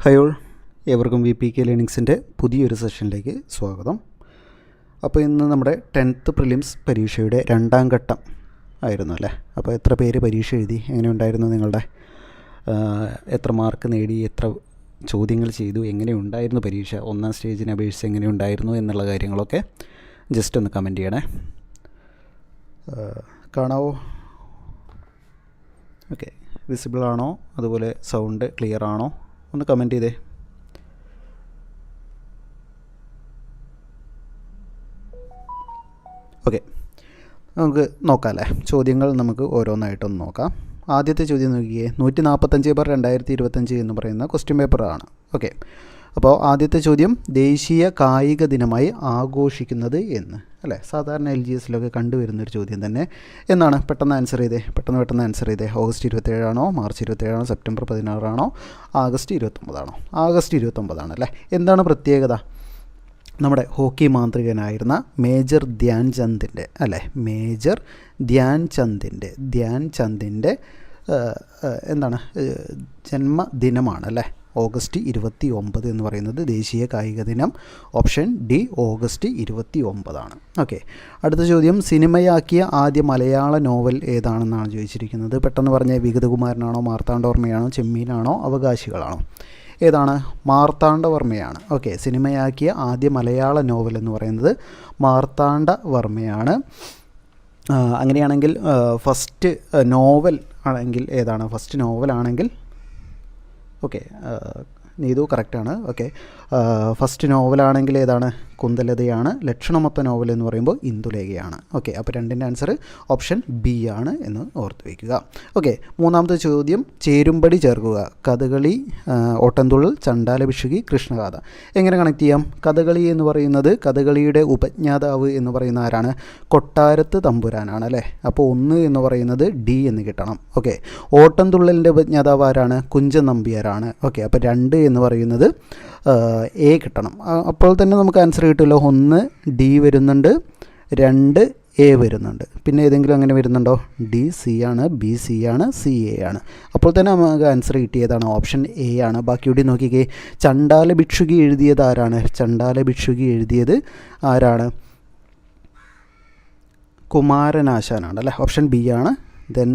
Hi all, ഏവർക്കും VPK ലേണിങ്സിൻ്റെ പുതിയൊരു സെഷനിലേക്ക് സ്വാഗതം. അപ്പോൾ ഇന്ന് നമ്മുടെ 10th പ്രിലിംസ് പരീക്ഷയുടെ രണ്ടാം ഘട്ടം ആയിരുന്നു അല്ലേ. അപ്പോൾ എത്ര പേര് പരീക്ഷ എഴുതി, എങ്ങനെയുണ്ടായിരുന്നു നിങ്ങളുടെ, എത്ര മാർക്ക് നേടി, എത്ര ചോദ്യങ്ങൾ ചെയ്തു, എങ്ങനെയുണ്ടായിരുന്നു പരീക്ഷ, ഒന്നാം സ്റ്റേജിനെ അപേക്ഷിച്ച് എങ്ങനെയുണ്ടായിരുന്നു എന്നുള്ള കാര്യങ്ങളൊക്കെ ജസ്റ്റ് ഒന്ന് കമൻറ്റ് ചെയ്യണേ. കാണാവോ? ഓക്കെ, വിസിബിൾ ആണോ? അതുപോലെ സൗണ്ട് ക്ലിയർ ആണോ? ഒന്ന് കമൻറ്റ് ചെയ്തേ. ഓക്കെ, നമുക്ക് നോക്കാം അല്ലേ. ചോദ്യങ്ങൾ നമുക്ക് ഓരോന്നായിട്ടൊന്ന് നോക്കാം. ആദ്യത്തെ ചോദ്യം നോക്കിയേ, 145/2025 എന്ന് പറയുന്ന ക്വസ്റ്റ്യൻ പേപ്പറാണ്. ഓക്കെ, അപ്പോൾ ആദ്യത്തെ ചോദ്യം, ദേശീയ കായിക ദിനമായി ആഘോഷിക്കുന്നത് എന്ന് അല്ലേ. സാധാരണ LGSലൊക്കെ കണ്ടുവരുന്നൊരു ചോദ്യം തന്നെ. എന്നാണ്? പെട്ടെന്ന് ആൻസർ ചെയ്തേ, പെട്ടെന്ന് ആൻസർ ചെയ്തേ. ഓഗസ്റ്റ് 27 ആണോ, മാർച്ച് 27 ആണോ, സെപ്റ്റംബർ 16 ആണോ, ആഗസ്റ്റ് 29 ആണോ? ആഗസ്റ്റ് 29 അല്ലേ. എന്താണ് പ്രത്യേകത? നമ്മുടെ ഹോക്കി മാന്ത്രികനായിരുന്ന മേജർ ധ്യാൻ ചന്ദിൻ്റെ അല്ലേ, മേജർ ധ്യാൻ ചന്ദിൻ്റെ എന്താണ് ജന്മദിനമാണ് അല്ലേ. ഓഗസ്റ്റ് 29 എന്ന് പറയുന്നത് ദേശീയ കായിക ദിനം. ഓപ്ഷൻ ഡി, ഓഗസ്റ്റ് 29 ഓക്കെ, അടുത്ത ചോദ്യം, സിനിമയാക്കിയ ആദ്യ മലയാള നോവൽ ഏതാണെന്നാണ് ചോദിച്ചിരിക്കുന്നത്. പെട്ടെന്ന് പറഞ്ഞ വിഗതകുമാരനാണോ, മാർത്താണ്ഡവർമ്മയാണോ, ചെമ്മീനാണോ, അവകാശികളാണോ? ഏതാണ്? മാർത്താണ്ഡവർമ്മയാണ്. ഓക്കെ, സിനിമയാക്കിയ ആദ്യ മലയാള നോവൽ എന്ന് പറയുന്നത് മാർത്താണ്ഡവർമ്മയാണ്. അങ്ങനെയാണെങ്കിൽ ഫസ്റ്റ് നോവൽ ആണെങ്കിൽ ഏതാണ്? ഫസ്റ്റ് നോവലാണെങ്കിൽ ഓക്കെ, നീതു കറക്റ്റാണ്. ഓക്കെ, ഫസ്റ്റ് നോവലാണെങ്കിൽ ഏതാണ്? കുന്തലതയാണ്. ലക്ഷണമൊത്ത നോവൽ എന്ന് പറയുമ്പോൾ ഇന്ദുലേഖയാണ്. ഓക്കെ, അപ്പോൾ രണ്ടിൻ്റെ ആൻസർ ഓപ്ഷൻ ബി ആണ് എന്ന് ഓർത്ത് വയ്ക്കുക. ഓക്കെ, മൂന്നാമത്തെ ചോദ്യം, ചേരുംപടി ചേർക്കുക. കഥകളി, ഓട്ടംതുള്ളൽ, ചണ്ടാലഭിഷുകി, കൃഷ്ണഗാഥ. എങ്ങനെ കണക്ട് ചെയ്യാം? കഥകളി എന്ന് പറയുന്നത്, കഥകളിയുടെ ഉപജ്ഞാതാവ് എന്ന് പറയുന്ന ആരാണ്? കൊട്ടാരത്ത് തമ്പുരാനാണ് അല്ലേ. അപ്പോൾ 1 എന്ന് പറയുന്നത് ഡി എന്ന് കിട്ടണം. ഓക്കെ, ഓട്ടംതുള്ളലിൻ്റെ ഉപജ്ഞാതാവ് ആരാണ്? കുഞ്ചൻ നമ്പ്യാരാണ്. ഓക്കെ, അപ്പോൾ 2 എന്ന് പറയുന്നത് എ കിട്ടണം. അപ്പോൾ തന്നെ നമുക്ക് ആൻസർ കിട്ടുമല്ലോ. 1 ഡി വരുന്നുണ്ട്, 2 എ വരുന്നുണ്ട്. പിന്നെ ഏതെങ്കിലും അങ്ങനെ വരുന്നുണ്ടോ? ഡി സി ആണ്, ബി സി ആണ്, സി എ ആണ്. അപ്പോൾ തന്നെ നമുക്ക് ആൻസർ കിട്ടിയതാണ് ഓപ്ഷൻ എ ആണ്. ബാക്കിയൂടി നോക്കിക്കേ, ചണ്ടാല ഭിക്ഷുകി എഴുതിയത് ആരാണ്? ചണ്ടാല ഭിക്ഷുകി എഴുതിയത് ആരാണ്? കുമാരനാശാനാണ് അല്ലേ. ഓപ്ഷൻ ബി ആണ്. ദെൻ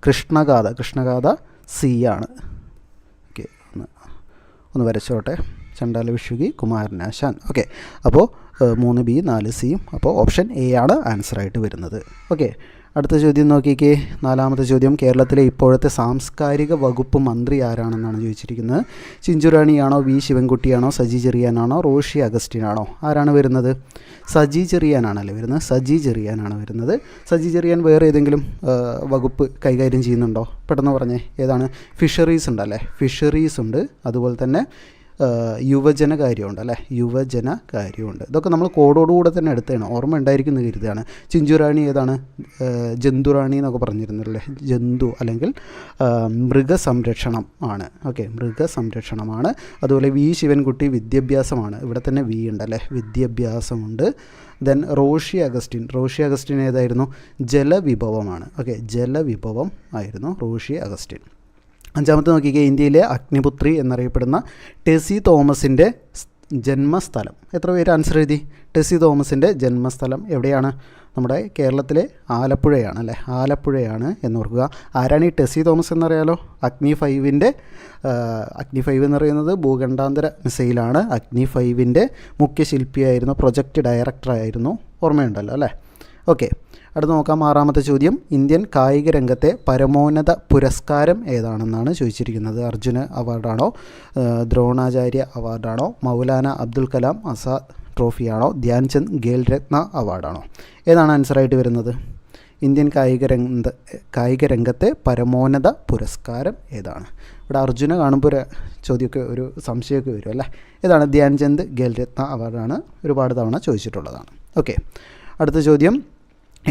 കൃഷ്ണഗാഥ സി ആണ്. ഓക്കെ, ഒന്ന് വരച്ചോട്ടെ. ചണ്ടാല ഭിക്ഷുകി, കുമാരനാശാൻ. ഓക്കെ, അപ്പോൾ 3 ബി 4 സിയും. അപ്പോൾ ഓപ്ഷൻ എ ആണ് ആൻസറായിട്ട് വരുന്നത്. ഓക്കെ, അടുത്ത ചോദ്യം നോക്കിക്കേ, 4ാമത്തെ ചോദ്യം, കേരളത്തിലെ ഇപ്പോഴത്തെ സാംസ്കാരിക വകുപ്പ് മന്ത്രി ആരാണെന്നാണ് ചോദിച്ചിരിക്കുന്നത്. ചിഞ്ചുറാണിയാണോ, വി ശിവൻകുട്ടിയാണോ, സജി ചെറിയാനാണോ, റോഷി അഗസ്റ്റിനാണോ? ആരാണ് വരുന്നത്? സജി ചെറിയാനാണല്ലേ വരുന്നത്. സജി ചെറിയാൻ വേറെ ഏതെങ്കിലും വകുപ്പ് കൈകാര്യം ചെയ്യുന്നുണ്ടോ? പെട്ടെന്ന് പറഞ്ഞേ. ഏതാണ്? ഫിഷറീസ് ഉണ്ടല്ലേ, ഫിഷറീസ് ഉണ്ട്. അതുപോലെ തന്നെ യുവജന കാര്യമുണ്ട് അല്ലേ, യുവജന കാര്യമുണ്ട്. ഇതൊക്കെ നമ്മൾ കോഡോടുകൂടെ തന്നെ എടുത്തതാണ്, ഓർമ്മ ഉണ്ടായിരിക്കുന്ന കരുതാണ്. ചിഞ്ചുറാണി ഏതാണ്? ജന്തുറാണി എന്നൊക്കെ പറഞ്ഞിരുന്നല്ലേ, ജന്തു അല്ലെങ്കിൽ മൃഗസംരക്ഷണം ആണ്. ഓക്കെ, മൃഗസംരക്ഷണമാണ്. അതുപോലെ വി ശിവൻകുട്ടി വിദ്യാഭ്യാസമാണ്. ഇവിടെ തന്നെ വി ഉണ്ടല്ലേ, വിദ്യാഭ്യാസമുണ്ട്. ദെൻ റോഷി അഗസ്റ്റിൻ ഏതായിരുന്നു? ജലവിഭവമാണ്. ഓക്കെ, ജലവിഭവം ആയിരുന്നു റോഷി അഗസ്റ്റിൻ. 5ാമത്തെ നോക്കിക്കേ, ഇന്ത്യയിലെ അഗ്നിപുത്രി എന്നറിയപ്പെടുന്ന ടെസി തോമസിൻ്റെ ജന്മസ്ഥലം. എത്ര പേര് ആൻസർ എഴുതി? ടെസി തോമസിൻ്റെ ജന്മസ്ഥലം എവിടെയാണ്? നമ്മുടെ കേരളത്തിലെ ആലപ്പുഴയാണ് അല്ലേ, ആലപ്പുഴയാണ് എന്നോർക്കുക. ആരാണ് ഈ ടെസി തോമസ് എന്നറിയാലോ? അഗ്നി 5 എന്ന് പറയുന്നത് ഭൂഖണ്ഡാന്തര മിസൈലാണ്. അഗ്നി 5 മുഖ്യ ശില്പിയായിരുന്നു, പ്രൊജക്റ്റ് ഡയറക്ടറായിരുന്നു. ഓർമ്മയുണ്ടല്ലോ അല്ലേ. ഓക്കെ, അടുത്ത് നോക്കാം. 6ാമത്തെ ചോദ്യം, ഇന്ത്യൻ കായിക രംഗത്തെ പരമോന്നത പുരസ്കാരം ഏതാണെന്നാണ് ചോദിച്ചിരിക്കുന്നത്. അർജുന അവാർഡാണോ, ദ്രോണാചാര്യ അവാർഡാണോ, മൗലാന അബ്ദുൽ കലാം ആസാദ് ട്രോഫിയാണോ, ധ്യാൻചന്ദ് ഖേൽ രത്ന അവാർഡാണോ? ഏതാണ് ആൻസറായിട്ട് വരുന്നത്? ഇന്ത്യൻ കായിക രംഗത്തെ പരമോന്നത പുരസ്കാരം ഏതാണ്? ഇവിടെ അർജുന കാണുമ്പോൾ ഒരു ചോദ്യമൊക്കെ, ഒരു സംശയമൊക്കെ വരും അല്ലേ. ഏതാണ്? ധ്യാൻചന്ദ് ഖേൽ രത്ന അവാർഡാണ്. ഒരുപാട് തവണ ചോദിച്ചിട്ടുള്ളതാണ്. ഓക്കെ, അടുത്ത ചോദ്യം,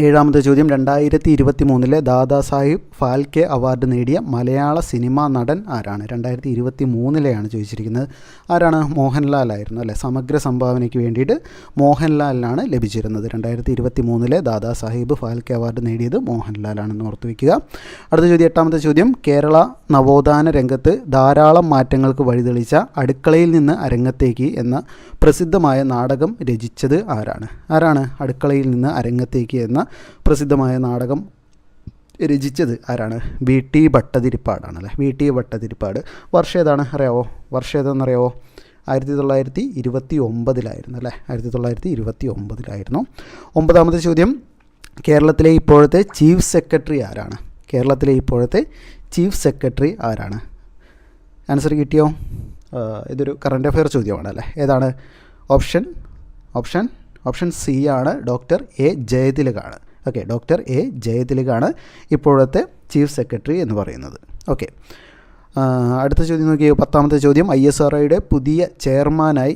ഏഴാമത്തെ ചോദ്യം 2023 ദാദാ സാഹിബ് ഫാൽക്കെ അവാർഡ് നേടിയ മലയാള സിനിമാ നടൻ ആരാണ്? 2023 ചോദിച്ചിരിക്കുന്നത്. ആരാണ്? മോഹൻലാലായിരുന്നു അല്ലേ. സമഗ്ര സംഭാവനയ്ക്ക് വേണ്ടിയിട്ട് മോഹൻലാലിനാണ് ലഭിച്ചിരുന്നത്. 2023 ദാദാ സാഹിബ് ഫാൽക്കെ അവാർഡ് നേടിയത് മോഹൻലാലാണെന്ന് ഓർത്തു വയ്ക്കുക. അടുത്ത ചോദ്യം, എട്ടാമത്തെ ചോദ്യം, കേരള നവോത്ഥാന രംഗത്ത് ധാരാളം മാറ്റങ്ങൾക്ക് വഴിതെളിച്ച അടുക്കളയിൽ നിന്ന് അരങ്ങത്തേക്ക് എന്ന പ്രസിദ്ധമായ നാടകം രചിച്ചത് ആരാണ്? അടുക്കളയിൽ നിന്ന് അരങ്ങത്തേക്ക് എന്ന പ്രസിദ്ധമായ നാടകം രചിച്ചത് ആരാണ്? വി ടി ഭട്ടതിരിപ്പാടാണല്ലേ. V T Bhattathiripad. വർഷം ഏതാണ് അറിയാവോ? വർഷം ഏതാണെന്നറിയാവോ? 1929 അല്ലേ. 1929. ഒമ്പതാമത്തെ ചോദ്യം, കേരളത്തിലെ ഇപ്പോഴത്തെ ചീഫ് സെക്രട്ടറി ആരാണ്? കേരളത്തിലെ ഇപ്പോഴത്തെ ചീഫ് സെക്രട്ടറി ആരാണ്? ആൻസർ കിട്ടിയോ? ഇതൊരു കറണ്ട് അഫെയർ ചോദ്യമാണ് അല്ലേ. ഏതാണ്? ഓപ്ഷൻ സി ആണ്, ഡോക്ടർ എ ജയതിലകാണ്. ഓക്കെ, ഡോക്ടർ എ ജയതിലകാണ് ഇപ്പോഴത്തെ ചീഫ് സെക്രട്ടറി എന്ന് പറയുന്നത്. ഓക്കെ, അടുത്ത ചോദ്യം നോക്കിയോ. പത്താമത്തെ ചോദ്യം, ISROയുടെ പുതിയ ചെയർമാനായി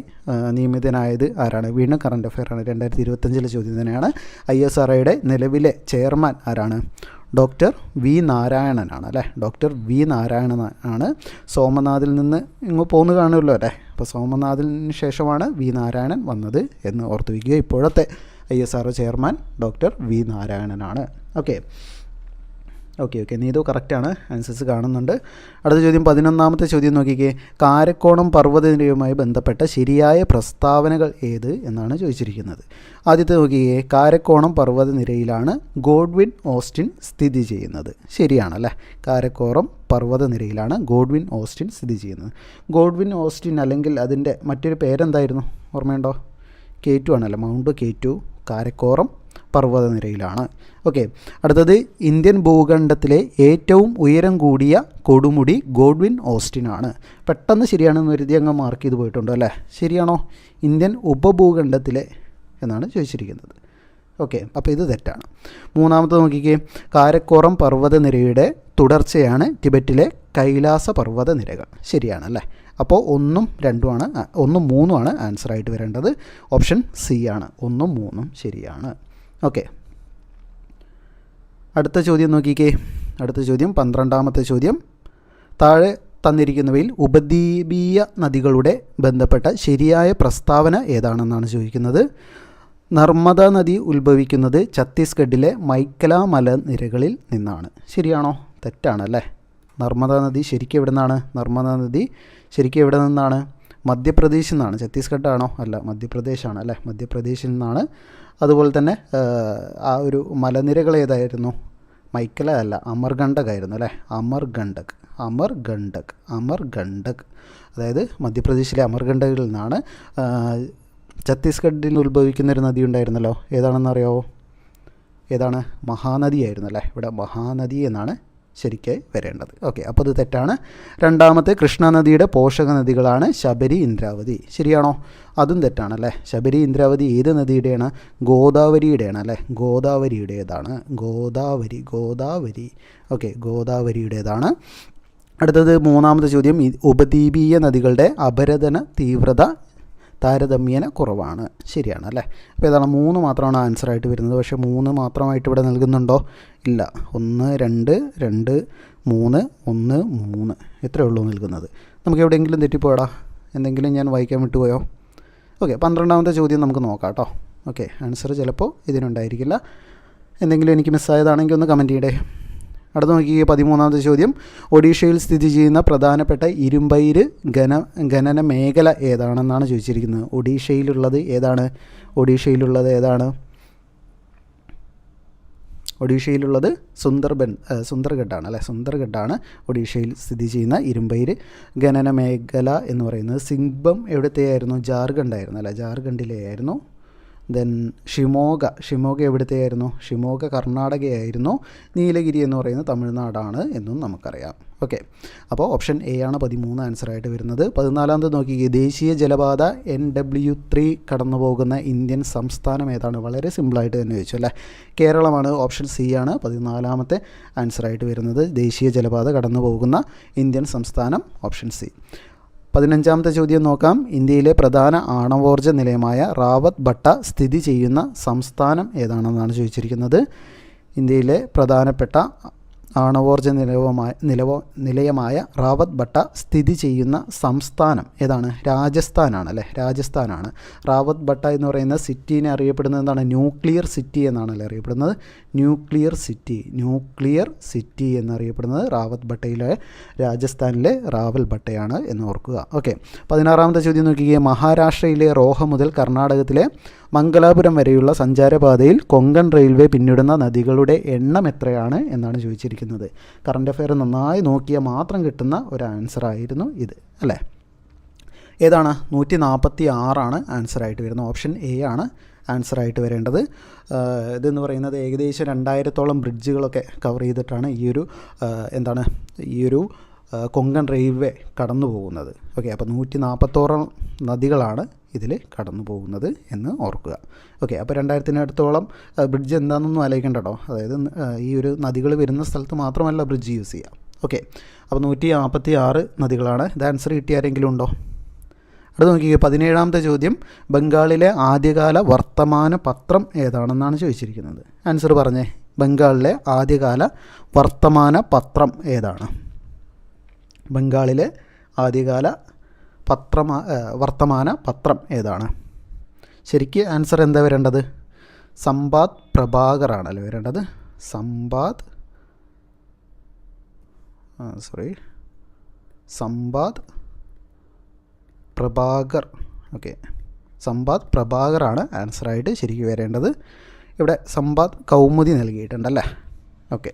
നിയമിതനായത് ആരാണ്? വീണ്ടും കറണ്ട് അഫെയർ ആണ്. 2025 ചോദ്യം തന്നെയാണ്. ISROയുടെ നിലവിലെ ചെയർമാൻ ആരാണ്? ഡോക്ടർ വി നാരായണനാണ് അല്ലേ. Doctor V നാരായണനാണ്. സോമനാഥിൽ നിന്ന് ഇങ്ങ് പോന്നു കാണുമല്ലോ അല്ലേ. അപ്പോൾ സോമനാഥിന് ശേഷമാണ് വി നാരായണൻ വന്നത് എന്ന് ഓർത്തു വയ്ക്കുക. ഇപ്പോഴത്തെ ISRO ചെയർമാൻ ഡോക്ടർ വി നാരായണനാണ്. ഓക്കെ, നീതു കറക്റ്റാണ്. ആൻസേഴ്സ് കാണുന്നുണ്ട്. അടുത്ത ചോദ്യം, 11ാമത്തെ ചോദ്യം നോക്കിക്കേ. കാരക്കോണം പർവ്വതനിരയുമായി ബന്ധപ്പെട്ട ശരിയായ പ്രസ്താവനകൾ ഏത് എന്നാണ് ചോദിച്ചിരിക്കുന്നത്. ആദ്യത്തെ നോക്കിക്കേ, കാരക്കോണം പർവ്വതനിരയിലാണ് ഗോഡ്വിൻ ഓസ്റ്റിൻ സ്ഥിതി ചെയ്യുന്നത്. ശരിയാണല്ലേ. കാരക്കോണം പർവ്വതനിരയിലാണ് ഗോഡ്വിൻ ഓസ്റ്റിൻ സ്ഥിതി ചെയ്യുന്നത്. ഗോഡ്വിൻ ഓസ്റ്റിൻ അല്ലെങ്കിൽ അതിൻ്റെ മറ്റൊരു പേരെന്തായിരുന്നു? ഓർമ്മയുണ്ടോ? K2 ആണല്ലോ. മൗണ്ട് K2 കാരക്കോറം പർവ്വതനിരയിലാണ്. ഓക്കെ, അടുത്തത്, ഇന്ത്യൻ ഭൂഖണ്ഡത്തിലെ ഏറ്റവും ഉയരം കൂടിയ കൊടുമുടി ഗോഡ്വിൻ ഓസ്റ്റിനാണ്. പെട്ടെന്ന് ശരിയാണെന്ന് കരുതി അങ്ങ് മാർക്ക് ചെയ്ത് പോയിട്ടുണ്ടോ അല്ലേ. ശരിയാണോ? ഇന്ത്യൻ ഉപഭൂഖണ്ഡത്തിലെ എന്നാണ് ചോദിച്ചിരിക്കുന്നത്. ഓക്കെ, അപ്പോൾ ഇത് തെറ്റാണ്. മൂന്നാമത്തെ നോക്കിക്കേ, കാരക്കോറം പർവ്വതനിരയുടെ തുടർച്ചയാണ് ടിബറ്റിലെ കൈലാസ പർവ്വതനിരകൾ. ശരിയാണല്ലേ. അപ്പോൾ 1ഉം 2ഉമാണ് 1ഉം 3ഉമാണ് ആൻസറായിട്ട് വരേണ്ടത്. ഓപ്ഷൻ സി ആണ്. 1ഉം 3ഉം ശരിയാണ്. ഓക്കെ, അടുത്ത ചോദ്യം നോക്കിക്കേ. അടുത്ത ചോദ്യം 12ാമത്തെ ചോദ്യം, താഴെ തന്നിരിക്കുന്നവയിൽ ഉപദ്വീപീയ നദികളുടെ ബന്ധപ്പെട്ട ശരിയായ പ്രസ്താവന ഏതാണെന്നാണ് ചോദിക്കുന്നത്. നർമ്മദ നദി ഉത്ഭവിക്കുന്നത് ഛത്തീസ്ഗഡിലെ മൈക്കല മലനിരകളിൽ നിന്നാണ്. ശരിയാണോ? തെറ്റാണല്ലേ. നർമ്മദ നദി ശരിക്കും എവിടെ നിന്നാണ്? നർമ്മദ നദി ശരിക്കും എവിടെ നിന്നാണ്? മധ്യപ്രദേശിൽ നിന്നാണ്. ഛത്തീസ്ഗഡാണോ? അല്ല, മധ്യപ്രദേശാണ് അല്ലേ. മധ്യപ്രദേശിൽ നിന്നാണ്. അതുപോലെ തന്നെ ആ ഒരു മലനിരകൾ ഏതായിരുന്നു? മൈക്കല അല്ല, അമർകണ്ടക് ആയിരുന്നു അല്ലേ. അമർകണ്ടക് അതായത് മധ്യപ്രദേശിലെ അമർകണ്ടകിൽ നിന്നാണ്. ഛത്തീസ്ഗഡിൽ നിന്ന് ഉത്ഭവിക്കുന്നൊരു നദി ഉണ്ടായിരുന്നല്ലോ. ഏതാണെന്നറിയാവോ? ഏതാണ്? മഹാനദി ആയിരുന്നു അല്ലേ. ഇവിടെ മഹാനദി എന്നാണ് ശരിക്കായി വരേണ്ടത്. ഓക്കെ, അപ്പോൾ അത് തെറ്റാണ്. രണ്ടാമത്തെ, കൃഷ്ണനദിയുടെ പോഷക നദികളാണ് ശബരി, ഇന്ദ്രാവതി. ശരിയാണോ? അതും തെറ്റാണല്ലേ. ശബരി, ഇന്ദ്രാവതി ഏത് നദിയുടെയാണ്? ഗോദാവരിയുടെയാണ് അല്ലേ. ഗോദാവരിയുടേതാണ്. ഗോദാവരി. ഓക്കെ, ഗോദാവരിയുടേതാണ്. അടുത്തത്, മൂന്നാമത്തെ ചോദ്യം, ഉപദ്വീപീയ നദികളുടെ അപരദന തീവ്രത താരതമ്യേന കുറവാണ്. ശരിയാണ് അല്ലേ. അപ്പോൾ ഏതാണ്? 3 മാത്രമാണ് ആൻസറായിട്ട് വരുന്നത്. പക്ഷേ 3 മാത്രമായിട്ട് ഇവിടെ നൽകുന്നുണ്ടോ? ഇല്ല. 1 2 2 3 1 3 എത്രയേ ഉള്ളൂ നൽകുന്നത്. നമുക്ക് എവിടെയെങ്കിലും തെറ്റിപ്പോയടാ? എന്തെങ്കിലും ഞാൻ വായിക്കാൻ വിട്ടുപോയോ? ഓക്കെ, 12ാമത്തെ ചോദ്യം നമുക്ക് നോക്കാം കേട്ടോ. ഓക്കെ, ആൻസർ ചിലപ്പോൾ ഇതിനുണ്ടായിരിക്കില്ല. എന്തെങ്കിലും എനിക്ക് മിസ്സായതാണെങ്കിൽ ഒന്ന് കമൻറ്റ് ചെയ്യണേ. അടുത്ത നോക്കി 13ാമത്തെ ചോദ്യം, ഒഡീഷയിൽ സ്ഥിതി ചെയ്യുന്ന പ്രധാനപ്പെട്ട ഇരുമ്പയിര് ഖനന മേഖല ഏതാണെന്നാണ് ചോദിച്ചിരിക്കുന്നത്. ഒഡീഷയിലുള്ളത് ഏതാണ്? ഒഡീഷയിലുള്ളത് സുന്ദർഗഡാണ് അല്ലേ. സുന്ദർഗഡാണ് ഒഡീഷയിൽ സ്ഥിതി ചെയ്യുന്ന ഇരുമ്പയിര് ഖനന മേഖല എന്ന് പറയുന്നത്. സിംബം എവിടത്തെയായിരുന്നു? ജാർഖണ്ഡായിരുന്നു അല്ലേ. ജാർഖണ്ഡിലെ ആയിരുന്നു. ദെൻ ഷിമോഗ എവിടത്തെയായിരുന്നു? ഷിമോഗ കർണാടകയായിരുന്നു. നീലഗിരി എന്ന് പറയുന്നത് തമിഴ്നാടാണ് എന്നും നമുക്കറിയാം. ഓക്കെ, അപ്പോൾ ഓപ്ഷൻ എ ആണ് 13 ആൻസറായിട്ട് വരുന്നത്. 14ാമത് നോക്കി, ദേശീയ ജലപാത NW3 കടന്നു പോകുന്ന ഇന്ത്യൻ സംസ്ഥാനം ഏതാണ്? വളരെ സിമ്പിളായിട്ട് തന്നെ ചോദിച്ചു അല്ലേ. കേരളമാണ്. ഓപ്ഷൻ സി ആണ് 14ാമത്തെ ആൻസറായിട്ട് വരുന്നത്. ദേശീയ ജലപാത കടന്നു പോകുന്ന ഇന്ത്യൻ സംസ്ഥാനം ഓപ്ഷൻ സി. 15ാമത്തെ ചോദ്യം നോക്കാം. ഇന്ത്യയിലെ പ്രധാന ആണവോർജ്ജ നിലയമായ റാവത്ത് ഭട്ട സ്ഥിതി ചെയ്യുന്ന സംസ്ഥാനം ഏതാണെന്നാണ് ചോദിച്ചിരിക്കുന്നത്. ഇന്ത്യയിലെ പ്രധാനപ്പെട്ട ആണവോർജ്ജ നിലയമായ റാവത്ത് ഭട്ട സ്ഥിതി ചെയ്യുന്ന സംസ്ഥാനം ഏതാണ്? രാജസ്ഥാനാണ് അല്ലേ, രാജസ്ഥാനാണ്. റാവത്ത് ഭട്ട എന്ന് പറയുന്ന സിറ്റീനെ അറിയപ്പെടുന്നത് എന്താണ്? ന്യൂക്ലിയർ സിറ്റി എന്നാണല്ലേ അറിയപ്പെടുന്നത്. ന്യൂക്ലിയർ സിറ്റി എന്നറിയപ്പെടുന്നത് റാവത്ത് ഭട്ടയിലെ രാജസ്ഥാനിലെ റാവൽ ഭട്ടയാണ് എന്ന് ഓർക്കുക. ഓക്കെ. 16ാമത്തെ ചോദ്യം നോക്കിക്കേ. മഹാരാഷ്ട്രയിലെ റോഹ മുതൽ കർണാടകത്തിലെ മംഗലാപുരം വരെയുള്ള സഞ്ചാരപാതയിൽ കൊങ്കൺ റെയിൽവേ പിന്നിടുന്ന നദികളുടെ എണ്ണം എത്രയാണ് എന്നാണ് ചോദിച്ചിരിക്കുന്നത്. കറണ്ട് അഫെയർ നന്നായി നോക്കിയാൽ മാത്രം കിട്ടുന്ന ഒരു ആൻസറായിരുന്നു ഇത് അല്ലേ. ഏതാണ്? 146 ആൻസറായിട്ട് വരുന്നത്. ഓപ്ഷൻ എ ആണ് ആൻസറായിട്ട് വരേണ്ടത്. ഇതെന്ന് പറയുന്നത് ഏകദേശം 2000-ഓളം ബ്രിഡ്ജുകളൊക്കെ കവർ ചെയ്തിട്ടാണ് ഈ ഒരു കൊങ്കൺ റെയിൽവേ കടന്നു പോകുന്നത്. ഓക്കെ. അപ്പോൾ 146 നദികളാണ് ഇതിൽ കടന്നു പോകുന്നത് എന്ന് ഓർക്കുക. ഓക്കെ. അപ്പോൾ 2000-നടുത്തോളം ബ്രിഡ്ജ് എന്താണെന്നൊന്നും ആലോചിക്കേണ്ട കേട്ടോ. അതായത് ഈ ഒരു നദികൾ വരുന്ന സ്ഥലത്ത് മാത്രമല്ല ബ്രിഡ്ജ് യൂസ് ചെയ്യുക. ഓക്കെ. അപ്പോൾ 146 നദികളാണ്. ഇത് ആൻസർ കിട്ടിയ ആരെങ്കിലും ഉണ്ടോ? അടുത്ത് നോക്കിക്കുക. 17ാമത്തെ ചോദ്യം. ബംഗാളിലെ ആദ്യകാല വർത്തമാന പത്രം ഏതാണെന്നാണ് ചോദിച്ചിരിക്കുന്നത്. ആൻസർ പറഞ്ഞേ. ബംഗാളിലെ ആദ്യകാല വർത്തമാന പത്രം ഏതാണ്? ബംഗാളിലെ ആദ്യകാല വർത്തമാന പത്രം ഏതാണ്? ശരിക്ക് ആൻസർ എന്താ വരേണ്ടത്? സംബാദ് പ്രഭാകറാണല്ലോ വരേണ്ടത്. സംബാദ് പ്രഭാകർ. ഓക്കെ. സംബാദ് പ്രഭാകറാണ് ആൻസറായിട്ട് ശരിക്കും വരേണ്ടത്. ഇവിടെ സംബാദ് കൗമുദി നൽകിയിട്ടുണ്ടല്ലേ. ഓക്കെ.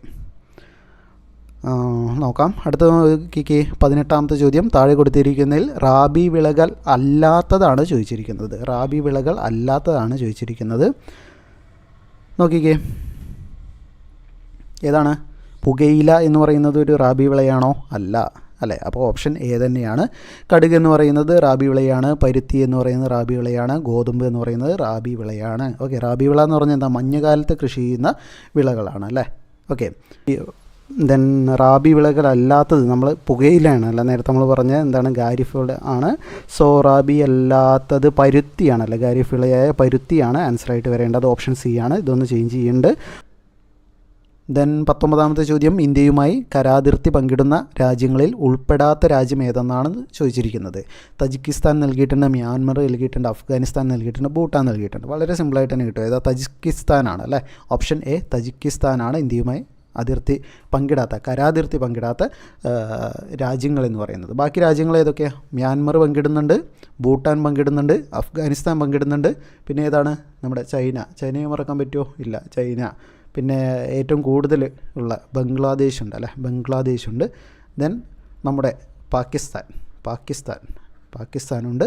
നോക്കാം. അടുത്ത 18ാമത്തെ ചോദ്യം. താഴെ കൊടുത്തിരിക്കുന്നതിൽ റാബി വിളകൾ അല്ലാത്തതാണ് ചോദിച്ചിരിക്കുന്നത്. നോക്കിക്കേ. ഏതാണ്? പുകയില എന്ന് പറയുന്നത് ഒരു റാബി വിളയാണോ? അല്ല അല്ലേ. അപ്പോൾ ഓപ്ഷൻ എ തന്നെയാണ്. കടുക് എന്ന് പറയുന്നത് റാബി വിളയാണ്. പരുത്തി എന്ന് പറയുന്നത് റാബി വിളയാണ്. ഗോതമ്പ് എന്ന് പറയുന്നത് റാബി വിളയാണ്. ഓക്കെ. റാബി വിള എന്ന് പറഞ്ഞാൽ എന്താ? മഞ്ഞുകാലത്ത് കൃഷി ചെയ്യുന്ന വിളകളാണ് അല്ലേ. ഓക്കെ. ദെൻ റാബി വിളകളല്ലാത്തത് നമ്മൾ പുകയിലാണ് അല്ല, നേരത്തെ നമ്മൾ പറഞ്ഞ എന്താണ്? ഖാരിഫ് വിള ആണ്. സോ റാബി അല്ലാത്തത് പരുത്തിയാണല്ലേ. ഖാരിഫ് വിളയായ പരുത്തിയാണ് ആൻസറായിട്ട് വരേണ്ടത്. ഓപ്ഷൻ സി ആണ്. ഇതൊന്ന് ചേഞ്ച് ചെയ്യുന്നുണ്ട്. ദെൻ 19ാമത്തെ ചോദ്യം. ഇന്ത്യയുമായി കരാതിർത്തി പങ്കിടുന്ന രാജ്യങ്ങളിൽ ഉൾപ്പെടാത്ത രാജ്യം ഏതെന്നാണ് ചോദിച്ചിരിക്കുന്നത്. തജിക്കിസ്ഥാൻ നൽകിയിട്ടുണ്ട്, മ്യാൻമർ നൽകിയിട്ടുണ്ട്, അഫ്ഗാനിസ്ഥാൻ നൽകിയിട്ടുണ്ട്, ഭൂട്ടാൻ നൽകിയിട്ടുണ്ട്. വളരെ സിമ്പിളായിട്ട് തന്നെ കിട്ടും. ഏതാ? തജിക്കിസ്ഥാനാണ് അല്ലേ. ഓപ്ഷൻ എ തജിക്കിസ്ഥാനാണ് ഇന്ത്യയുമായി കരാതിർത്തി പങ്കിടാത്ത രാജ്യങ്ങളെന്ന് പറയുന്നത്. ബാക്കി രാജ്യങ്ങൾ ഏതൊക്കെയാണ്? മ്യാൻമർ പങ്കിടുന്നുണ്ട്, ഭൂട്ടാൻ പങ്കിടുന്നുണ്ട്, അഫ്ഗാനിസ്ഥാൻ പങ്കിടുന്നുണ്ട്. പിന്നെ ഏതാണ്? നമ്മുടെ ചൈനയെ മറക്കാൻ പറ്റുമോ? ഇല്ല, ചൈന. പിന്നെ ഏറ്റവും കൂടുതൽ ഉള്ള ബംഗ്ലാദേശുണ്ട് അല്ലേ, ബംഗ്ലാദേശുണ്ട്. ദെൻ നമ്മുടെ പാകിസ്ഥാനുണ്ട്.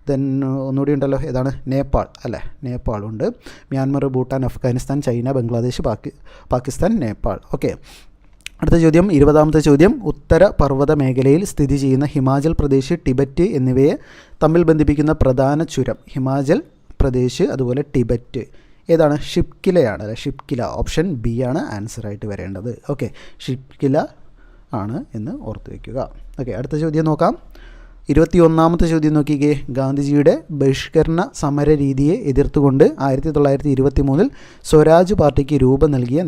ദെൻ ഒന്നുകൂടി ഉണ്ടല്ലോ, ഏതാണ്? നേപ്പാൾ അല്ലേ, നേപ്പാളുണ്ട്. മ്യാൻമർ, ഭൂട്ടാൻ, അഫ്ഗാനിസ്ഥാൻ, ചൈന, ബംഗ്ലാദേശ്, പാകിസ്ഥാൻ, നേപ്പാൾ. ഓക്കെ. അടുത്ത ചോദ്യം 20ാമത്തെ ചോദ്യം. ഉത്തര പർവ്വത മേഖലയിൽ സ്ഥിതി ചെയ്യുന്ന ഹിമാചൽ പ്രദേശ്, ടിബറ്റ് എന്നിവയെ തമ്മിൽ ബന്ധിപ്പിക്കുന്ന പ്രധാന ചുരം. ഹിമാചൽ പ്രദേശ് അതുപോലെ ടിബറ്റ് ഏതാണ്? ഷിപ്കിലയാണ് അല്ലേ, ഷിപ്കില. ഓപ്ഷൻ ബി ആണ് ആൻസറായിട്ട് വരേണ്ടത്. ഓക്കെ, ഷിപ്കില ആണ് എന്ന് ഓർത്ത് വയ്ക്കുക. ഓക്കെ, അടുത്ത ചോദ്യം നോക്കാം. 21ാമത്തെ ചോദ്യം നോക്കിക്കേ. ഗാന്ധിജിയുടെ ബഹിഷ്കരണ സമര രീതിയെ എതിർത്തുകൊണ്ട് 1923 സ്വരാജ് പാർട്ടിക്ക് രൂപം നൽകിയ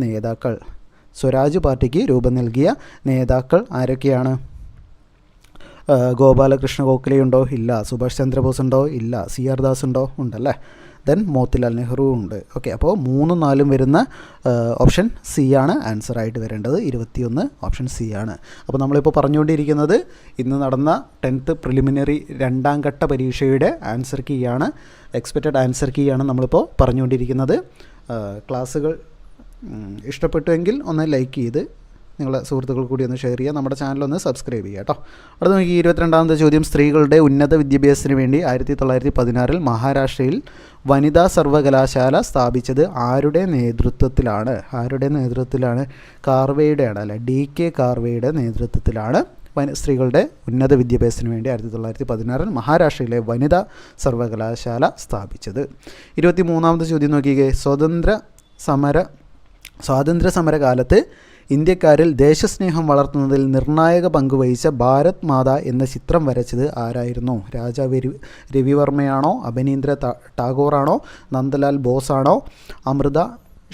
നേതാക്കൾ ആരൊക്കെയാണ്? ഗോപാലകൃഷ്ണ ഗോഖലെയുണ്ടോ? ഇല്ല. സുഭാഷ് ചന്ദ്രബോസ് ഉണ്ടോ? ഇല്ല. CR ദാസ് ഉണ്ടോ? ഉണ്ടല്ലേ. ദെൻ മോത്തിലാൽ നെഹ്റു ഉണ്ട്. ഓക്കെ, അപ്പോൾ 3, 4 വരുന്ന ഓപ്ഷൻ സി ആണ് ആൻസറായിട്ട് വരേണ്ടത്. 21 ഓപ്ഷൻ സി ആണ്. അപ്പോൾ നമ്മളിപ്പോൾ പറഞ്ഞുകൊണ്ടിരിക്കുന്നത് ഇന്ന് നടന്ന 10th പ്രിലിമിനറി 2ാം ഘട്ട പരീക്ഷയുടെ ആൻസർ കീയാണ്, എക്സ്പെക്റ്റഡ് ആൻസർ കീയാണ് നമ്മളിപ്പോൾ പറഞ്ഞുകൊണ്ടിരിക്കുന്നത്. ക്ലാസ്സുകൾ ഇഷ്ടപ്പെട്ടുവെങ്കിൽ ഒന്ന് ലൈക്ക് ചെയ്ത് നിങ്ങളെ സുഹൃത്തുക്കൾ കൂടി ഒന്ന് ഷെയർ ചെയ്യുക. നമ്മുടെ ചാനലൊന്ന് സബ്സ്ക്രൈബ് ചെയ്യുക കേട്ടോ. അടുത്ത നോക്കി 22ാമത്തെ ചോദ്യം. സ്ത്രീകളുടെ ഉന്നത വിദ്യാഭ്യാസത്തിന് വേണ്ടി 1916 മഹാരാഷ്ട്രയിൽ വനിതാ സർവകലാശാല സ്ഥാപിച്ചത് ആരുടെ നേതൃത്വത്തിലാണ്? കാർവേയുടെയാണ് അല്ലേ, DK കാർവേയുടെ നേതൃത്വത്തിലാണ് സ്ത്രീകളുടെ ഉന്നത വിദ്യാഭ്യാസത്തിന് വേണ്ടി 1916 മഹാരാഷ്ട്രയിലെ വനിതാ സർവകലാശാല സ്ഥാപിച്ചത്. 23ാമത്തെ ചോദ്യം നോക്കിക്കേ. സ്വാതന്ത്ര്യ സമര കാലത്ത് ഇന്ത്യക്കാരിൽ ദേശസ്നേഹം വളർത്തുന്നതിൽ നിർണായക പങ്കുവഹിച്ച ഭാരത് മാത എന്ന ചിത്രം വരച്ചത് ആരായിരുന്നു? രാജാ രവിവർമ്മയാണോ, അബനീന്ദ്ര ടാഗോറാണോ, നന്ദലാൽ ബോസാണോ, അമൃത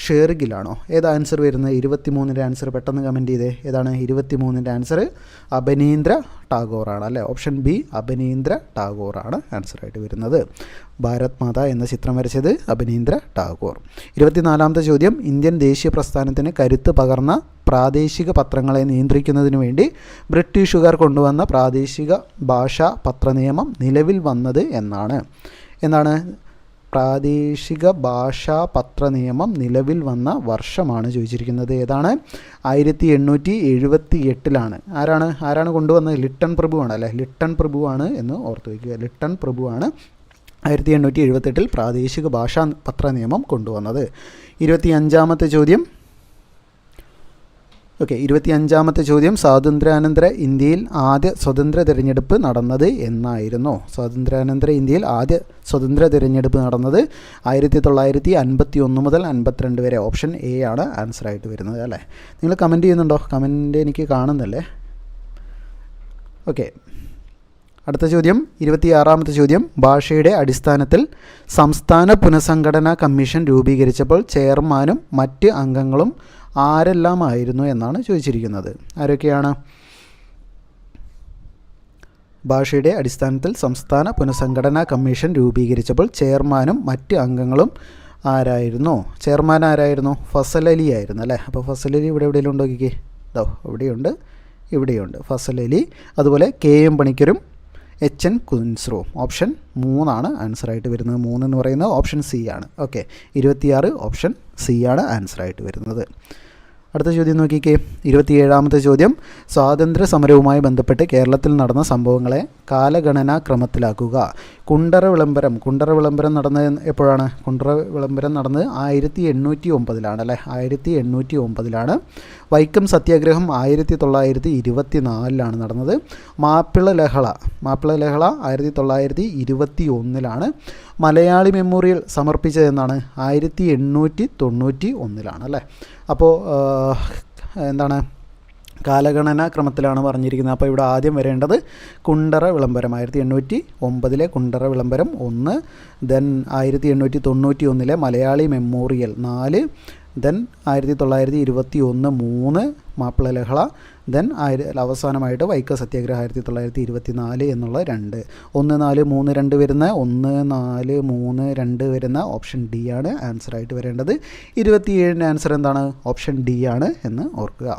ഷേർഗിലാണോ? ഏത് ആൻസർ വരുന്നത്? 23ൻ്റെ ആൻസർ പെട്ടെന്ന് കമൻറ്റ് ചെയ്തേ. ഏതാണ് 23ൻ്റെ ആൻസർ? അബനീന്ദ്ര ടാഗോറാണ് അല്ലേ. ഓപ്ഷൻ ബി അബനീന്ദ്ര ടാഗോറാണ് ആൻസറായിട്ട് വരുന്നത്. ഭാരത് മാത എന്ന ചിത്രം വരച്ചത് അബനീന്ദ്ര ടാഗോർ. 24ാമത്തെ ചോദ്യം, ഇന്ത്യൻ ദേശീയ പ്രസ്ഥാനത്തിന് കരുത്ത് പകർന്ന പ്രാദേശിക പത്രങ്ങളെ നിയന്ത്രിക്കുന്നതിന് വേണ്ടി ബ്രിട്ടീഷുകാർ കൊണ്ടുവന്ന പ്രാദേശിക ഭാഷാ പത്രനിയമം നിലവിൽ വന്നത് എന്നാണ്? പ്രാദേശിക ഭാഷാ പത്രനിയമം നിലവിൽ വന്ന വർഷമാണ് ചോദിച്ചിരിക്കുന്നത്. ഏതാണ്? 1878 ആരാണ് കൊണ്ടുവന്നത്? ലിട്ടൺ പ്രഭുവാണ് അല്ലേ. ലിട്ടൺ പ്രഭുവാണ് എന്ന് ഓർത്ത് വയ്ക്കുക. ലിട്ടൺ പ്രഭുവാണ് 1878 പ്രാദേശിക ഭാഷാ പത്രനിയമം കൊണ്ടുവന്നത്. 25ാമത്തെ ചോദ്യം. 25ാമത്തെ ചോദ്യം, സ്വാതന്ത്ര്യാനന്തര ഇന്ത്യയിൽ ആദ്യ സ്വതന്ത്ര തിരഞ്ഞെടുപ്പ് നടന്നത് എന്നായിരുന്നു? സ്വാതന്ത്ര്യാനന്തര ഇന്ത്യയിൽ ആദ്യ സ്വതന്ത്ര തിരഞ്ഞെടുപ്പ് നടന്നത് 1951 മുതൽ 52 വരെ. ഓപ്ഷൻ എ ആണ് ആൻസറായിട്ട് വരുന്നത് അല്ലേ. നിങ്ങൾ കമൻറ്റ് ചെയ്യുന്നുണ്ടോ? കമൻറ്റ് എനിക്ക് കാണുന്നല്ലേ. ഓക്കെ, അടുത്ത ചോദ്യം 26ാമത്തെ ചോദ്യം, ഭാഷയുടെ അടിസ്ഥാനത്തിൽ സംസ്ഥാന പുനഃസംഘടനാ കമ്മീഷൻ രൂപീകരിച്ചപ്പോൾ ചെയർമാനും മറ്റ് അംഗങ്ങളും ആരെല്ലാമായിരുന്നു എന്നാണ് ചോദിച്ചിരിക്കുന്നത്. ആരൊക്കെയാണ്? ഭാഷയുടെ അടിസ്ഥാനത്തിൽ സംസ്ഥാന പുനഃസംഘടനാ കമ്മീഷൻ രൂപീകരിച്ചപ്പോൾ ചെയർമാനും മറ്റ് അംഗങ്ങളും ആരായിരുന്നു? ചെയർമാൻ ആരായിരുന്നു? ഫസൽ അലി ആയിരുന്നു അല്ലേ. അപ്പോൾ ഫസൽ അലി ഇവിടെ എവിടെയെങ്കിലും ഉണ്ടോ? നോക്കിക്കേ, ഇവിടെയുണ്ട് ഫസൽ അലി. അതുപോലെ KM പണിക്കരും HN കുൻസ്രുവും. ഓപ്ഷൻ 3 ആൻസറായിട്ട് വരുന്നത്. 3 എന്ന് പറയുന്നത് ഓപ്ഷൻ സി ആണ്. ഓക്കെ, 26 ഓപ്ഷൻ സി ആണ് ആൻസറായിട്ട് വരുന്നത്. അടുത്ത ചോദ്യം നോക്കിക്കേ, 27ാമത്തെ ചോദ്യം, സ്വാതന്ത്ര്യ സമരവുമായി ബന്ധപ്പെട്ട് കേരളത്തിൽ നടന്ന സംഭവങ്ങളെ കാലഗണനാ ക്രമത്തിലാക്കുക. കുണ്ടറ വിളംബരം നടന്നത് എപ്പോഴാണ്? കുണ്ടറ വിളംബരം നടന്നത് 1809 അല്ലേ. 1809 വൈക്കം സത്യാഗ്രഹം 1924 നടന്നത്. മാപ്പിള ലഹള 1921 മലയാളി മെമ്മോറിയൽ സമർപ്പിച്ചതെന്നാണ്? 1891 അല്ലേ. അപ്പോൾ കാലഗണന ക്രമത്തിലാണ് പറഞ്ഞിരിക്കുന്നത്. അപ്പോൾ ഇവിടെ ആദ്യം വരേണ്ടത് കുണ്ടറ വിളംബരം 1809 കുണ്ടറ വിളംബരം 1, then 1891 Malayali memorial 4, then 1921 3 Mappila ലഹള, ദെൻ അവസാനമായിട്ട് വൈക്കം സത്യാഗ്രഹം 1924 എന്നുള്ള 2. 1, 4, 3, 2 വരുന്ന 1, 4, 3, 2 വരുന്ന ഓപ്ഷൻ ഡി ആണ് ആൻസറായിട്ട് വരേണ്ടത്. 27ൻ്റെ ആൻസർ എന്താണ്? ഓപ്ഷൻ ഡി ആണ് എന്ന് ഓർക്കുക.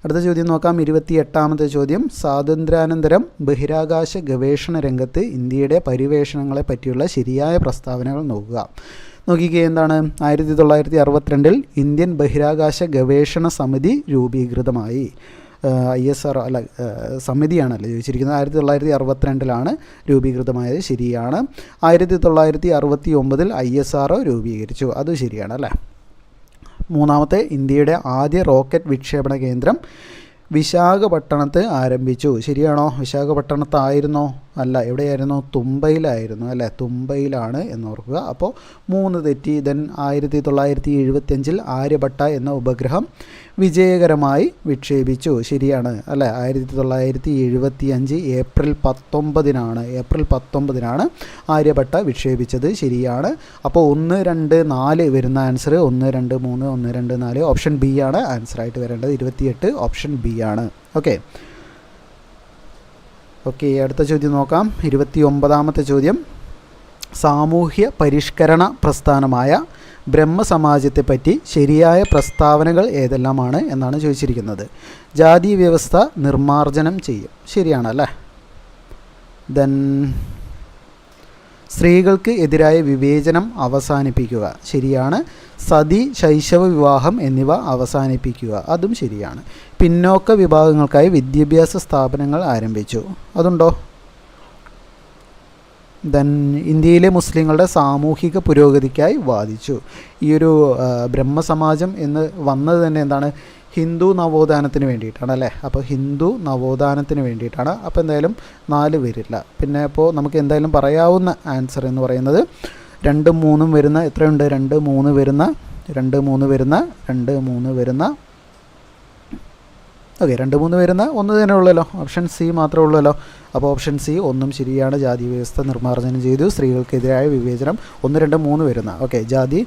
അടുത്ത ചോദ്യം നോക്കാം. 28ാമത്തെ ചോദ്യം, സ്വാതന്ത്ര്യാനന്തരം ബഹിരാകാശ ഗവേഷണ രംഗത്ത് ഇന്ത്യയുടെ പരിവേഷണങ്ങളെ പറ്റിയുള്ള ശരിയായ പ്രസ്താവനകൾ നോക്കുക. നോക്കിക്കേ, 1962 ഇന്ത്യൻ ബഹിരാകാശ ഗവേഷണ സമിതി രൂപീകൃതമായി. ISRO അല്ല, സമിതിയാണല്ലോ ചോദിച്ചിരിക്കുന്നത്. 1962 രൂപീകൃതമായത് ശരിയാണ്. 1969 ISRO രൂപീകരിച്ചു, അത് ശരിയാണ് അല്ലേ. 3ാമത്തെ, ഇന്ത്യയുടെ ആദ്യ റോക്കറ്റ് വിക്ഷേപണ കേന്ദ്രം വിശാഖപട്ടണത്ത് ആരംഭിച്ചു. ശരിയാണോ? വിശാഖപട്ടണത്തായിരുന്നോ? അല്ല, എവിടെയായിരുന്നു? തുമ്പയിലായിരുന്നു അല്ലേ. തുമ്പയിലാണ് എന്നോർക്കുക. അപ്പോൾ 3 തെറ്റി. ദെൻ 1975 ആര്യഭട്ട എന്ന ഉപഗ്രഹം വിജയകരമായി വിക്ഷേപിച്ചു. ശരിയാണ് അല്ലേ. 1975 ഏപ്രിൽ 19 ആര്യഭട്ട വിക്ഷേപിച്ചത്. ശരിയാണ്. അപ്പോൾ 1, 2, 4 വരുന്ന ആൻസർ 1, 2, 3, 1, 2, 4 ഓപ്ഷൻ ബി ആണ് ആൻസറായിട്ട് വരേണ്ടത്. 28 ഓപ്ഷൻ ബി ആണ്. ഓക്കെ, അടുത്ത ചോദ്യം നോക്കാം. 29ാമത്തെ ചോദ്യം, സാമൂഹ്യ പരിഷ്കരണ പ്രസ്ഥാനമായ ബ്രഹ്മസമാജത്തെപ്പറ്റി ശരിയായ പ്രസ്താവനകൾ ഏതെല്ലാമാണ് എന്നാണ് ചോദിച്ചിരിക്കുന്നത്. ജാതി വ്യവസ്ഥ നിർമ്മാർജ്ജനം ചെയ്യും. ശരിയാണല്ലേ. ദെൻ സ്ത്രീകൾക്ക് എതിരായ വിവേചനം അവസാനിപ്പിക്കുക. ശരിയാണ്. സതി, ശൈശവ വിവാഹം എന്നിവ അവസാനിപ്പിക്കുക. അതും ശരിയാണ്. പിന്നോക്ക വിഭാഗങ്ങൾക്കായി വിദ്യാഭ്യാസ സ്ഥാപനങ്ങൾ ആരംഭിച്ചു. അതുണ്ടോ? ദെൻ ഇന്ത്യയിലെ മുസ്ലിങ്ങളുടെ സാമൂഹിക പുരോഗതിക്കായി വാദിച്ചു. ഈ ഒരു ബ്രഹ്മസമാജം എന്ന് വന്നത് തന്നെ എന്താണ്? ഹിന്ദു നവോത്ഥാനത്തിന് വേണ്ടിയിട്ടാണ് അല്ലേ. അപ്പോൾ ഹിന്ദു നവോത്ഥാനത്തിന് വേണ്ടിയിട്ടാണ്. അപ്പോൾ എന്തായാലും 4 വരില്ല. പിന്നെ അപ്പോൾ നമുക്ക് എന്തായാലും പറയാവുന്ന ആൻസർ എന്ന് പറയുന്നത് 2, 3 വരുന്ന എത്രയുണ്ട്? 2, 3 വരുന്ന 2, 3 വരുന്ന 2, 3 വരുന്ന ഓക്കെ, 2, 3 വരുന്ന ഒന്ന് തന്നെ ഉള്ളല്ലോ, ഓപ്ഷൻ സി മാത്രമേ ഉള്ളല്ലോ. അപ്പോൾ ഓപ്ഷൻ സി ഒന്നും ശരിയാണ്. ജാതി വ്യവസ്ഥ നിർമ്മാർജ്ജനം ചെയ്തു. സ്ത്രീകൾക്കെതിരായ വിവേചനം 1, 2, 3 വരുന്ന ഓക്കെ ജാതി,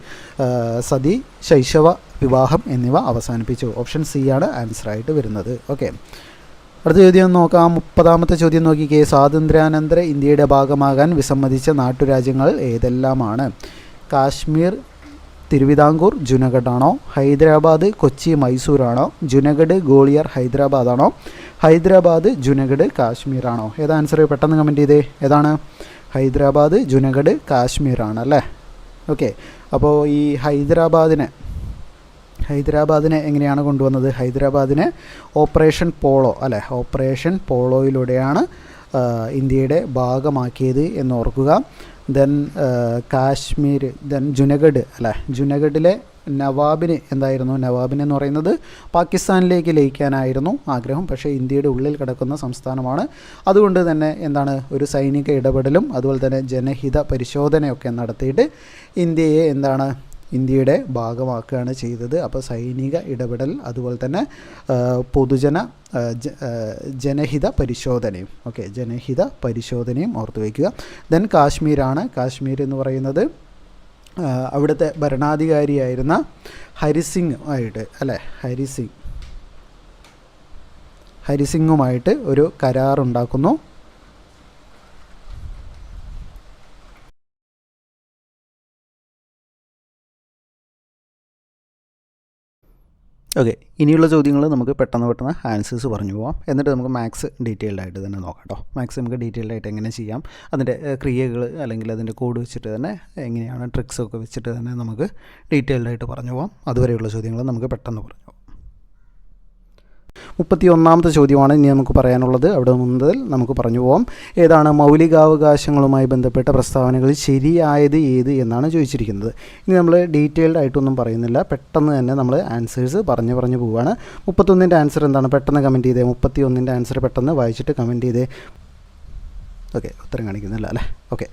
സതി, ശൈശവ വിവാഹം എന്നിവ അവസാനിപ്പിച്ചു. ഓപ്ഷൻ സി ആണ് ആൻസറായിട്ട് വരുന്നത്. ഓക്കെ, അടുത്ത ചോദ്യം നോക്കാം. 30ാമത്തെ ചോദ്യം നോക്കിക്കേ. സ്വാതന്ത്ര്യാനന്തര ഇന്ത്യയുടെ ഭാഗമാകാൻ വിസമ്മതിച്ച നാട്ടുരാജ്യങ്ങൾ ഏതെല്ലാമാണ്? കാശ്മീർ, തിരുവിതാംകൂർ, ജുനഗഡാണോ? ഹൈദരാബാദ്, കൊച്ചി, മൈസൂരാണോ? ജുനഗഡ്, ഗോളിയർ, ഹൈദരാബാദാണോ? ഹൈദരാബാദ്, ജുനഗഡ്, കാശ്മീരാണോ? ഏതാ ആൻസർ? പെട്ടെന്ന് കമൻറ്റ് ചെയ്തേ. ഏതാണ്? ഹൈദരാബാദ്, ജുനഗഡ്, കാശ്മീരാണ് അല്ലേ. ഓക്കെ, അപ്പോൾ ഈ ഹൈദരാബാദിനെ എങ്ങനെയാണ് കൊണ്ടുവന്നത്? ഹൈദരാബാദിനെ ഓപ്പറേഷൻ പോളോ അല്ലേ, ഓപ്പറേഷൻ പോളോയിലൂടെയാണ് ഇന്ത്യയുടെ ഭാഗമാക്കിയത് എന്ന് ഓർക്കുക. ദെൻ കാശ്മീർ, ദെൻ ജുനഗഡ് അല്ലേ, ജുനഗഡിലെ നവാബിന് എന്തായിരുന്നു? നവാബിന് എന്ന് പറയുന്നത് പാകിസ്ഥാനിലേക്ക് ലയിക്കാനായിരുന്നു ആഗ്രഹം. പക്ഷേ ഇന്ത്യയുടെ ഉള്ളിൽ കിടക്കുന്ന സംസ്ഥാനമാണ്. അതുകൊണ്ട് തന്നെ എന്താണ്, ഒരു സൈനിക ഇടപെടലും അതുപോലെ തന്നെ ജനഹിത പരിശോധനയൊക്കെ നടത്തിയിട്ട് ഇന്ത്യയെ എന്താണ്, ഇന്ത്യയുടെ ഭാഗമാക്കുകയാണ് ചെയ്തത്. അപ്പോൾ സൈനിക ഇടപെടൽ അതുപോലെ തന്നെ ജനഹിത പരിശോധനയും ഓക്കെ ജനഹിത പരിശോധനയും ഓർത്തു വയ്ക്കുക. ദെൻ കാശ്മീരാണ്. കാശ്മീർ എന്ന് പറയുന്നത് അവിടുത്തെ ഭരണാധികാരിയായിരുന്ന ഹരിസിംഗ് ആയിട്ട് അല്ലേ, ഹരിസിംഗുമായിട്ട് ഒരു കരാറുണ്ടാക്കുന്നു. ഓക്കെ, ഇനിയുള്ള ചോദ്യങ്ങൾ നമുക്ക് പെട്ടെന്ന് ആൻസേഴ്സ് പറഞ്ഞു പോകാം. എന്നിട്ട് നമുക്ക് മാത്സ് ഡീറ്റെയിൽഡ് ആയിട്ട് തന്നെ നോക്കാം കേട്ടോ. മാത്സ് നമുക്ക് ഡീറ്റെയിൽഡ് ആയിട്ട് എങ്ങനെ ചെയ്യാം, അതിൻ്റെ ക്രിയകൾ അല്ലെങ്കിൽ അതിൻ്റെ കോഡ് വെച്ചിട്ട് തന്നെ എങ്ങനെയാണ് ട്രിക്സൊക്കെ വെച്ചിട്ട് തന്നെ നമുക്ക് ഡീറ്റെയിൽഡ് ആയിട്ട് പറഞ്ഞു പോകാം. അതുവരെയുള്ള ചോദ്യങ്ങൾ നമുക്ക് പെട്ടെന്ന് പറഞ്ഞു പോകാം. 31ാമത്തെ ചോദ്യമാണ് ഇനി നമുക്ക് പറയാനുള്ളത്. അവിടെ മുതൽ നമുക്ക് പറഞ്ഞു പോകാം. ഏതാണ് മൗലികാവകാശങ്ങളുമായി ബന്ധപ്പെട്ട പ്രസ്താവനകളിൽ ശരിയായത് ഏത് എന്നാണ് ചോദിച്ചിരിക്കുന്നത്. ഇനി നമ്മൾ ഡീറ്റെയിൽഡ് ആയിട്ടൊന്നും പറയുന്നില്ല, പെട്ടെന്ന് തന്നെ നമ്മൾ ആൻസേഴ്സ് പറഞ്ഞു പോവുകയാണ്. 31ൻ്റെ ആൻസർ എന്താണ്? പെട്ടെന്ന് കമൻറ്റ് ചെയ്തേ. 31ൻ്റെ ആൻസർ പെട്ടെന്ന് വായിച്ചിട്ട് കമൻറ്റ് ചെയ്തേ. ഓക്കെ, ഉത്തരം കാണിക്കുന്നില്ല അല്ലേ. ഓക്കെ,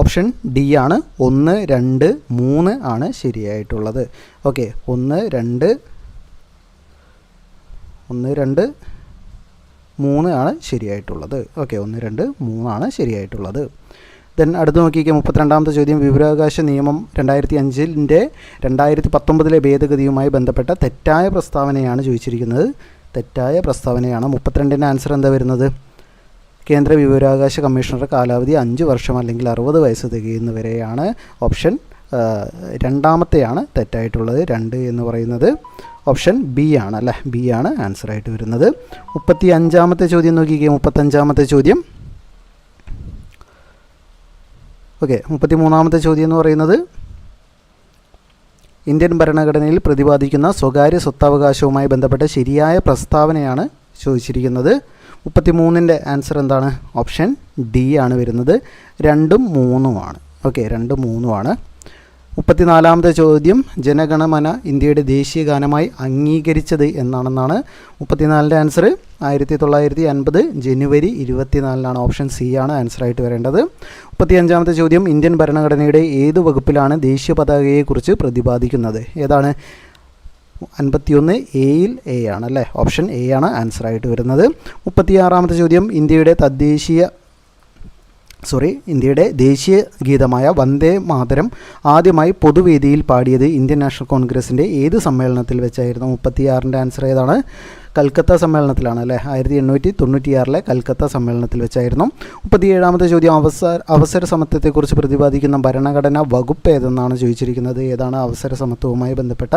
ഓപ്ഷൻ ഡി ആണ്. 1, 2, 3 ആണ് ശരിയായിട്ടുള്ളത്. ഓക്കെ, 1, 2, 3 ആണ് ശരിയായിട്ടുള്ളത്. ഓക്കെ, 1, 2, 3 ആണ് ശരിയായിട്ടുള്ളത്. ദെൻ അടുത്ത് നോക്കിക്കുക. 32ാമത്തെ ചോദ്യം. വിവരാവകാശ നിയമം 2005-ൻ്റെ 2019 ഭേദഗതിയുമായി ബന്ധപ്പെട്ട തെറ്റായ പ്രസ്താവനയാണ് ചോദിച്ചിരിക്കുന്നത്. തെറ്റായ പ്രസ്താവനയാണ്. 32ൻ്റെ ആൻസർ എന്താ വരുന്നത്? കേന്ദ്ര വിവരാവകാശ കമ്മീഷണറുടെ കാലാവധി 5 വർഷം അല്ലെങ്കിൽ 60 വയസ്സ് തികയുന്നവരെയാണ്. ഓപ്ഷൻ രണ്ടാമത്തെയാണ് തെറ്റായിട്ടുള്ളത്. 2 എന്ന് പറയുന്നത് ഓപ്ഷൻ ബി ആണ് അല്ലേ. ബി ആണ് ആൻസറായിട്ട് വരുന്നത്. 35ാമത്തെ ചോദ്യം നോക്കിക്കുക. 35ാമത്തെ ചോദ്യം. ഓക്കെ, 33ാമത്തെ ചോദ്യം എന്ന് പറയുന്നത് ഇന്ത്യൻ ഭരണഘടനയിൽ പ്രതിപാദിക്കുന്ന സ്വകാര്യ സ്വത്തവകാശവുമായി ബന്ധപ്പെട്ട ശരിയായ പ്രസ്താവനയാണ് ചോദിച്ചിരിക്കുന്നത്. 33ൻ്റെ ആൻസർ എന്താണ്? ഓപ്ഷൻ ഡി ആണ് വരുന്നത്. 2ഉം 3ഉം ആണ്. ഓക്കെ, 2ഉം 3ഉം ആണ്. 34ാമത്തെ ചോദ്യം. ജനഗണമന ഇന്ത്യയുടെ ദേശീയ ഗാനമായി അംഗീകരിച്ചത് എന്നാണെന്നാണ്. 34ൻ്റെ ആൻസർ 1950 ജനുവരി 24 ഓപ്ഷൻ സി ആണ് ആൻസറായിട്ട് വരേണ്ടത്. 35ാമത്തെ ചോദ്യം. ഇന്ത്യൻ ഭരണഘടനയുടെ ഏത് വകുപ്പിലാണ് ദേശീയ പതാകയെക്കുറിച്ച് പ്രതിപാദിക്കുന്നത്? ഏതാണ്? 51 എയിൽ എ ആണ് അല്ലേ. ഓപ്ഷൻ എ ആണ് ആൻസറായിട്ട് വരുന്നത്. 36ാമത്തെ ചോദ്യം. ഇന്ത്യയുടെ ദേശീയ ഗീതമായ വന്ദേ മാതരം ആദ്യമായി പൊതുവേദിയിൽ പാടിയത് ഇന്ത്യൻ നാഷണൽ കോൺഗ്രസിൻ്റെ ഏത് സമ്മേളനത്തിൽ വെച്ചായിരുന്നു? 36ൻ്റെ ആൻസർ ഏതാണ്? കൽക്കത്ത സമ്മേളനത്തിലാണ് അല്ലേ. 1896 കൽക്കത്ത സമ്മേളനത്തിൽ വെച്ചായിരുന്നു. 37ാമത്തെ ചോദ്യം. അവസര സമത്വത്തെക്കുറിച്ച് പ്രതിപാദിക്കുന്ന ഭരണഘടനാ വകുപ്പ് ഏതെന്നാണ് ചോദിച്ചിരിക്കുന്നത്. ഏതാണ് അവസര സമത്വവുമായി ബന്ധപ്പെട്ട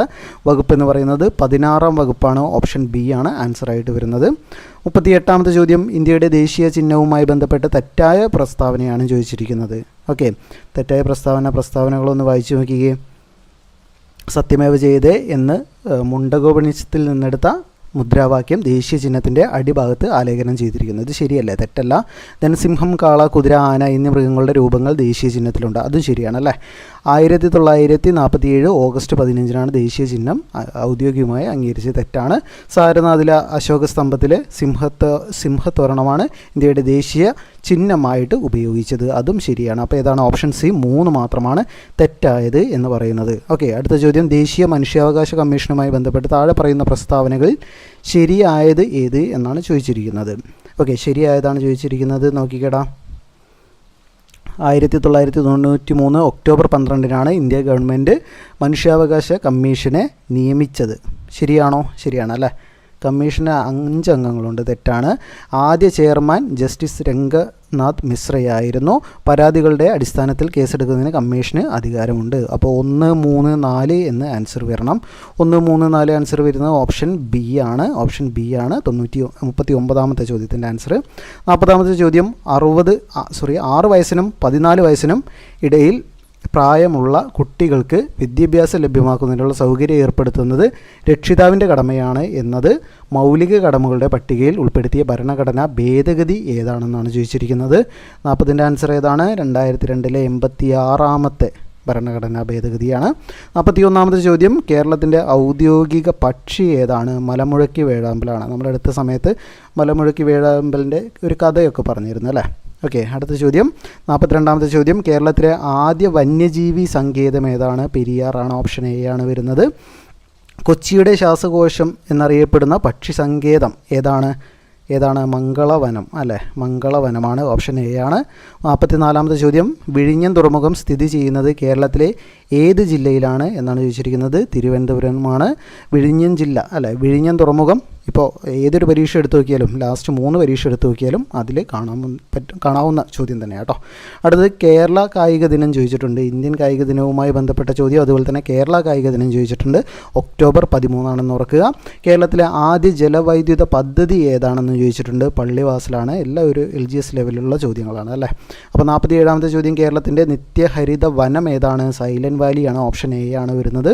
വകുപ്പ് എന്ന് പറയുന്നത്? 16ാം വകുപ്പാണ്. ഓപ്ഷൻ ബി ആണ് ആൻസറായിട്ട് വരുന്നത്. 38ാമത്തെ ചോദ്യം. ഇന്ത്യയുടെ ദേശീയ ചിഹ്നവുമായി ബന്ധപ്പെട്ട് തെറ്റായ പ്രസ്താവനയാണ് ചോദിച്ചിരിക്കുന്നത്. ഓക്കെ, തെറ്റായ പ്രസ്താവനകളൊന്ന് വായിച്ചു നോക്കിയേ. സത്യമേവ ജയതേ എന്ന് മുണ്ടകോപനിഷത്തിൽ നിന്നെടുത്ത മുദ്രാവാക്യം ദേശീയ ചിഹ്നത്തിൻ്റെ അടിഭാഗത്ത് ആലേഖനം ചെയ്തിരിക്കുന്നത്. ഇത് ശരിയല്ലേ? തെറ്റല്ല. ദെൻ സിംഹം, കാള, കുതിര, ആന എന്നീ മൃഗങ്ങളുടെ രൂപങ്ങൾ ദേശീയ ചിഹ്നത്തിലുണ്ട്. അതും ശരിയാണല്ലേ. 1947 ഓഗസ്റ്റ് 15 ദേശീയ ചിഹ്നം ഔദ്യോഗികമായി അംഗീകരിച്ചത്. തെറ്റാണ്. സാരനാഥിലെ അശോക സ്തംഭത്തിലെ സിംഹത്തോരണമാണ് ഇന്ത്യയുടെ ദേശീയ ചിഹ്നമായിട്ട് ഉപയോഗിച്ചത്. അതും ശരിയാണ്. അപ്പോൾ ഏതാണ്? ഓപ്ഷൻ സി 3 മാത്രമാണ് തെറ്റായത് എന്ന് പറയുന്നത്. ഓക്കെ, അടുത്ത ചോദ്യം. ദേശീയ മനുഷ്യാവകാശ കമ്മീഷനുമായി ബന്ധപ്പെട്ട് താഴെ പറയുന്ന പ്രസ്താവനകളിൽ ശരിയായത് ഏത് എന്നാണ് ചോദിച്ചിരിക്കുന്നത്. ഓക്കെ, ശരിയായതാണ് ചോദിച്ചിരിക്കുന്നത്. നോക്കിക്കേടാ, 1993 ഒക്ടോബർ 12 ഇന്ത്യ ഗവൺമെൻറ് മനുഷ്യാവകാശ കമ്മീഷനെ നിയമിച്ചത്. ശരിയാണോ? ശരിയാണ് അല്ലേ. കമ്മീഷന് 5 അംഗങ്ങളുണ്ട്. തെറ്റാണ്. ആദ്യ ചെയർമാൻ ജസ്റ്റിസ് രംഗനാഥ് മിശ്രയായിരുന്നു. പരാതികളുടെ അടിസ്ഥാനത്തിൽ കേസെടുക്കുന്നതിന് കമ്മീഷന് അധികാരമുണ്ട്. അപ്പോൾ 1, 3, 4 എന്ന് ആൻസർ വരണം. 1, 3, 4 ആൻസർ വരുന്നത് ഓപ്ഷൻ ബി ആണ്. ഓപ്ഷൻ ബി ആണ് 39ാമത്തെ ചോദ്യത്തിൻ്റെ ആൻസർ. 40ാമത്തെ ചോദ്യം, 6 വയസ്സിനും 14 വയസ്സിനും ഇടയിൽ പ്രായമുള്ള കുട്ടികൾക്ക് വിദ്യാഭ്യാസം ലഭ്യമാക്കുന്നതിനുള്ള സൗകര്യം ഏർപ്പെടുത്തുന്നത് രക്ഷിതാവിൻ്റെ കടമയാണ് എന്നത് മൗലിക കടമകളുടെ പട്ടികയിൽ ഉൾപ്പെടുത്തിയ ഭരണഘടനാ ഭേദഗതി ഏതാണെന്നാണ് ചോദിച്ചിരിക്കുന്നത്. 40ൻ്റെ ആൻസർ ഏതാണ്? 2002 86ാമത്തെ ഭരണഘടനാ ഭേദഗതിയാണ്. 41ാമത്തെ ചോദ്യം, കേരളത്തിൻ്റെ ഔദ്യോഗിക പക്ഷി ഏതാണ്? മലമുഴക്കി വേഴാമ്പലാണ്. നമ്മുടെ അടുത്ത സമയത്ത് മലമുഴക്കി വേഴാമ്പലിൻ്റെ ഒരു കഥയൊക്കെ പറഞ്ഞിരുന്നു അല്ലേ. ഓക്കെ, അടുത്ത ചോദ്യം, 42ാമത്തെ ചോദ്യം, കേരളത്തിലെ ആദ്യ വന്യജീവി സങ്കേതം ഏതാണ്? പെരിയാറാണ്. ഓപ്ഷൻ എ ആണ് വരുന്നത്. കൊച്ചിയുടെ ശ്വാസകോശം എന്നറിയപ്പെടുന്ന പക്ഷി സങ്കേതം ഏതാണ്? മംഗളവനം അല്ലേ. മംഗളവനമാണ്. ഓപ്ഷൻ എ ആണ്. 44ാമത്തെ ചോദ്യം, വിഴിഞ്ഞം തുറമുഖം സ്ഥിതി ചെയ്യുന്നത് കേരളത്തിലെ ഏത് ജില്ലയിലാണ് എന്നാണ് ചോദിച്ചിരിക്കുന്നത്. തിരുവനന്തപുരമാണ് വിഴിഞ്ഞം ജില്ല അല്ലേ. വിഴിഞ്ഞം തുറമുഖം ഇപ്പോൾ ഏതൊരു പരീക്ഷ എടുത്തു നോക്കിയാലും, ലാസ്റ്റ് 3 പരീക്ഷ എടുത്തു നോക്കിയാലും അതിൽ കാണാവുന്ന ചോദ്യം തന്നെ കേട്ടോ. അടുത്തത്, കേരള കായിക ദിനം ചോദിച്ചിട്ടുണ്ട്. ഇന്ത്യൻ കായിക ദിനവുമായി ബന്ധപ്പെട്ട ചോദ്യം. അതുപോലെ തന്നെ കേരള കായിക ദിനം ചോദിച്ചിട്ടുണ്ട്. ഒക്ടോബർ 13 ഓർക്കുക. കേരളത്തിലെ ആദ്യ ജലവൈദ്യുത പദ്ധതി ഏതാണെന്ന് ചോദിച്ചിട്ടുണ്ട്. പള്ളിവാസലാണ്. എല്ലാം ഒരു LGS ലെവലിലുള്ള ചോദ്യങ്ങളാണ് അല്ലേ. അപ്പോൾ 47ാമത്തെ ചോദ്യം, കേരളത്തിൻ്റെ നിത്യഹരിത വനം ഏതാണ്? സൈലൻറ്റ് വാലിയാണ്. ഓപ്ഷൻ എ ആണ് വരുന്നത്.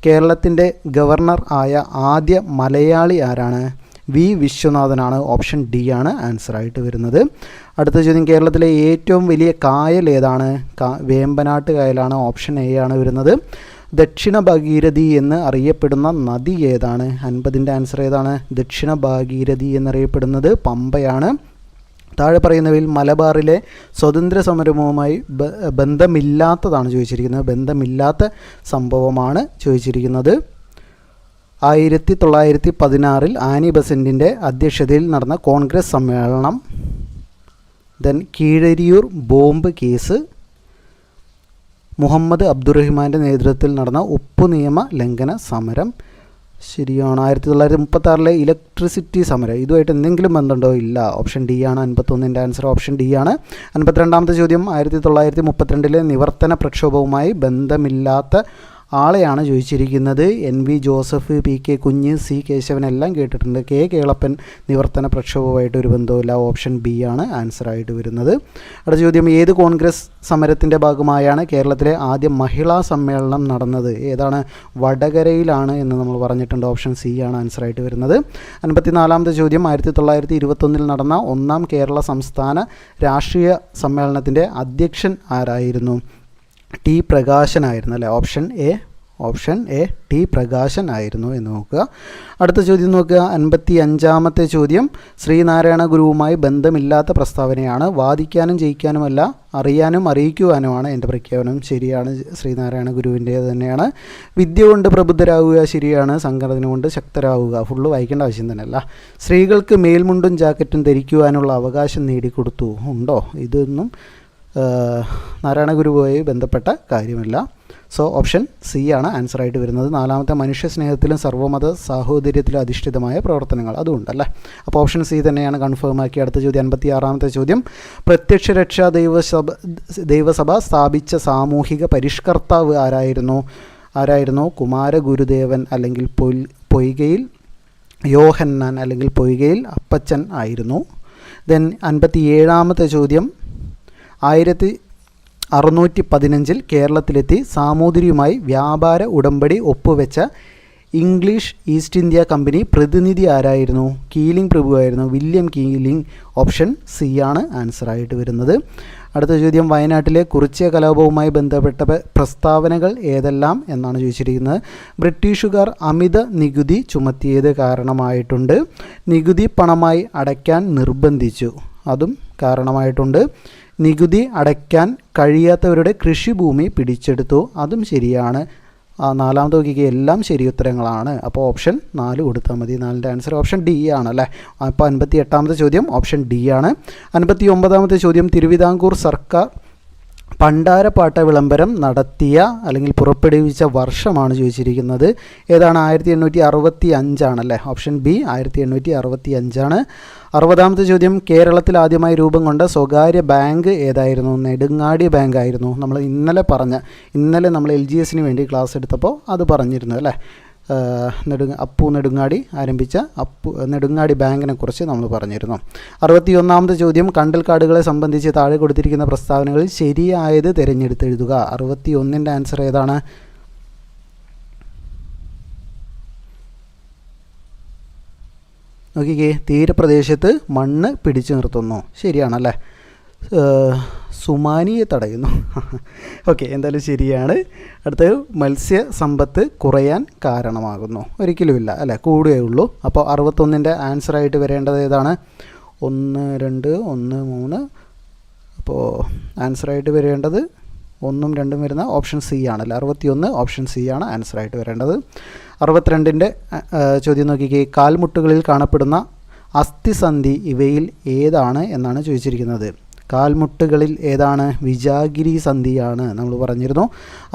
കേരളത്തിൻ്റെ ഗവർണർ ആയ ആദ്യ മലയാളി ആരാണ്? വി വിശ്വനാഥനാണ്. ഓപ്ഷൻ ഡി ആണ് ആൻസറായിട്ട് വരുന്നത്. അടുത്ത ചോദ്യം, കേരളത്തിലെ ഏറ്റവും വലിയ കായൽ ഏതാണ്? വേമ്പനാട്ട് കായലാണ്. ഓപ്ഷൻ എ ആണ് വരുന്നത്. ദക്ഷിണ ഭാഗീരഥി എന്ന് അറിയപ്പെടുന്ന നദി ഏതാണ്? 50ൻ്റെ ആൻസർ ഏതാണ്? ദക്ഷിണ ഭാഗീരഥി എന്നറിയപ്പെടുന്നത് പമ്പയാണ്. താഴെ പറയുന്നവയിൽ മലബാറിലെ സ്വാതന്ത്ര്യ സമരവുമായി ബന്ധമില്ലാത്തതാണ് ചോദിച്ചിരിക്കുന്നത്. ബന്ധമില്ലാത്ത സംഭവമാണ് ചോദിച്ചിരിക്കുന്നത്. 1916 ആനി ബസന്റിൻ്റെ അധ്യക്ഷതയിൽ നടന്ന കോൺഗ്രസ് സമ്മേളനം, then Keezhariyur bomb case, Muhammad അബ്ദുറഹിമാൻ്റെ നേതൃത്വത്തിൽ നടന്ന ഉപ്പ് നിയമ ലംഘന സമരം. ശരിയാണ്. 1936 ഇലക്ട്രിസിറ്റി സമരം. ഇതുമായിട്ട് എന്തെങ്കിലും ബന്ധമുണ്ടോ? ഇല്ല. ഓപ്ഷൻ ഡി ആണ്. 51ൻ്റെ ആൻസർ ഓപ്ഷൻ ഡി ആണ്. 52ാമത്തെ ചോദ്യം, 1932 നിവർത്തന പ്രക്ഷോഭവുമായി ബന്ധമില്ലാത്ത ആളെയാണ് ചോദിച്ചിരിക്കുന്നത്. NV ജോസഫ്, PK കുഞ്ഞ്, C കേശവൻ എല്ലാം കേട്ടിട്ടുണ്ട്. K കേളപ്പൻ നിവർത്തന പ്രക്ഷോഭവുമായിട്ട് ഒരു ബന്ധവുമില്ല. ഓപ്ഷൻ ബി ആണ് ആൻസറായിട്ട് വരുന്നത്. അടുത്ത ചോദ്യം, ഏത് കോൺഗ്രസ് സമരത്തിൻ്റെ ഭാഗമായാണ് കേരളത്തിലെ ആദ്യ മഹിളാ സമ്മേളനം നടന്നത്? ഏതാണ്? വടകരയിലാണ് എന്ന് നമ്മൾ പറഞ്ഞിട്ടുണ്ട്. ഓപ്ഷൻ സി ആണ് ആൻസറായിട്ട് വരുന്നത്. 54ാമത്തെ ചോദ്യം, 1921 നടന്ന 1ാം കേരള സംസ്ഥാന രാഷ്ട്രീയ സമ്മേളനത്തിൻ്റെ അധ്യക്ഷൻ ആരായിരുന്നു? ടി പ്രകാശനായിരുന്നു അല്ലേ. ഓപ്ഷൻ എ ടി പ്രകാശൻ ആയിരുന്നു എന്ന് നോക്കുക. അടുത്ത ചോദ്യം നോക്കുക. 55ാമത്തെ ചോദ്യം, ശ്രീനാരായണ ഗുരുവുമായി ബന്ധമില്ലാത്ത പ്രസ്താവനയാണ്. വാദിക്കാനും ജയിക്കാനുമല്ല, അറിയാനും അറിയിക്കുവാനുമാണ് എൻ്റെ പ്രഖ്യാപനം. ശരിയാണ്. ശ്രീനാരായണ ഗുരുവിൻ്റേത് തന്നെയാണ്. വിദ്യ കൊണ്ട് പ്രബുദ്ധരാകുക. ശരിയാണ്. സംഘടന കൊണ്ട് ശക്തരാകുക. ഫുള്ള് വായിക്കേണ്ട ആവശ്യം തന്നെയല്ല. സ്ത്രീകൾക്ക് മേൽമുണ്ടും ജാക്കറ്റും ധരിക്കുവാനുള്ള അവകാശം നേടിക്കൊടുത്തു. ഉണ്ടോ? ഇതൊന്നും നാരായണ ഗുരുവുമായി ബന്ധപ്പെട്ട കാര്യമല്ല. സോ ഓപ്ഷൻ സി ആണ് ആൻസറായിട്ട് വരുന്നത്. 4ാമത്തെ, മനുഷ്യ സ്നേഹത്തിലും സർവ്വമത സാഹോദര്യത്തിലും അധിഷ്ഠിതമായ പ്രവർത്തനങ്ങൾ. അതുകൊണ്ടല്ലേ. അപ്പോൾ ഓപ്ഷൻ സി തന്നെയാണ് കൺഫേം ആക്കി. അടുത്ത ചോദ്യം, 56ാമത്തെ ചോദ്യം, പ്രത്യക്ഷ രക്ഷാ ദൈവസഭ സ്ഥാപിച്ച സാമൂഹിക പരിഷ്കർത്താവ് ആരായിരുന്നു? കുമാരഗുരുദേവൻ അല്ലെങ്കിൽ പൊയ്കയിൽ യോഹന്നാൻ അല്ലെങ്കിൽ പൊയ്കയിൽ അപ്പച്ചൻ ആയിരുന്നു. ദെൻ 57ാമത്തെ ചോദ്യം, 1615 കേരളത്തിലെത്തി സാമൂതിരിയുമായി വ്യാപാര ഉടമ്പടി ഒപ്പുവെച്ച ഇംഗ്ലീഷ് ഈസ്റ്റ് ഇന്ത്യ കമ്പനി പ്രതിനിധി ആരായിരുന്നു? കീലിംഗ് പ്രഭുവായിരുന്നു. William Keeling. ഓപ്ഷൻ സി ആണ് ആൻസറായിട്ട് വരുന്നത്. അടുത്ത ചോദ്യം, വയനാട്ടിലെ കുറിച്യ കലാപവുമായി ബന്ധപ്പെട്ട പ്രസ്താവനകൾ ഏതെല്ലാം എന്നാണ് ചോദിച്ചിരിക്കുന്നത്. ബ്രിട്ടീഷുകാർ അമിത നികുതി ചുമത്തിയത് കാരണമായിട്ടുണ്ട്. നികുതി പണമായി അടയ്ക്കാൻ നിർബന്ധിച്ചു. അതും കാരണമായിട്ടുണ്ട്. നികുതി അടയ്ക്കാൻ കഴിയാത്തവരുടെ കൃഷിഭൂമി പിടിച്ചെടുത്തു. അതും ശരിയാണ്. നാലാമത്തെ നോക്കിക്കുക, എല്ലാം ശരി ഉത്തരങ്ങളാണ്. അപ്പോൾ ഓപ്ഷൻ 4 കൊടുത്താൽ മതി. 4ൻ്റെ ആൻസർ ഓപ്ഷൻ ഡി ആണ് അല്ലേ. അപ്പോൾ 58ാമത്തെ ചോദ്യം ഓപ്ഷൻ ഡി ആണ്. 59ാമത്തെ ചോദ്യം, തിരുവിതാംകൂർ സർക്കാർ പണ്ടാരപ്പാട്ട വിളംബരം നടത്തിയ അല്ലെങ്കിൽ പുറപ്പെടുവിച്ച വർഷമാണ് ചോദിച്ചിരിക്കുന്നത്. ഏതാണ്? 1865 ആണല്ലേ. ഓപ്ഷൻ ബി 1865 ആണ്. 60ാമത്തെ ചോദ്യം, കേരളത്തിൽ ആദ്യമായി രൂപം കൊണ്ട സ്വകാര്യ ബാങ്ക് ഏതായിരുന്നു? നെടുങ്ങാടി ബാങ്ക് ആയിരുന്നു. നമ്മൾ ഇന്നലെ നമ്മൾ LGSന് വേണ്ടി ക്ലാസ് എടുത്തപ്പോൾ അത് പറഞ്ഞിരുന്നു അല്ലേ. അപ്പു നെടുങ്ങാടി ആരംഭിച്ച നെടുങ്ങാടി ബാങ്കിനെ കുറിച്ച് നമ്മൾ പറഞ്ഞിരുന്നു. 61ാമത്തെ ചോദ്യം, കണ്ടൽക്കാടുകളെ സംബന്ധിച്ച് താഴെ കൊടുത്തിരിക്കുന്ന പ്രസ്താവനകളിൽ ശരിയായത് തിരഞ്ഞെടുത്തെഴുതുക. 61ൻ്റെ ആൻസർ ഏതാണ്? നോക്കിക്കേ, തീരപ്രദേശത്ത് മണ്ണ് പിടിച്ചു നിർത്തുന്നു. ശരിയാണല്ലേ. സുമാനിയെ തടയുന്നു. ഓക്കെ, എന്തായാലും ശരിയാണ്. അടുത്തത്, മത്സ്യസമ്പത്ത് കുറയാൻ കാരണമാകുന്നു. ഒരിക്കലുമില്ല അല്ലേ, കൂടുകയുള്ളൂ. അപ്പോൾ 61ൻ്റെ ആൻസറായിട്ട് വരേണ്ടത് ഏതാണ്? 1, 2, 1, 3. അപ്പോൾ ആൻസറായിട്ട് വരേണ്ടത് 1ഉം 2ഉം വരുന്ന ഓപ്ഷൻ സി ആണല്ലേ. 61 ഓപ്ഷൻ സി ആണ് ആൻസറായിട്ട് വരേണ്ടത്. 62ൻ്റെ ചോദ്യം നോക്കിക്കേ, കാൽമുട്ടുകളിൽ കാണപ്പെടുന്ന അസ്ഥിസന്ധി ഇവയിൽ ഏതാണ് എന്നാണ് ചോദിച്ചിരിക്കുന്നത്. കാൽമുട്ടുകളിൽ ഏതാണ്? വിജാഗിരി സന്ധിയാണ് നമ്മൾ പറഞ്ഞിരുന്നു.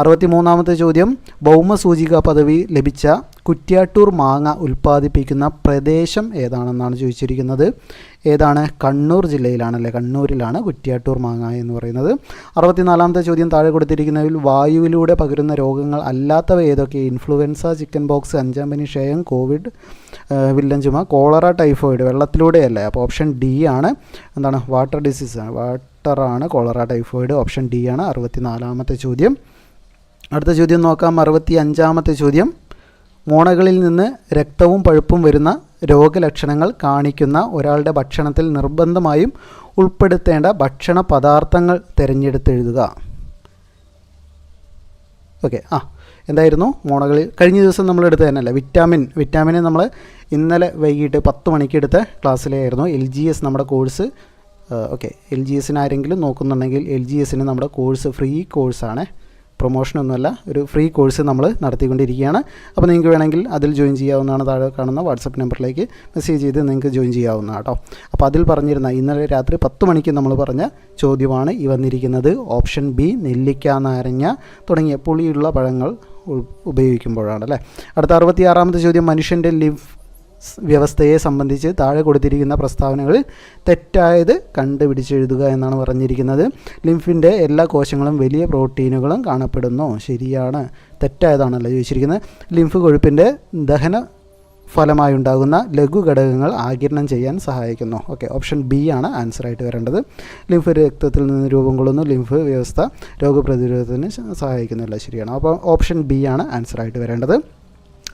63ാമത്തെ ചോദ്യം, ഭൗമസൂചിക പദവി ലഭിച്ച കുറ്റ്യാട്ടൂർ മാങ്ങ ഉൽപ്പാദിപ്പിക്കുന്ന പ്രദേശം ഏതാണെന്നാണ് ചോദിച്ചിരിക്കുന്നത്. ഏതാണ്? കണ്ണൂർ ജില്ലയിലാണല്ലേ. കണ്ണൂരിലാണ് കുറ്റ്യാട്ടൂർ മാങ്ങ എന്ന് പറയുന്നത്. 64ാമത്തെ ചോദ്യം, താഴെ കൊടുത്തിരിക്കുന്നതിൽ വായുവിലൂടെ പകരുന്ന രോഗങ്ങൾ അല്ലാത്തവ ഏതൊക്കെ? ഇൻഫ്ലുവൻസ, ചിക്കൻ ബോക്സ്, അഞ്ചാമ്പനി, ക്ഷയം, കോവിഡ്, വില്ലൻ ചുമ, കോളറ, ടൈഫോയിഡ്. വെള്ളത്തിലൂടെയല്ലേ. അപ്പോൾ ഓപ്ഷൻ ഡി ആണ്. എന്താണ്? വാട്ടർ ഡിസീസാണ്. വാട്ടറാണ് കോളറ, ടൈഫോയിഡ്. ഓപ്ഷൻ ഡി ആണ് 64ാമത്തെ ചോദ്യം. അടുത്ത ചോദ്യം നോക്കാം. 65ാമത്തെ ചോദ്യം, മോണകളിൽ നിന്ന് രക്തവും പഴുപ്പും വരുന്ന രോഗലക്ഷണങ്ങൾ കാണിക്കുന്ന ഒരാളുടെ ഭക്ഷണത്തിൽ നിർബന്ധമായും ഉൾപ്പെടുത്തേണ്ട ഭക്ഷണ പദാർത്ഥങ്ങൾ തിരഞ്ഞെടുത്തെഴുതുക. ഓക്കെ, എന്തായിരുന്നു? മോണകളിൽ കഴിഞ്ഞ ദിവസം നമ്മൾ എടുത്ത തന്നെയല്ലേ വിറ്റാമിനെ നമ്മൾ ഇന്നലെ വൈകിട്ട് 10 മണിക്ക് എടുത്ത ക്ലാസ്സിലായിരുന്നു. LGS നമ്മുടെ കോഴ്സ്. ഓക്കെ, LGSന് ആരെങ്കിലും നോക്കുന്നുണ്ടെങ്കിൽ LGSന് നമ്മുടെ കോഴ്സ് ഫ്രീ കോഴ്സാണ്. പ്രൊമോഷനൊന്നുമല്ല, ഒരു ഫ്രീ കോഴ്സ് നമ്മൾ നടത്തിക്കൊണ്ടിരിക്കുകയാണ്. അപ്പോൾ നിങ്ങൾക്ക് വേണമെങ്കിൽ അതിൽ ജോയിൻ ചെയ്യാവുന്നതാണ്. താഴെ കാണുന്ന വാട്സപ്പ് നമ്പറിലേക്ക് മെസ്സേജ് ചെയ്ത് നിങ്ങൾക്ക് ജോയിൻ ചെയ്യാവുന്നതാണ് കേട്ടോ. അപ്പോൾ അതിൽ പറഞ്ഞിരുന്ന ഇന്നലെ രാത്രി 10 മണിക്ക് നമ്മൾ പറഞ്ഞ ചോദ്യമാണ് ഈ വന്നിരിക്കുന്നത്. ഓപ്ഷൻ ബി, നെല്ലിക്ക, നാരങ്ങ തുടങ്ങിയ പുളിയുള്ള പഴങ്ങൾ ഉപയോഗിക്കുമ്പോഴാണ് അല്ലേ. അടുത്ത 66ാമത്തെ ചോദ്യം, മനുഷ്യൻ്റെ ലിംഫ് വ്യവസ്ഥയെ സംബന്ധിച്ച് താഴെ കൊടുത്തിരിക്കുന്ന പ്രസ്താവനകളിൽ തെറ്റായത് കണ്ടുപിടിച്ചെഴുതുക എന്നാണ് പറഞ്ഞിരിക്കുന്നത്. ലിംഫിൻ്റെ എല്ലാ കോശങ്ങളും വലിയ പ്രോട്ടീനുകളും കാണപ്പെടുന്നു. ശരിയാണ്. തെറ്റായതാണല്ലോ ചോദിച്ചിരിക്കുന്നത്. ലിംഫ് കൊഴുപ്പിൻ്റെ ദഹന ഫലമായുണ്ടാകുന്ന ലഘുഘടകങ്ങൾ ആഗിരണം ചെയ്യാൻ സഹായിക്കുന്നു. ഓക്കെ, ഓപ്ഷൻ ബി ആണ് ആൻസറായിട്ട് വരേണ്ടത്. ലിംഫ് രക്തത്തിൽ നിന്ന് രൂപം കൊള്ളുന്നു. ലിംഫ് വ്യവസ്ഥ രോഗപ്രതിരോധത്തിന് സഹായിക്കുന്നില്ല. ശരിയാണ്. അപ്പോൾ ഓപ്ഷൻ ബി ആണ് ആൻസറായിട്ട് വരേണ്ടത്.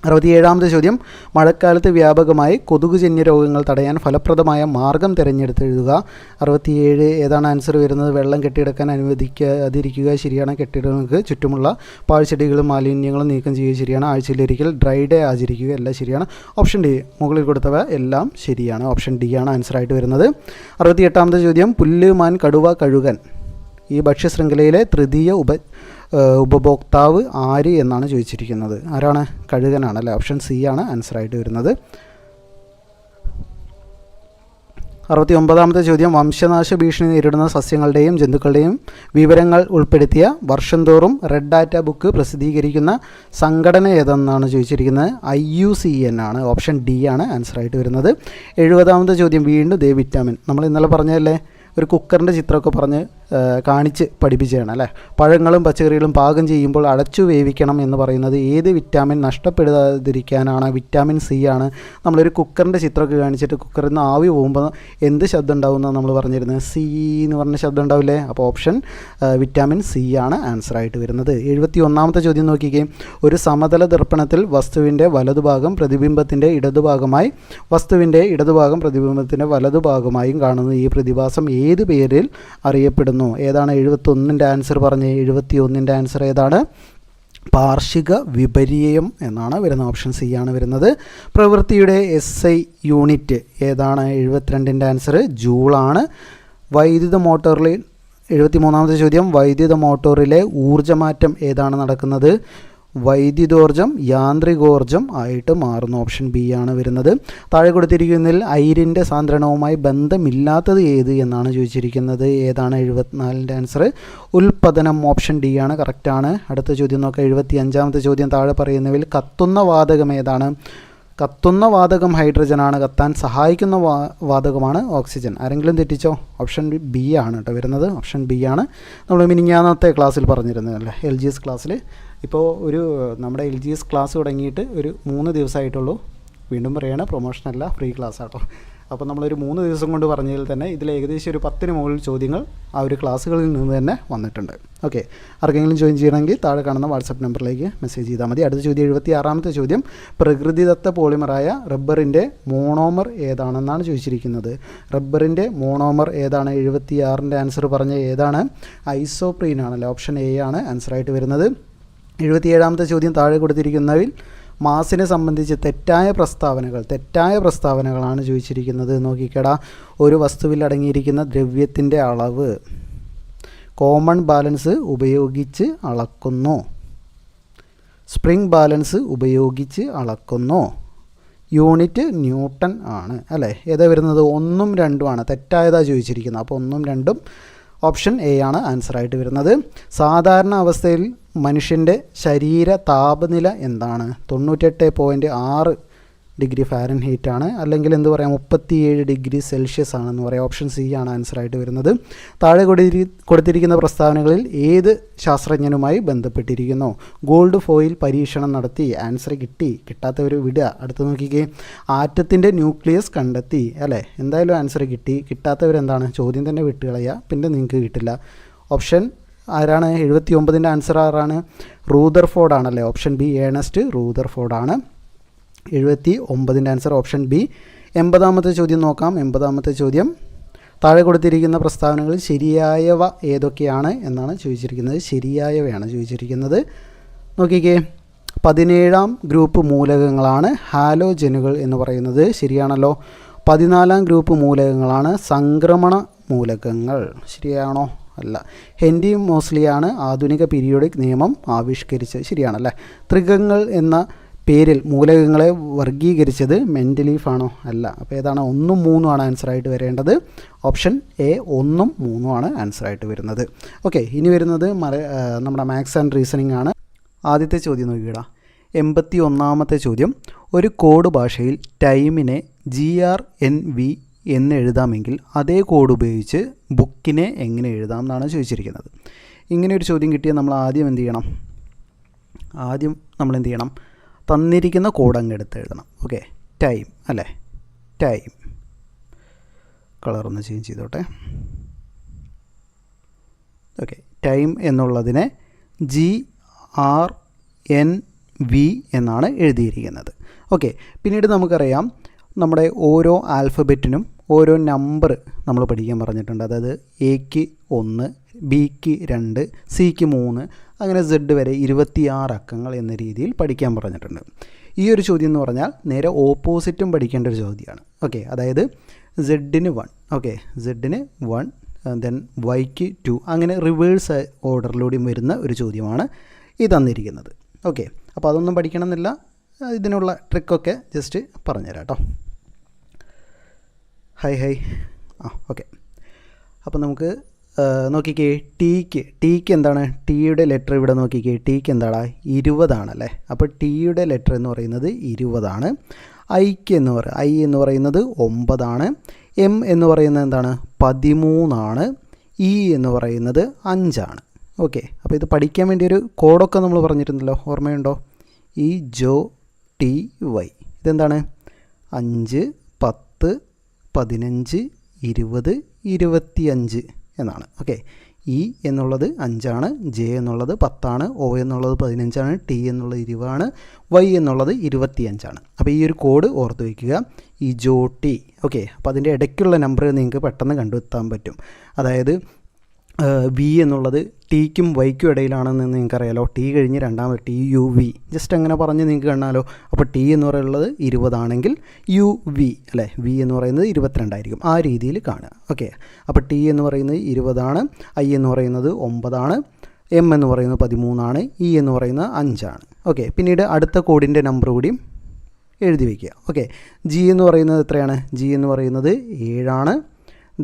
67ാമത്തെ ചോദ്യം, മഴക്കാലത്ത് വ്യാപകമായി കൊതുകുജന്യ രോഗങ്ങൾ തടയാൻ ഫലപ്രദമായ മാർഗം തിരഞ്ഞെടുത്തെഴുതുക. 67 ഏതാണ് ആൻസർ വരുന്നത്? വെള്ളം കെട്ടിയെടുക്കാൻ അനുവദിക്കാതിരിക്കുക. ശരിയാണ്. കെട്ടിടങ്ങൾക്ക് ചുറ്റുമുള്ള പാഴ്ചെടികളും മാലിന്യങ്ങളും നീക്കം ചെയ്യുക. ശരിയാണ്. ആഴ്ചയിലൊരിക്കൽ ഡ്രൈ ഡേ ആചരിക്കുക. എല്ലാം ശരിയാണ്. ഓപ്ഷൻ ഡി, മുകളിൽ കൊടുത്തവ എല്ലാം ശരിയാണ്. ഓപ്ഷൻ ഡി ആണ് ആൻസറായിട്ട് വരുന്നത്. 68ാമത്തെ ചോദ്യം, പുല്ല്, മാൻ, കടുവ, കഴുകൻ ഈ ഭക്ഷ്യശൃംഖലയിലെ തൃതീയ ഉപഭോക്താവ് ആര് എന്നാണ് ചോദിച്ചിരിക്കുന്നത്. ആരാണ്? കഴുകനാണല്ലേ. ഓപ്ഷൻ സി ആണ് ആൻസറായിട്ട് വരുന്നത്. 69ാമത്തെ ചോദ്യം, വംശനാശ ഭീഷണി നേരിടുന്ന സസ്യങ്ങളുടെയും ജന്തുക്കളുടെയും വിവരങ്ങൾ ഉൾപ്പെടുത്തിയ വർഷം തോറും റെഡ് ഡാറ്റ ബുക്ക് പ്രസിദ്ധീകരിക്കുന്ന സംഘടന ഏതെന്നാണ് ചോദിച്ചിരിക്കുന്നത്. IUCN ആണ്. ഓപ്ഷൻ ഡി ആണ് ആൻസറായിട്ട് വരുന്നത്. 70ാമത്തെ ചോദ്യം, വീണ്ടും വിറ്റാമിൻ. നമ്മൾ ഇന്നലെ പറഞ്ഞതല്ലേ, ഒരു കുക്കറിൻ്റെ ചിത്രമൊക്കെ പറഞ്ഞ് കാണിച്ച് പഠിപ്പിച്ചതാണ് അല്ലേ. പഴങ്ങളും പച്ചക്കറികളും പാകം ചെയ്യുമ്പോൾ അടച്ചു വേവിക്കണം എന്ന് പറയുന്നത് ഏത് വിറ്റാമിൻ നഷ്ടപ്പെടാതിരിക്കാനാണ്? വിറ്റാമിൻ സി ആണ്. നമ്മളൊരു കുക്കറിൻ്റെ ചിത്രമൊക്കെ കാണിച്ചിട്ട് കുക്കറിൽ നിന്ന് ആവി പോകുമ്പോൾ എന്ത് ശബ്ദം ഉണ്ടാവുമെന്ന് നമ്മൾ പറഞ്ഞിരുന്നത്? സി എന്ന് പറഞ്ഞ ശബ്ദം ഉണ്ടാവില്ലേ. അപ്പോൾ ഓപ്ഷൻ വിറ്റാമിൻ സി ആണ് ആൻസറായിട്ട് വരുന്നത്. 71ാമത്തെ ചോദ്യം നോക്കിക്കേ, ഒരു സമതല ദർപ്പണത്തിൽ വസ്തുവിൻ്റെ വലതുഭാഗം പ്രതിബിംബത്തിൻ്റെ ഇടതുഭാഗമായി വസ്തുവിൻ്റെ ഇടതുഭാഗം പ്രതിബിംബത്തിൻ്റെ വലതുഭാഗമായും കാണുന്നു. ഈ പ്രതിഭാസം ഏത് പേരിൽ അറിയപ്പെടുന്നു? ഏതാണ്? 71ൻ്റെ ആൻസർ പറഞ്ഞ്. 71ൻ്റെ ആൻസർ ഏതാണ്? പാർഷിക വിപര്യം എന്നാണ് വരുന്നത്. ഓപ്ഷൻ സി ആണ് വരുന്നത്. പ്രവൃത്തിയുടെ SI യൂണിറ്റ് ഏതാണ്? 72ൻ്റെ ആൻസർ ജൂളാണ്. വൈദ്യുത മോട്ടോറിൽ 73ാമത്തെ ചോദ്യം, വൈദ്യുത മോട്ടോറിലെ ഊർജ്ജമാറ്റം ഏതാണ് നടക്കുന്നത്? വൈദ്യുതോർജ്ജം യാന്ത്രികോർജ്ജം ആയിട്ട് മാറുന്നു. ഓപ്ഷൻ ബി ആണ് വരുന്നത്. താഴെ കൊടുത്തിരിക്കുന്നതിൽ അയിരിൻ്റെ സാന്ദ്രണവുമായി ബന്ധമില്ലാത്തത് ഏത് എന്നാണ് ചോദിച്ചിരിക്കുന്നത്. ഏതാണ് 74ൻ്റെ ആൻസർ? ഉൽപ്പതനം. ഓപ്ഷൻ ഡി ആണ്, കറക്റ്റാണ്. അടുത്ത ചോദ്യം നോക്കാം. 75ാമത്തെ ചോദ്യം. താഴെ പറയുന്നവയിൽ കത്തുന്ന വാതകം ഏതാണ്? കത്തുന്ന വാതകം ഹൈഡ്രജനാണ്. കത്താൻ സഹായിക്കുന്ന വാതകമാണ് ഓക്സിജൻ. ആരെങ്കിലും തെറ്റിച്ചോ? ഓപ്ഷൻ ബി ആണ് കേട്ടോ വരുന്നത്. ഓപ്ഷൻ ബി ആണ്. നമ്മൾ മിനിഞ്ഞാന്നത്തെ ക്ലാസ്സിൽ പറഞ്ഞിരുന്നതല്ലേ, LGS ക്ലാസ്സിൽ. ഇപ്പോൾ നമ്മുടെ LGS ക്ലാസ് തുടങ്ങിയിട്ട് ഒരു 3 ദിവസമായിട്ടുള്ളൂ. വീണ്ടും പറയുകയാണ്, പ്രൊമോഷനല്ല, ഫ്രീ ക്ലാസ് ആട്ടോ. അപ്പോൾ നമ്മളൊരു 3 ദിവസം കൊണ്ട് പറഞ്ഞതിൽ തന്നെ ഇതിൽ ഏകദേശം ഒരു 10ന് മുകളിൽ ചോദ്യങ്ങൾ ആ ഒരു ക്ലാസ്സുകളിൽ നിന്ന് തന്നെ വന്നിട്ടുണ്ട്. ഓക്കെ, ആർക്കെങ്കിലും ജോയിൻ ചെയ്യണമെങ്കിൽ താഴെ കാണുന്ന വാട്സപ്പ് നമ്പറിലേക്ക് മെസ്സേജ് ചെയ്താൽ മതി. അടുത്ത ചോദ്യം 76ാമത്തെ ചോദ്യം. പ്രകൃതിദത്ത പോളിമറായ റബ്ബറിൻ്റെ മോണോമർ ഏതാണെന്നാണ് ചോദിച്ചിരിക്കുന്നത്. റബ്ബറിൻ്റെ മോണോമർ ഏതാണ്? 76ൻ്റെ ആൻസർ പറഞ്ഞ ഏതാണ്? ഐസോപ്രീൻ ആണല്ലോ. ഓപ്ഷൻ എ ആണ് ആൻസറായിട്ട് വരുന്നത്. 77ാമത്തെ ചോദ്യം. താഴെ കൊടുത്തിരിക്കുന്നതിൽ മാസിനെ സംബന്ധിച്ച് തെറ്റായ പ്രസ്താവനകളാണ് ചോദിച്ചിരിക്കുന്നത്. നോക്കിക്കടാ. ഒരു വസ്തുവിൽ അടങ്ങിയിരിക്കുന്ന ദ്രവ്യത്തിൻ്റെ അളവ് കോമൺ ബാലൻസ് ഉപയോഗിച്ച് അളക്കുന്നു. സ്പ്രിംഗ് ബാലൻസ് ഉപയോഗിച്ച് അളക്കുന്നു. യൂണിറ്റ് ന്യൂട്ടൺ ആണ് അല്ലേ? ഏതാ വരുന്നത്? 1ഉം 2ഉം ആണ്. തെറ്റായതാ ചോദിച്ചിരിക്കുന്നത്. അപ്പോൾ 1ഉം 2ഉം ഓപ്ഷൻ എ ആണ് ആൻസറായിട്ട് വരുന്നത്. സാധാരണ അവസ്ഥയിൽ മനുഷ്യൻ്റെ ശരീര താപനില എന്താണ്? 98.6 ഡിഗ്രി ഫാരൻഹീറ്റ് ആണ്. അല്ലെങ്കിൽ എന്ത് പറയാം, 37 ഡിഗ്രി സെൽഷ്യസ് ആണെന്ന് പറയാം. ഓപ്ഷൻ സി ആണ് ആൻസറായിട്ട് വരുന്നത്. താഴെ കൊടുത്തിരിക്കുന്ന പ്രസ്താവനകളിൽ ഏത് ശാസ്ത്രജ്ഞനുമായി ബന്ധപ്പെട്ടിരിക്കുന്നു? ഗോൾഡ് ഫോയിൽ പരീക്ഷണം നടത്തി. ആൻസർ കിട്ടാത്തവർ വിടുക. അടുത്ത് നോക്കിക്കേ. ആറ്റത്തിൻ്റെ ന്യൂക്ലിയസ് കണ്ടെത്തി അല്ലേ? എന്തായാലും ആൻസർ കിട്ടാത്തവരെന്താണ്, ചോദ്യം തന്നെ വിട്ടുകളയുക, പിന്നെ നിങ്ങൾക്ക് കിട്ടില്ല. ഓപ്ഷൻ ആരാണ്? 79ൻ്റെ ആൻസർ ആരാണ്? റൂദർഫോർഡ് ആണല്ലേ. ഓപ്ഷൻ ബി ഏണസ്റ്റ് റൂദർഫോർഡ് ആണ്. 79ൻ്റെ ആൻസർ ഓപ്ഷൻ ബി. 80ാമത്തെ ചോദ്യം നോക്കാം. 80ാമത്തെ ചോദ്യം. താഴെ കൊടുത്തിരിക്കുന്ന പ്രസ്താവനകളിൽ ശരിയായവ ഏതൊക്കെയാണ് എന്നാണ് ചോദിച്ചിരിക്കുന്നത്. ശരിയായവയാണ് ചോദിച്ചിരിക്കുന്നത്. നോക്കിക്കേ. 17ാം ഗ്രൂപ്പ് മൂലകങ്ങളാണ് ഹാലോജനുകൾ എന്ന് പറയുന്നത്. ശരിയാണല്ലോ. 14ാം ഗ്രൂപ്പ് മൂലകങ്ങളാണ് സംക്രമണ മൂലകങ്ങൾ. ശരിയാണോ? അല്ല. ഹെൻറി മോസ്ലിയാണ് ആധുനിക പീരിയോഡിക് നിയമം ആവിഷ്കരിച്ചത്. ശരിയാണല്ലേ. ത്രികങ്ങൾ എന്ന പേരിൽ മൂലകങ്ങളെ വർഗീകരിച്ചത് മെൻഡലീഫ് ആണോ? അല്ല. അപ്പോൾ ഏതാണ്? 1ഉം 3ഉം ആണ് ആൻസറായിട്ട് വരേണ്ടത്. ഓപ്ഷൻ എ 1ഉം 3ഉം ആണ് ആൻസറായിട്ട് വരുന്നത്. ഓക്കെ, ഇനി വരുന്നത് നമ്മുടെ മാത്സ് ആൻഡ് റീസണിംഗ് ആണ്. ആദ്യത്തെ ചോദ്യം നോക്കിയിടാം. 81ാമത്തെ ചോദ്യം. ഒരു കോഡ് ഭാഷയിൽ ടൈമിനെ GRNV എന്ന് എഴുതാമെങ്കിൽ അതേ കോഡ് ഉപയോഗിച്ച് ബുക്കിനെ എങ്ങനെ എഴുതാം എന്നാണ് ചോദിച്ചിരിക്കുന്നത്. ഇങ്ങനെ ഒരു ചോദ്യം കിട്ടിയാൽ നമ്മൾ ആദ്യം എന്ത് ചെയ്യണം? തന്നിരിക്കുന്ന കോഡ് അങ്ങ് എടുത്ത് എഴുതണം. ഓക്കെ, ടൈം അല്ലേ? ടൈം. കളറൊന്ന് ചേഞ്ച് ചെയ്തോട്ടെ. ഓക്കെ, ടൈം എന്നുള്ളതിനെ GRNV എന്നാണ് എഴുതിയിരിക്കുന്നത്. ഓക്കെ, പിന്നീട് നമുക്കറിയാം നമ്മുടെ ഓരോ ആൽഫബറ്റിനും ഓരോ നമ്പർ നമ്മൾ പഠിക്കാൻ പറഞ്ഞിട്ടുണ്ട്. അതായത് എക്ക് 1, ബിക്ക് 2, സിക്ക് 3, അങ്ങനെ Z വരെ 26 അക്കങ്ങൾ എന്ന രീതിയിൽ പഠിക്കാൻ പറഞ്ഞിട്ടുണ്ട്. ഈ ഒരു ചോദ്യം എന്ന് പറഞ്ഞാൽ നേരെ ഓപ്പോസിറ്റും പഠിക്കേണ്ട ഒരു ചോദ്യമാണ്. ഓക്കെ, അതായത് Z-ന് 1, ഓക്കെ, Z-ന് 1, ദെൻ Yക്ക് 2, അങ്ങനെ റിവേഴ്സ് ഓർഡറിലൂടെയും വരുന്ന ഒരു ചോദ്യമാണ് ഈ തന്നിരിക്കുന്നത്. ഓക്കെ, അപ്പോൾ അതൊന്നും പഠിക്കണമെന്നില്ല. ഇതിനുള്ള ട്രിക്കൊക്കെ ജസ്റ്റ് പറഞ്ഞുതരാം കേട്ടോ. Hi okay. അപ്പോൾ നമുക്ക് നോക്കിക്കേ. ടീക്ക് എന്താണ്? ടീയുടെ ലെറ്റർ ഇവിടെ നോക്കിക്കേ. ടീക്ക് എന്താണ്? 20 ആണല്ലേ. അപ്പോൾ ടീയുടെ ലെറ്റർ എന്ന് പറയുന്നത് 20 ആണ്. ഐ എന്ന് പറയുന്നത് 9 ആണ്. എം എന്ന് പറയുന്നത് എന്താണ്? 13 ആണ്. ഇ എന്ന് പറയുന്നത് 5 ആണ്. ഓക്കെ, അപ്പോൾ ഇത് പഠിക്കാൻ വേണ്ടി ഒരു കോഡൊക്കെ നമ്മൾ പറഞ്ഞിരുന്നല്ലോ, ഓർമ്മയുണ്ടോ? EJOTY. ഇതെന്താണ്? 5, 10, 15, 20, 25 എന്നാണ്. ഓക്കെ, ഇ എന്നുള്ളത് 5 ആണ്, ജെ എന്നുള്ളത് 10 ആണ്, ഒ എന്നുള്ളത് 15 ആണ്, ടി എന്നുള്ളത് 20 ആണ്, വൈ എന്നുള്ളത് 25 ആണ്. അപ്പോൾ ഈ ഒരു കോഡ് ഓർത്ത് വയ്ക്കുക, EJOTY. ഓക്കെ, അപ്പോൾ അതിൻ്റെ ഇടയ്ക്കുള്ള നമ്പർ നിങ്ങൾക്ക് പെട്ടെന്ന് കണ്ടെത്താൻ പറ്റും. അതായത് വി എന്നുള്ളത് ടിക്കും വൈക്കും ഇടയിലാണെന്ന് നിങ്ങൾക്കറിയാലോ. ടി കഴിഞ്ഞ് രണ്ടാമത് TUV, ജസ്റ്റ് അങ്ങനെ പറഞ്ഞ് നിങ്ങൾക്ക് കാണാമല്ലോ. അപ്പോൾ ടി എന്ന് പറയുന്നത് 20 ആണെങ്കിൽ UV അല്ലേ, വി എന്ന് പറയുന്നത് 22 ആയിരിക്കും. ആ രീതിയിൽ കാണുക. ഓക്കെ, അപ്പോൾ ടി എന്ന് പറയുന്നത് 20 ആണ്, ഐ എന്ന് പറയുന്നത് 9 ആണ്, എം എന്ന് പറയുന്നത് 13 ഇ എന്ന് പറയുന്നത് 5. ഓക്കെ, പിന്നീട് അടുത്ത കോഡിൻ്റെ നമ്പർ കൂടിയും എഴുതി വയ്ക്കുക. ഓക്കെ, ജി എന്ന് പറയുന്നത് എത്രയാണ്? ജി എന്ന് പറയുന്നത് 7.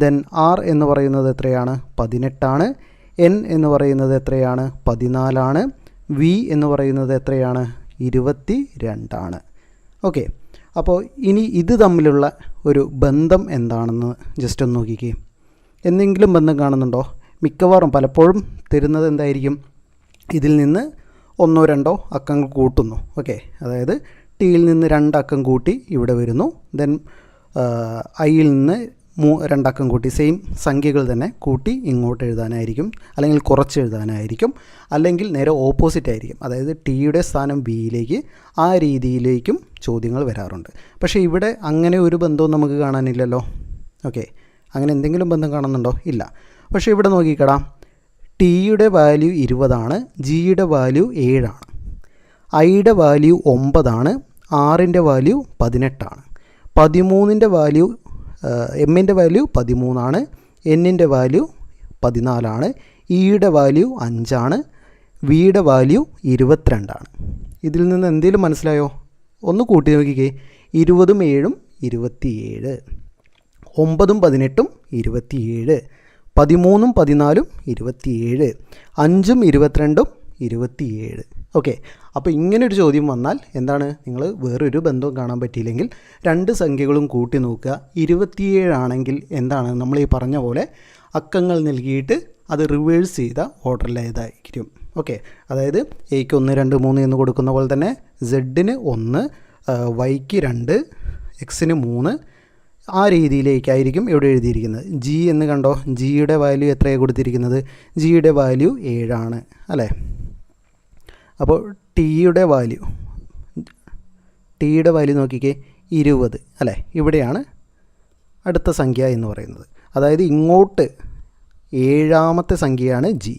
ദെൻ ആർ എന്ന് പറയുന്നത് എത്രയാണ്? 18. എൻ എന്ന് പറയുന്നത് എത്രയാണ്? 14. വി എന്ന് പറയുന്നത് എത്രയാണ്? 22. ഓക്കെ, അപ്പോൾ ഇനി ഇത് തമ്മിലുള്ള ഒരു ബന്ധം എന്താണെന്ന് ജസ്റ്റ് ഒന്ന് നോക്കിക്കേ. എന്തെങ്കിലും ബന്ധം കാണുന്നുണ്ടോ? മിക്കവാറും പലപ്പോഴും തരുന്നത് എന്തായിരിക്കും? ഇതിൽ നിന്ന് 1 2 അക്കങ്ങൾ കൂട്ടുന്നു. ഓക്കെ, അതായത് ടിയിൽ നിന്ന് 2 അക്കം കൂട്ടി ഇവിടെ വരുന്നു. ദെൻ ഐയിൽ നിന്ന് 2 അക്കം കൂട്ടി സെയിം സംഖ്യകൾ തന്നെ കൂട്ടി ഇങ്ങോട്ട് എഴുതാനായിരിക്കും, അല്ലെങ്കിൽ കുറച്ച് എഴുതാനായിരിക്കും, അല്ലെങ്കിൽ നേരെ ഓപ്പോസിറ്റ് ആയിരിക്കും. അതായത് ടിയുടെ സ്ഥാനം ബിയിലേക്ക്, ആ രീതിയിലേക്കും ചോദ്യങ്ങൾ വരാറുണ്ട്. പക്ഷേ ഇവിടെ അങ്ങനെ ഒരു ബന്ധവും നമുക്ക് കാണാനില്ലല്ലോ. ഓക്കെ, അങ്ങനെ എന്തെങ്കിലും ബന്ധം കാണുന്നുണ്ടോ? ഇല്ല. പക്ഷേ ഇവിടെ നോക്കിക്കടാ, ടിയുടെ വാല്യൂ 20, ജിയുടെ വാല്യൂ 7, ഐയുടെ വാല്യൂ 9, ആറിൻ്റെ വാല്യൂ 18, 13ൻ്റെ വാല്യൂ എമ്മിൻ്റെ വാല്യൂ 13, എന്നിൻ്റെ വാല്യൂ 14, ഇയുടെ വാല്യൂ 5, വിയുടെ വാല്യൂ 22. ഇതിൽ നിന്ന് എന്തെങ്കിലും മനസ്സിലായോ? ഒന്ന് കൂട്ടി നോക്കിക്കേ. 20ഉം 7ഉം 27, 9ഉം 18ഉം 27, 13ഉം 14ഉം 27, 5ഉം 22ഉം 27. ഓക്കെ, അപ്പോൾ ഇങ്ങനൊരു ചോദ്യം വന്നാൽ എന്താണ്? നിങ്ങൾ വേറൊരു ബന്ധവും കാണാൻ പറ്റിയില്ലെങ്കിൽ 2 സംഖ്യകളും കൂട്ടി നോക്കുക. 27 ആണെങ്കിൽ എന്താണ്? നമ്മൾ ഈ പറഞ്ഞ പോലെ അക്കങ്ങൾ നൽകിയിട്ട് അത് റിവേഴ്സ് ചെയ്ത ഓർഡറിലേതായിരിക്കും. ഓക്കെ, അതായത് എയ്ക്ക് 1 2 3 എന്ന് കൊടുക്കുന്ന പോലെ തന്നെ സെഡിന് 1, വൈക്ക് 2, എക്സിന് 3, ആ രീതിയിലേക്കായിരിക്കും ഇവിടെ എഴുതിയിരിക്കുന്നത്. ജി എന്ന് കണ്ടോ, ജിയുടെ വാല്യൂ എത്രയാണ് കൊടുത്തിരിക്കുന്നത്? ജിയുടെ വാല്യൂ 7 അല്ലേ? അപ്പോൾ ടിയുടെ വാല്യൂ നോക്കിക്കേ, 20 അല്ലേ? ഇവിടെയാണ് അടുത്ത സംഖ്യ എന്ന് പറയുന്നത്. അതായത് ഇങ്ങോട്ട് 7ാമത്തെ സംഖ്യയാണ് ജി,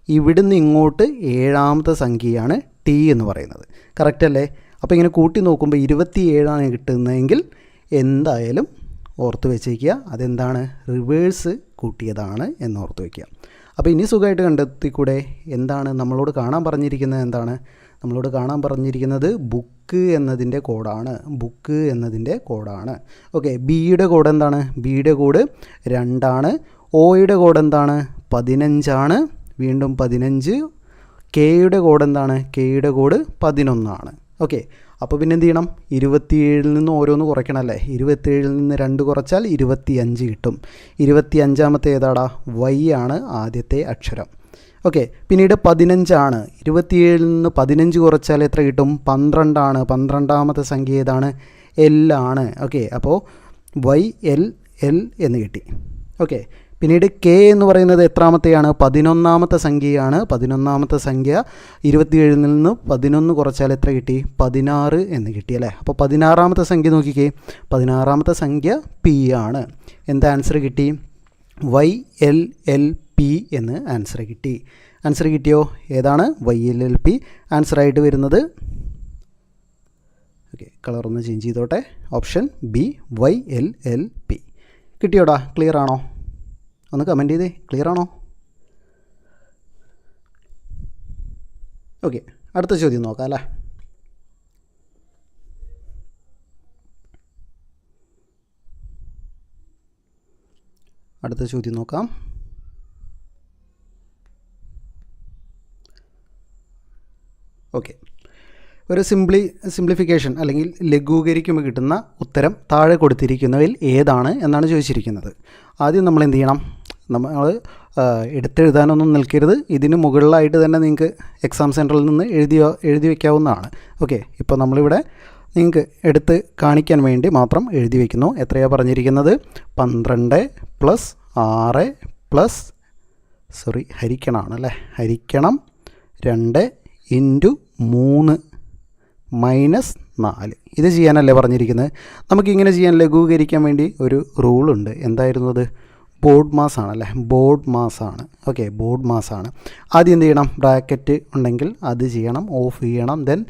ഇവിടുന്ന് ഇങ്ങോട്ട് 7ാമത്തെ സംഖ്യയാണ് ടി എന്ന് പറയുന്നത്. കറക്റ്റ് അല്ലേ? അപ്പോൾ ഇങ്ങനെ കൂട്ടി നോക്കുമ്പോൾ 27 കിട്ടുന്നതെങ്കിൽ എന്തായാലും ഓർത്ത് വെച്ചേക്കുക, അതെന്താണ്? റിവേഴ്സ് കൂട്ടിയതാണ് എന്ന് ഓർത്ത് വയ്ക്കുക. അപ്പോൾ ഇനി സുഖമായിട്ട് കണ്ടെത്തിക്കൂടെ? എന്താണ് നമ്മളോട് കാണാൻ പറഞ്ഞിരിക്കുന്നത്? എന്താണ് നമ്മളോട് കാണാൻ പറഞ്ഞിരിക്കുന്നത്? ബുക്ക് എന്നതിൻ്റെ കോഡാണ്. ഓക്കെ, ബിയുടെ കോഡ് എന്താണ്? ബിയുടെ കോഡ് 2. ഒയുടെ കോഡ് എന്താണ്? 15. വീണ്ടും 15. കെയുടെ കോഡ് എന്താണ്? കെയുടെ കോഡ് 11. ഓക്കെ, അപ്പോൾ പിന്നെ എന്ത് ചെയ്യണം? 27ൽ നിന്ന് ഓരോന്ന് കുറയ്ക്കണം അല്ലേ? 27ൽ നിന്ന് 2 കുറച്ചാൽ 25 കിട്ടും. 25ാമത്തെ ഏതാടാ? വൈ ആണ് ആദ്യത്തെ അക്ഷരം. ഓക്കെ, പിന്നീട് 15. 27ൽ നിന്ന് 15 കുറച്ചാൽ എത്ര കിട്ടും? 12. 12ാമത്തെ സംഖ്യ ഏതാണ്? എൽ ആണ്. ഓക്കെ, അപ്പോൾ വൈ എൽ എന്ന് കിട്ടി. ഓക്കെ, പിന്നീട് കെ എന്ന് പറയുന്നത് എത്രാമത്തെയാണ്? 11ാമത്തെ സംഖ്യയാണ്. 11ാമത്തെ സംഖ്യ 27ൽ നിന്ന് 11 കുറച്ചാൽ എത്ര കിട്ടി? 16 എന്ന് കിട്ടി അല്ലേ? അപ്പോൾ 16ാമത്തെ സംഖ്യ നോക്കിക്കേ. 16ാമത്തെ സംഖ്യ പി ആണ്. എന്താ ആൻസർ കിട്ടി? വൈ എൽ എൽ പി എന്ന് ആൻസർ കിട്ടി. ആൻസർ കിട്ടിയോ? ഏതാണ്? Y L L P. ആൻസറായിട്ട് വരുന്നത്, ഓക്കെ കളറൊന്ന് ചേഞ്ച് ചെയ്തോട്ടെ, option B Y L L P. കിട്ടിയോടാ? ക്ലിയർ ആണോ? ഒന്ന് കമൻറ്റ് ചെയ്തേ, ക്ലിയർ ആണോ? ഓക്കെ, അടുത്ത ചോദ്യം നോക്കാം അല്ലേ? അടുത്ത ചോദ്യം നോക്കാം. ഓക്കെ, ഒരു സിംപ്ലിഫിക്കേഷൻ അല്ലെങ്കിൽ ലഘൂകരിക്കുമ്പോൾ കിട്ടുന്ന ഉത്തരം താഴെ കൊടുത്തിരിക്കുന്നവയിൽ ഏതാണ് എന്നാണ് ചോദിച്ചിരിക്കുന്നത്. ആദ്യം നമ്മൾ എന്ത് ചെയ്യണം? നമ്മൾ എടുത്തെഴുതാനൊന്നും നിൽക്കരുത്. ഇതിന് മുകളിലായിട്ട് തന്നെ നിങ്ങൾക്ക് എക്സാം സെൻറ്ററിൽ നിന്ന് എഴുതി വയ്ക്കാവുന്നതാണ്. ഓക്കെ, ഇപ്പോൾ നമ്മളിവിടെ നിങ്ങൾക്ക് എടുത്ത് കാണിക്കാൻ വേണ്ടി മാത്രം എഴുതി വയ്ക്കുന്നു. എത്രയാണ് പറഞ്ഞിരിക്കുന്നത്? 12 + 6 ഹരിക്കണമാണല്ലേ? ഹരിക്കണം 2 × 3 - 4. ഇത് ചെയ്യാനല്ലേ പറഞ്ഞിരിക്കുന്നത്? നമുക്കിങ്ങനെ ചെയ്യാൻ ലഘൂകരിക്കാൻ വേണ്ടി ഒരു റൂളുണ്ട്. എന്തായിരുന്നു അത്? ബോർഡ് മാസ് ആണല്ലേ? ബോർഡ് മാസ് ആണ്. ഓക്കെ, ബോർഡ് മാസ് ആണ്. ആദ്യം എന്ത് ചെയ്യണം? ബ്രാക്കറ്റ് ഉണ്ടെങ്കിൽ അത് ചെയ്യണം, ഓഫ് ചെയ്യണം. ദെൻ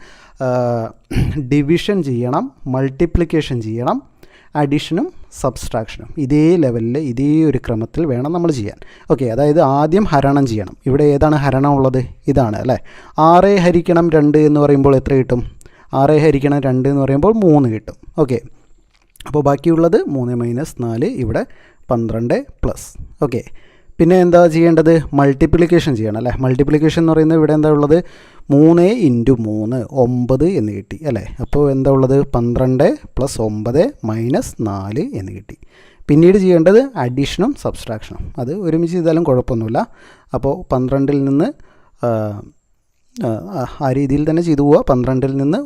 ഡിവിഷൻ ചെയ്യണം, മൾട്ടിപ്ലിക്കേഷൻ ചെയ്യണം, അഡീഷനും സബ്സ്ട്രാക്ഷനും ഇതേ ലെവലിൽ ഇതേ ഒരു ക്രമത്തിൽ വേണം നമ്മൾ ചെയ്യാൻ. ഓക്കെ, അതായത് ആദ്യം ഹരണം ചെയ്യണം. ഇവിടെ ഏതാണ് ഹരണം ഉള്ളത്? ഇതാണ് അല്ലേ. 6 ഹരിക്കണം 2 എന്ന് പറയുമ്പോൾ എത്ര കിട്ടും? 6 ഹരിക്കണം 2 എന്ന് പറയുമ്പോൾ 3 കിട്ടും. ഓക്കെ, അപ്പോൾ ബാക്കിയുള്ളത് 3 - 4 ഇവിടെ 12 പ്ലസ്. ഓക്കെ, പിന്നെ എന്താ ചെയ്യേണ്ടത്? മൾട്ടിപ്ലിക്കേഷൻ ചെയ്യണം അല്ലേ. മൾട്ടിപ്ലിക്കേഷൻ എന്ന് പറയുന്നത് ഇവിടെ എന്താ ഉള്ളത്? 3 × 3 9 എന്ന് കിട്ടി അല്ലേ. അപ്പോൾ എന്താ ഉള്ളത്? 12 + 9 - 4 എന്ന് കിട്ടി. പിന്നീട് ചെയ്യേണ്ടത് അഡീഷനും സബ്സ്ട്രാക്ഷനും. അത് ഒരുമിച്ച് ചെയ്താലും കുഴപ്പമൊന്നുമില്ല. അപ്പോൾ 12-ൽ നിന്ന് ആ രീതിയിൽ തന്നെ ചെയ്തു പോവുക. 12-ൽ നിന്ന്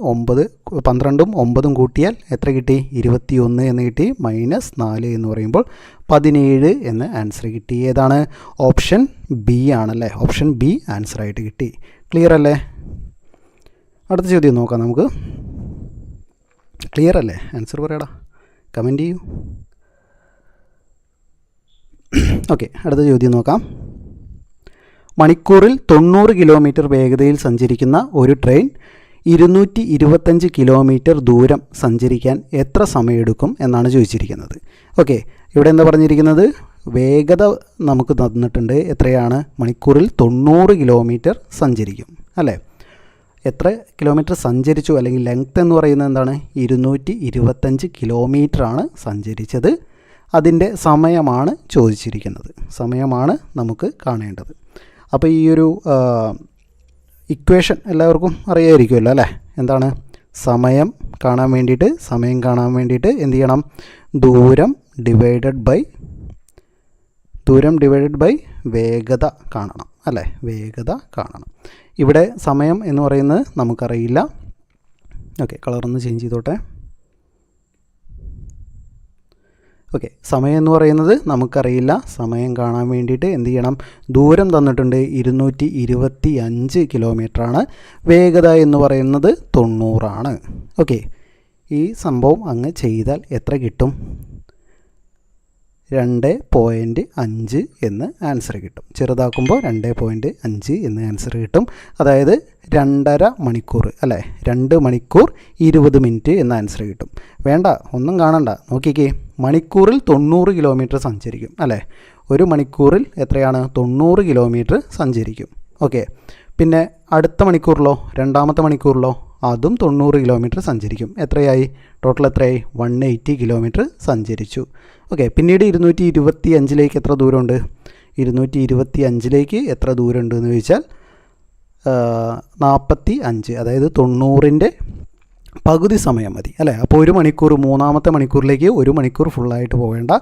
12ഉം 9ഉം കൂട്ടിയാൽ എത്ര കിട്ടി? 21 എന്ന് കിട്ടി. -4 എന്ന് പറയുമ്പോൾ 17 എന്ന് ആൻസർ കിട്ടി. ഏതാണ്? ഓപ്ഷൻ ബി ആണല്ലേ. ഓപ്ഷൻ ബി ആൻസറായിട്ട് കിട്ടി. ക്ലിയർ അല്ലേ? അടുത്ത ചോദ്യം നോക്കാം നമുക്ക്. ക്ലിയർ അല്ലേ? ആൻസർ പറയടാ, കമൻറ്റ് ചെയ്യൂ. ഓക്കെ, അടുത്ത ചോദ്യം നോക്കാം. മണിക്കൂറിൽ 90 കിലോമീറ്റർ വേഗതയിൽ സഞ്ചരിക്കുന്ന ഒരു ട്രെയിൻ 225 കിലോമീറ്റർ ദൂരം സഞ്ചരിക്കാൻ എത്ര സമയമെടുക്കും എന്നാണ് ചോദിച്ചിരിക്കുന്നത്. ഓക്കെ, ഇവിടെ എന്താ പറഞ്ഞിരിക്കുന്നത്? വേഗത നമുക്ക് തന്നിട്ടുണ്ട്. എത്രയാണ്? മണിക്കൂറിൽ 90 കിലോമീറ്റർ സഞ്ചരിക്കും അല്ലേ. എത്ര കിലോമീറ്റർ സഞ്ചരിച്ചു, അല്ലെങ്കിൽ ലെങ്ത് എന്ന് പറയുന്നത് എന്താണ്? 225 കിലോമീറ്ററാണ് സഞ്ചരിച്ചത്. അതിൻ്റെ സമയമാണ് ചോദിച്ചിരിക്കുന്നത്. സമയമാണ് നമുക്ക് കാണേണ്ടത്. അപ്പോൾ ഈ ഒരു ഇക്വേഷൻ എല്ലാവർക്കും അറിയാമായിരിക്കുമല്ലോ അല്ലേ. എന്താണ്? സമയം കാണാൻ വേണ്ടിയിട്ട് എന്ത് ചെയ്യണം? ദൂരം ഡിവൈഡഡ് ബൈ വേഗത കാണണം അല്ലേ. വേഗത കാണണം. ഇവിടെ സമയം എന്ന് പറയുന്നത് നമുക്കറിയില്ല. ഓക്കെ, കളറൊന്ന് ചേഞ്ച് ചെയ്തോട്ടെ. ഓക്കെ, സമയം എന്ന് പറയുന്നത് നമുക്കറിയില്ല. സമയം കാണാൻ വേണ്ടിയിട്ട് എന്ത് ചെയ്യണം? ദൂരം തന്നിട്ടുണ്ട് 225 കിലോമീറ്ററാണ്. വേഗത എന്ന് പറയുന്നത് 90 ആണ്. ഓക്കെ, ഈ സംഭവം അങ്ങ് ചെയ്താൽ എത്ര കിട്ടും? 2.5 എന്ന് ആൻസർ കിട്ടും. ചെറുതാക്കുമ്പോൾ 2.5 എന്ന് ആൻസർ കിട്ടും. അതായത് 2.5 മണിക്കൂർ അല്ലേ. 2 മണിക്കൂർ 20 മിനിറ്റ് എന്ന ആൻസർ കിട്ടും. വേണ്ട, ഒന്നും കാണണ്ട, നോക്കിക്കേ. മണിക്കൂറിൽ 90 കിലോമീറ്റർ സഞ്ചരിക്കും അല്ലേ. ഒരു മണിക്കൂറിൽ എത്രയാണ്? 90 കിലോമീറ്റർ സഞ്ചരിക്കും. ഓക്കെ, പിന്നെ അടുത്ത മണിക്കൂറിലോ, രണ്ടാമത്തെ മണിക്കൂറിലോ അതും 90 കിലോമീറ്റർ സഞ്ചരിക്കും. എത്രയായി? ടോട്ടൽ എത്രയായി? 180 കിലോമീറ്റർ സഞ്ചരിച്ചു. ഓക്കെ, പിന്നീട് 225 എത്ര ദൂരമുണ്ട്? 225 എത്ര ദൂരമുണ്ട് എന്ന് ചോദിച്ചാൽ 45, അതായത് 90ൻ്റെ പകുതി സമയം മതി അല്ലേ. അപ്പോൾ ഒരു മണിക്കൂർ, മൂന്നാമത്തെ മണിക്കൂറിലേക്ക് 1 മണിക്കൂർ ഫുള്ളായിട്ട് പോവേണ്ട,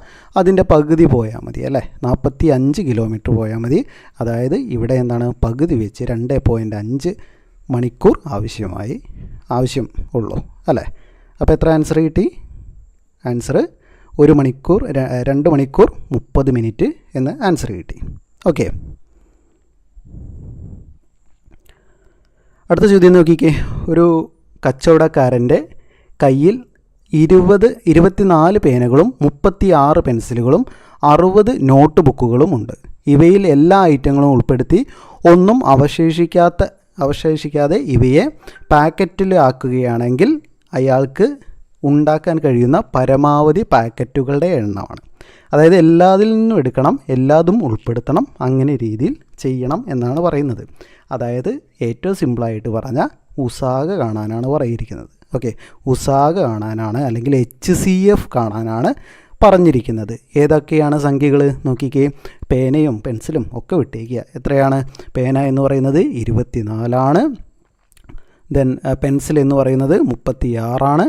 അതിൻ്റെ പകുതി പോയാൽ മതി അല്ലേ. 45 കിലോമീറ്റർ പോയാൽ മതി. അതായത് ഇവിടെ എന്താണ്? പകുതി വെച്ച് 2.5 മണിക്കൂർ ആവശ്യം ഉള്ളൂ അല്ലേ. അപ്പോൾ എത്ര ആൻസർ കിട്ടി? ആൻസർ 1 മണിക്കൂർ 2 മണിക്കൂർ 30 മിനിറ്റ് എന്ന് ആൻസർ കിട്ടി. ഓക്കെ, അടുത്ത ചോദ്യം നോക്കിക്കേ. ഒരു കച്ചവടക്കാരൻ്റെ കയ്യിൽ 24 പേനകളും 36 പെൻസിലുകളും 60 നോട്ട് ബുക്കുകളും ഉണ്ട്. ഇവയിൽ എല്ലാ ഐറ്റങ്ങളും ഉൾപ്പെടുത്തി ഒന്നും അവശേഷിക്കാതെ ഇവയെ പാക്കറ്റിലാക്കുകയാണെങ്കിൽ അയാൾക്ക് ഉണ്ടാക്കാൻ കഴിയുന്ന പരമാവധി പാക്കറ്റുകളുടെ എണ്ണമാണ്. അതായത് എല്ലാത്തിൽ നിന്നും എടുക്കണം, എല്ലാതും ഉൾപ്പെടുത്തണം, അങ്ങനെ രീതിയിൽ ചെയ്യണം എന്നാണ് പറയുന്നത്. അതായത് ഏറ്റവും സിമ്പിളായിട്ട് പറഞ്ഞാൽ ഉസാഗ കാണാനാണ് പറഞ്ഞിരിക്കുന്നത്. ഓക്കെ, ഉസാഗ കാണാനാണ്, അല്ലെങ്കിൽ HCF കാണാനാണ് പറഞ്ഞിരിക്കുന്നത്. ഏതൊക്കെയാണ് സംഖ്യകൾ നോക്കിക്കേ. പേനയും പെൻസിലും ഒക്കെ വിട്ടേക്കുക. എത്രയാണ്? പേന എന്ന് പറയുന്നത് 24 ദെൻ പെൻസിൽ എന്ന് പറയുന്നത് 36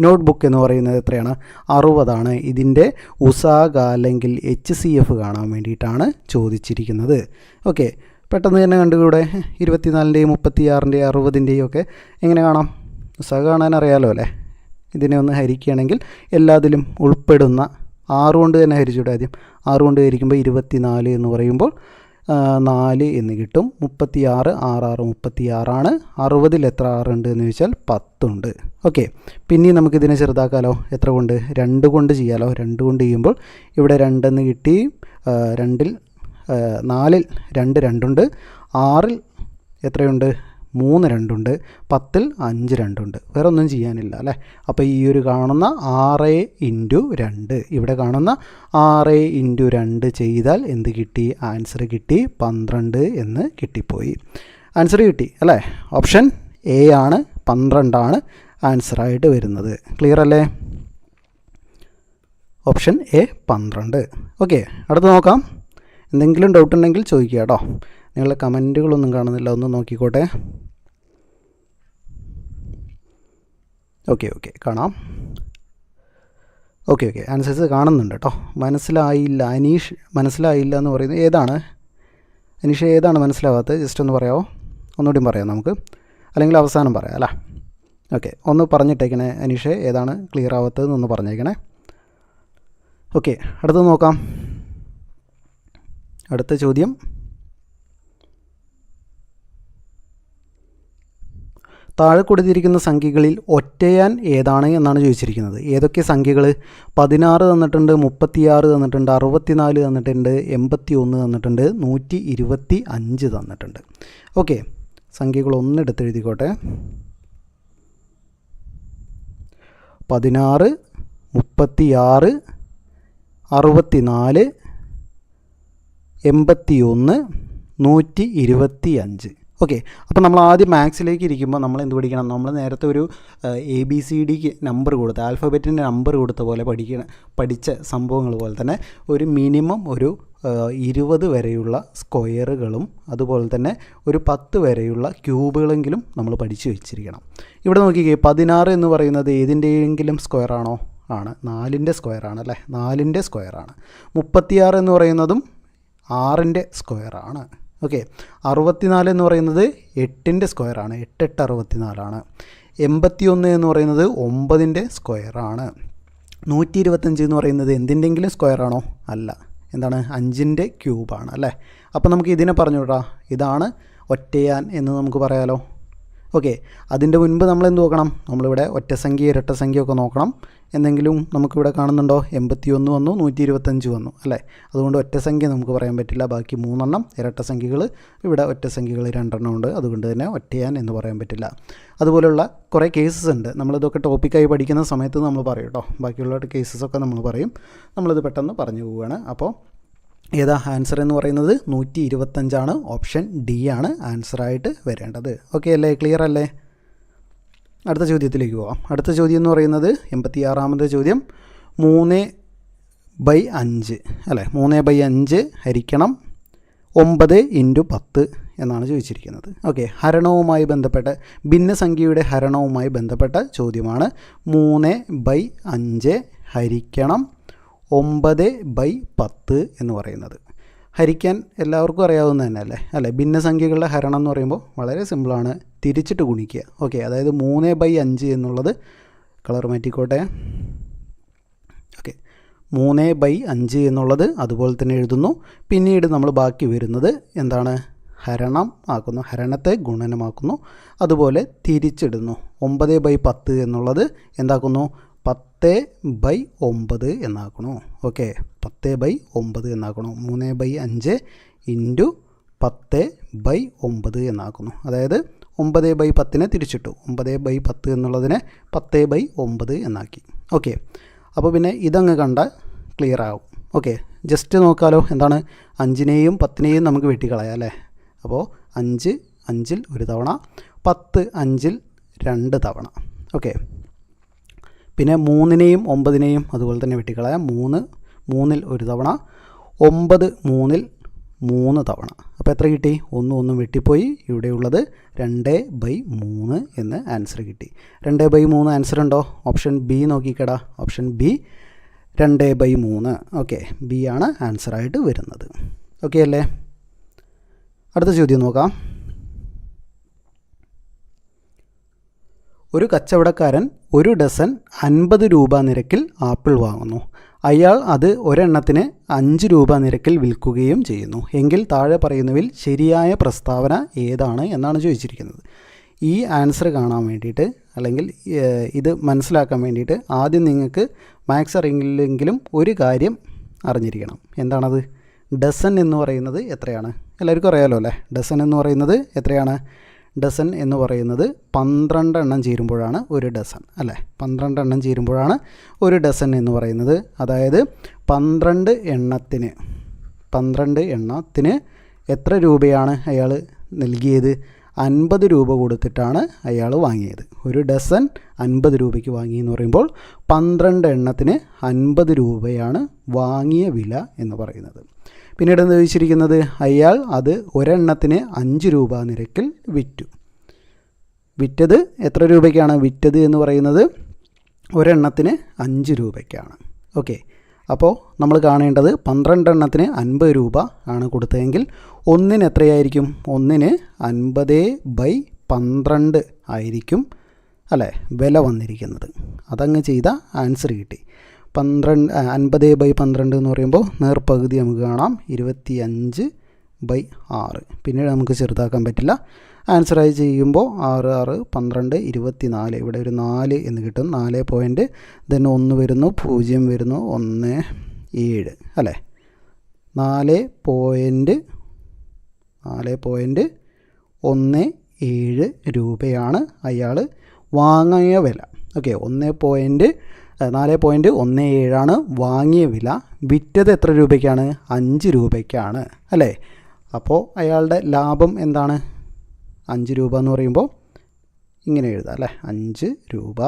നോട്ട്ബുക്ക് എന്ന് പറയുന്നത് എത്രയാണ്? 60 ഇതിൻ്റെ ഉസാഗ അല്ലെങ്കിൽ HCF കാണാൻ വേണ്ടിയിട്ടാണ് ചോദിച്ചിരിക്കുന്നത്. ഓക്കെ, പെട്ടെന്ന് തന്നെ കണ്ടുകൂടെ? 24ൻ്റെയും 36ൻ്റെയും 60ൻ്റെയും ഒക്കെ എങ്ങനെ കാണാം? ഉസാഗ കാണാൻ അറിയാലോ അല്ലേ. ഇതിനെ ഒന്ന് ഹരിക്കുകയാണെങ്കിൽ എല്ലാത്തിലും ഉൾപ്പെടുന്ന 6 കൊണ്ട് തന്നെ ഹരിച്ചൂടെ. ആദ്യം 6 കൊണ്ട് ഹരിക്കുമ്പോൾ 24 എന്ന് പറയുമ്പോൾ 4 എന്ന് കിട്ടും. 36 6 36 60ൽ എത്ര 6 ഉണ്ട് എന്ന് ചോദിച്ചാൽ 10 ഉണ്ട്. ഓക്കെ, പിന്നെ നമുക്കിതിനെ ചെറുതാക്കാലോ. എത്ര കൊണ്ട്? 2 കൊണ്ട് ചെയ്യാലോ. 2 കൊണ്ട് ചെയ്യുമ്പോൾ ഇവിടെ 2 എന്ന് കിട്ടി. 4ൽ 2 2 ഉണ്ട്. 6ൽ എത്രയുണ്ട്? 3 2ഉണ്ട്, 10ൽ 5 2ഉണ്ട്. വേറെ ഒന്നും ചെയ്യാനില്ല അല്ലേ. അപ്പോൾ ഈ ഒരു കാണുന്ന 6 × 2, ഇവിടെ കാണുന്ന 6 × 2 ചെയ്താൽ എന്ത് കിട്ടി? ആൻസർ കിട്ടി 12 എന്ന് കിട്ടിപ്പോയി. ആൻസർ കിട്ടി അല്ലേ. ഓപ്ഷൻ എ ആണ്, 12 ആണ് ആൻസറായിട്ട് വരുന്നത്. ക്ലിയർ അല്ലേ? Option A 12. ഓക്കെ, അടുത്ത് നോക്കാം. എന്തെങ്കിലും ഡൗട്ട് ഉണ്ടെങ്കിൽ ചോദിക്കുക കേട്ടോ. നിങ്ങളുടെ കമൻറ്റുകളൊന്നും കാണുന്നില്ല, ഒന്ന് നോക്കിക്കോട്ടെ. ഓക്കെ കാണാം. ഓക്കെ ആൻസേഴ്സ് കാണുന്നുണ്ട് കേട്ടോ. മനസ്സിലായില്ല, അനീഷ് മനസ്സിലായില്ല എന്ന് പറയുന്നത് ഏതാണ്? അനീഷ് ഏതാണ് മനസ്സിലാവാത്തത്? ജസ്റ്റ് ഒന്ന് പറയാമോ? ഒന്നുകൂടി പറയാം നമുക്ക്, അല്ലെങ്കിൽ അവസാനം പറയാം അല്ലേ. ഓക്കെ, ഒന്ന് പറഞ്ഞിട്ടേക്കണേ അനീഷ്, ഏതാണ് ക്ലിയർ ആവാത്തതെന്നൊന്ന് പറഞ്ഞേക്കണേ. ഓക്കെ, അടുത്ത് നോക്കാം. അടുത്ത ചോദ്യം, താഴെ കൊടുത്തിരിക്കുന്ന സംഖ്യകളിൽ ഒറ്റയാൻ ഏതാണ് എന്നാണ് ചോദിച്ചിരിക്കുന്നത്. ഏതൊക്കെ സംഖ്യകൾ? 16 തന്നിട്ടുണ്ട്, 36 തന്നിട്ടുണ്ട്, 64 തന്നിട്ടുണ്ട്, 81 തന്നിട്ടുണ്ട്, 125 തന്നിട്ടുണ്ട്. ഓക്കെ, സംഖ്യകൾ ഒന്നെടുത്ത് എഴുതിക്കോട്ടെ. 16, 36, 64, 81, 125. ഓക്കെ, അപ്പോൾ നമ്മൾ ആദ്യം മാത്സിലേക്ക് ഇരിക്കുമ്പോൾ നമ്മൾ എന്ത് പഠിക്കണം? നമ്മൾ നേരത്തെ ഒരു ABCD നമ്പർ കൊടുത്ത, ആൽഫബറ്റിൻ്റെ നമ്പർ കൊടുത്ത പോലെ പഠിച്ച സംഭവങ്ങൾ പോലെ തന്നെ ഒരു മിനിമം ഒരു 20 വരെയുള്ള സ്ക്വയറുകളും അതുപോലെ തന്നെ ഒരു 10 വരെയുള്ള ക്യൂബുകളെങ്കിലും നമ്മൾ പഠിച്ചു വെച്ചിരിക്കണം. ഇവിടെ നോക്കിക്കേ, 16 എന്ന് പറയുന്നത് ഏതിൻ്റെയെങ്കിലും സ്ക്വയറാണോ? ആണ്, 4ൻ്റെ സ്ക്വയറാണ് അല്ലേ, 4ൻ്റെ സ്ക്വയറാണ്. 36 എന്ന് പറയുന്നതും 6ൻ്റെ സ്ക്വയറാണ്. ഓക്കെ, 64 എന്ന് പറയുന്നത് 8ൻ്റെ സ്ക്വയറാണ്, 8 8 64ആണ്. 81 എന്ന് പറയുന്നത് 9ൻ്റെ സ്ക്വയറാണ്. 125 എന്ന് പറയുന്നത് എന്തിൻ്റെങ്കിലും സ്ക്വയറാണോ? അല്ല, എന്താണ്? 5ൻ്റെ ക്യൂബാണ് അല്ലേ. അപ്പോൾ നമുക്ക് ഇതിനെ പറഞ്ഞുവിടാം, ഇതാണ് ഒറ്റയാൻ എന്ന് നമുക്ക് പറയാലോ. ഓക്കെ, അതിൻ്റെ മുൻപ് നമ്മൾ എന്ത് നോക്കണം? നമ്മളിവിടെ ഒറ്റസംഖ്യ ഇരട്ടസംഖ്യ ഒക്കെ നോക്കണം. എന്തെങ്കിലും നമുക്കിവിടെ കാണുന്നുണ്ടോ? 81 വന്നു, 125 വന്നു അല്ലേ. അതുകൊണ്ട് ഒറ്റസംഖ്യ നമുക്ക് പറയാൻ പറ്റില്ല. ബാക്കി 3 എണ്ണം ഇരട്ടസംഖ്യകൾ, ഇവിടെ ഒറ്റസംഖ്യകൾ 2 എണ്ണം ഉണ്ട്. അതുകൊണ്ട് തന്നെ ഒറ്റയാൻ എന്ന് പറയാൻ പറ്റില്ല. അതുപോലെയുള്ള കുറേ കേസസ് ഉണ്ട്. നമ്മളിതൊക്കെ ടോപ്പിക്കായി പഠിക്കുന്ന സമയത്ത് നമ്മൾ പറയും കേട്ടോ. ബാക്കിയുള്ള കേസസൊക്കെ നമ്മൾ പറയും. നമ്മളിത് പെട്ടെന്ന് പറഞ്ഞു പോവുകയാണ്. അപ്പോൾ ഏതാ ആൻസർ എന്ന് പറയുന്നത്? 125 ഓപ്ഷൻ ഡി ആണ് ആൻസറായിട്ട് വരേണ്ടത്. ഓക്കെ അല്ലേ, ക്ലിയർ അല്ലേ? അടുത്ത ചോദ്യത്തിലേക്ക് പോവാം. അടുത്ത ചോദ്യം എന്ന് പറയുന്നത് 86ാമത്തെ ചോദ്യം, 3/5 അല്ലേ, 3/5 ഹരിക്കണം 9 × 10 എന്നാണ് ചോദിച്ചിരിക്കുന്നത്. ഓക്കെ, ഹരണവുമായി ബന്ധപ്പെട്ട, ഭിന്നസംഖ്യയുടെ ഹരണവുമായി ബന്ധപ്പെട്ട ചോദ്യമാണ്. 3/5 ഹരിക്കണം 9/10 എന്ന് പറയുന്നത്. ഹരിക്കാൻ എല്ലാവർക്കും അറിയാവുന്ന തന്നെ അല്ലേ. ഭിന്നസംഖ്യകളുടെ ഹരണം എന്ന് പറയുമ്പോൾ വളരെ സിമ്പിളാണ്, തിരിച്ചിട്ട് ഗുണിക്കുക. ഓക്കെ, അതായത് 3/5 എന്നുള്ളത് കളർ മാറ്റിക്കോട്ടെ. ഓക്കെ, 3/5 എന്നുള്ളത് അതുപോലെ തന്നെ എഴുതുന്നു. പിന്നീട് നമ്മൾ ബാക്കി വരുന്നത് എന്താണ്? ഹരണം ആക്കുന്നു, ഹരണത്തെ ഗുണനമാക്കുന്നു. അതുപോലെ തിരിച്ചിടുന്നു. 9/10 എന്നുള്ളത് എന്താക്കുന്നു? 10/9 എന്നാക്കണു. ഓക്കെ, 10/9 എന്നാക്കണു. 3/5 × 10/9 എന്നാക്കുന്നു. അതായത് 9/10 തിരിച്ചിട്ടു. 9/10 എന്നുള്ളതിനെ 10/9 എന്നാക്കി. ഓക്കെ, അപ്പോൾ പിന്നെ ഇതങ്ങ് കണ്ടാൽ ക്ലിയർ ആവും. ഓക്കെ, ജസ്റ്റ് നോക്കാലോ. എന്താണ്? 5നെയും 10നെയും നമുക്ക് വെട്ടിക്കളയാം അല്ലേ. അപ്പോൾ 5 5ൽ ഒരു തവണ, 10 5ൽ 2 തവണ. ഓക്കെ, പിന്നെ 3നെയും 9നെയും അതുപോലെ തന്നെ വെട്ടിക്കളയാം. 3 3ൽ ഒരു തവണ, 9 3ൽ 3 തവണ. അപ്പോൾ എത്ര കിട്ടി? 1 വെട്ടിപ്പോയി. ഇവിടെയുള്ളത് 2/3 എന്ന് ആൻസർ കിട്ടി. 2/3 ആൻസർ ഉണ്ടോ? ഓപ്ഷൻ ബി നോക്കിക്കടാ. Option B 2/3. ഓക്കെ, ബി ആണ് ആൻസറായിട്ട് വരുന്നത്. ഓക്കെ അല്ലേ? അടുത്ത ചോദ്യം നോക്കാം. ഒരു കച്ചവടക്കാരൻ 1 ഡസൻ 50 രൂപ നിരക്കിൽ ആപ്പിൾ വാങ്ങുന്നു. അയാൾ അത് ഒരെണ്ണത്തിന് 5 രൂപ നിരക്കിൽ വിൽക്കുകയും ചെയ്യുന്നു. എങ്കിൽ താഴെ പറയുന്നതിൽ ശരിയായ പ്രസ്താവന ഏതാണ് എന്നാണ് ചോദിച്ചിരിക്കുന്നത്. ഈ ആൻസർ കാണാൻ വേണ്ടിയിട്ട്, അല്ലെങ്കിൽ ഇത് മനസ്സിലാക്കാൻ വേണ്ടിയിട്ട് ആദ്യം നിങ്ങൾക്ക് മാത്സ് അറിയില്ലെങ്കിലും ഒരു കാര്യം അറിഞ്ഞിരിക്കണം. എന്താണത്? ഡസൻ എന്ന് പറയുന്നത് എത്രയാണ്? എല്ലാവർക്കും അറിയാമല്ലോ അല്ലേ. ഡസൻ എന്ന് പറയുന്നത് എത്രയാണ്? ഡസൻ എന്ന് പറയുന്നത് 12 എണ്ണം ചേരുമ്പോഴാണ് ഒരു ഡസൻ, അല്ലേ? 12 എണ്ണം ചേരുമ്പോഴാണ് ഒരു ഡസൻ എന്ന് പറയുന്നത്. അതായത് 12 എണ്ണത്തിന് എത്ര രൂപയാണ് അയാൾ നൽകിയത്? 50 രൂപ കൊടുത്തിട്ടാണ് അയാൾ വാങ്ങിയത്. ഒരു ഡസൻ 50 രൂപയ്ക്ക് വാങ്ങി എന്ന് പറയുമ്പോൾ 12 എണ്ണത്തിന് 50 രൂപയാണ് വാങ്ങിയ വില എന്ന് പറയുന്നത്. പിന്നീട് എന്താ ചോദിച്ചിരിക്കുന്നത്? അയാൾ അത് ഒരെണ്ണത്തിന് 5 രൂപ നിരക്കിൽ വിറ്റു. വിറ്റത് എത്ര രൂപയ്ക്കാണ് വിറ്റത് എന്ന് പറയുന്നത്? ഒരെണ്ണത്തിന് 5 രൂപയ്ക്കാണ്. ഓക്കെ, അപ്പോൾ നമ്മൾ കാണേണ്ടത് 12 എണ്ണത്തിന് 50 രൂപ ആണ് കൊടുത്തതെങ്കിൽ ഒന്നിന് എത്രയായിരിക്കും? ഒന്നിന് 50/12 ആയിരിക്കും, അല്ലേ, വില വന്നിരിക്കുന്നത്. അതങ്ങ് ചെയ്ത ആൻസർ കിട്ടി. 50/12 എന്ന് പറയുമ്പോൾ നേർപകുതി നമുക്ക് കാണാം, 25/6. പിന്നീട് നമുക്ക് ചെറുതാക്കാൻ പറ്റില്ല. ആൻസറായി ചെയ്യുമ്പോൾ 6 6 12 24. ഇവിടെ ഒരു 4 എന്ന് കിട്ടും. 4 പോയിൻറ്റ് ദെൻ 1 വരുന്നു, 0 വരുന്നു, 1 7, അല്ലേ? 4.17 രൂപയാണ് അയാൾ വാങ്ങിയ വില. ഓക്കെ, 4.17 ആണ് വാങ്ങിയ വില. വിറ്റത് എത്ര രൂപയ്ക്കാണ്? 5 രൂപയ്ക്കാണ്, അല്ലേ? അപ്പോൾ അയാളുടെ ലാഭം എന്താണ്? 5 രൂപ എന്ന് പറയുമ്പോൾ ഇങ്ങനെ എഴുതാം, അല്ലേ? 5 രൂപ.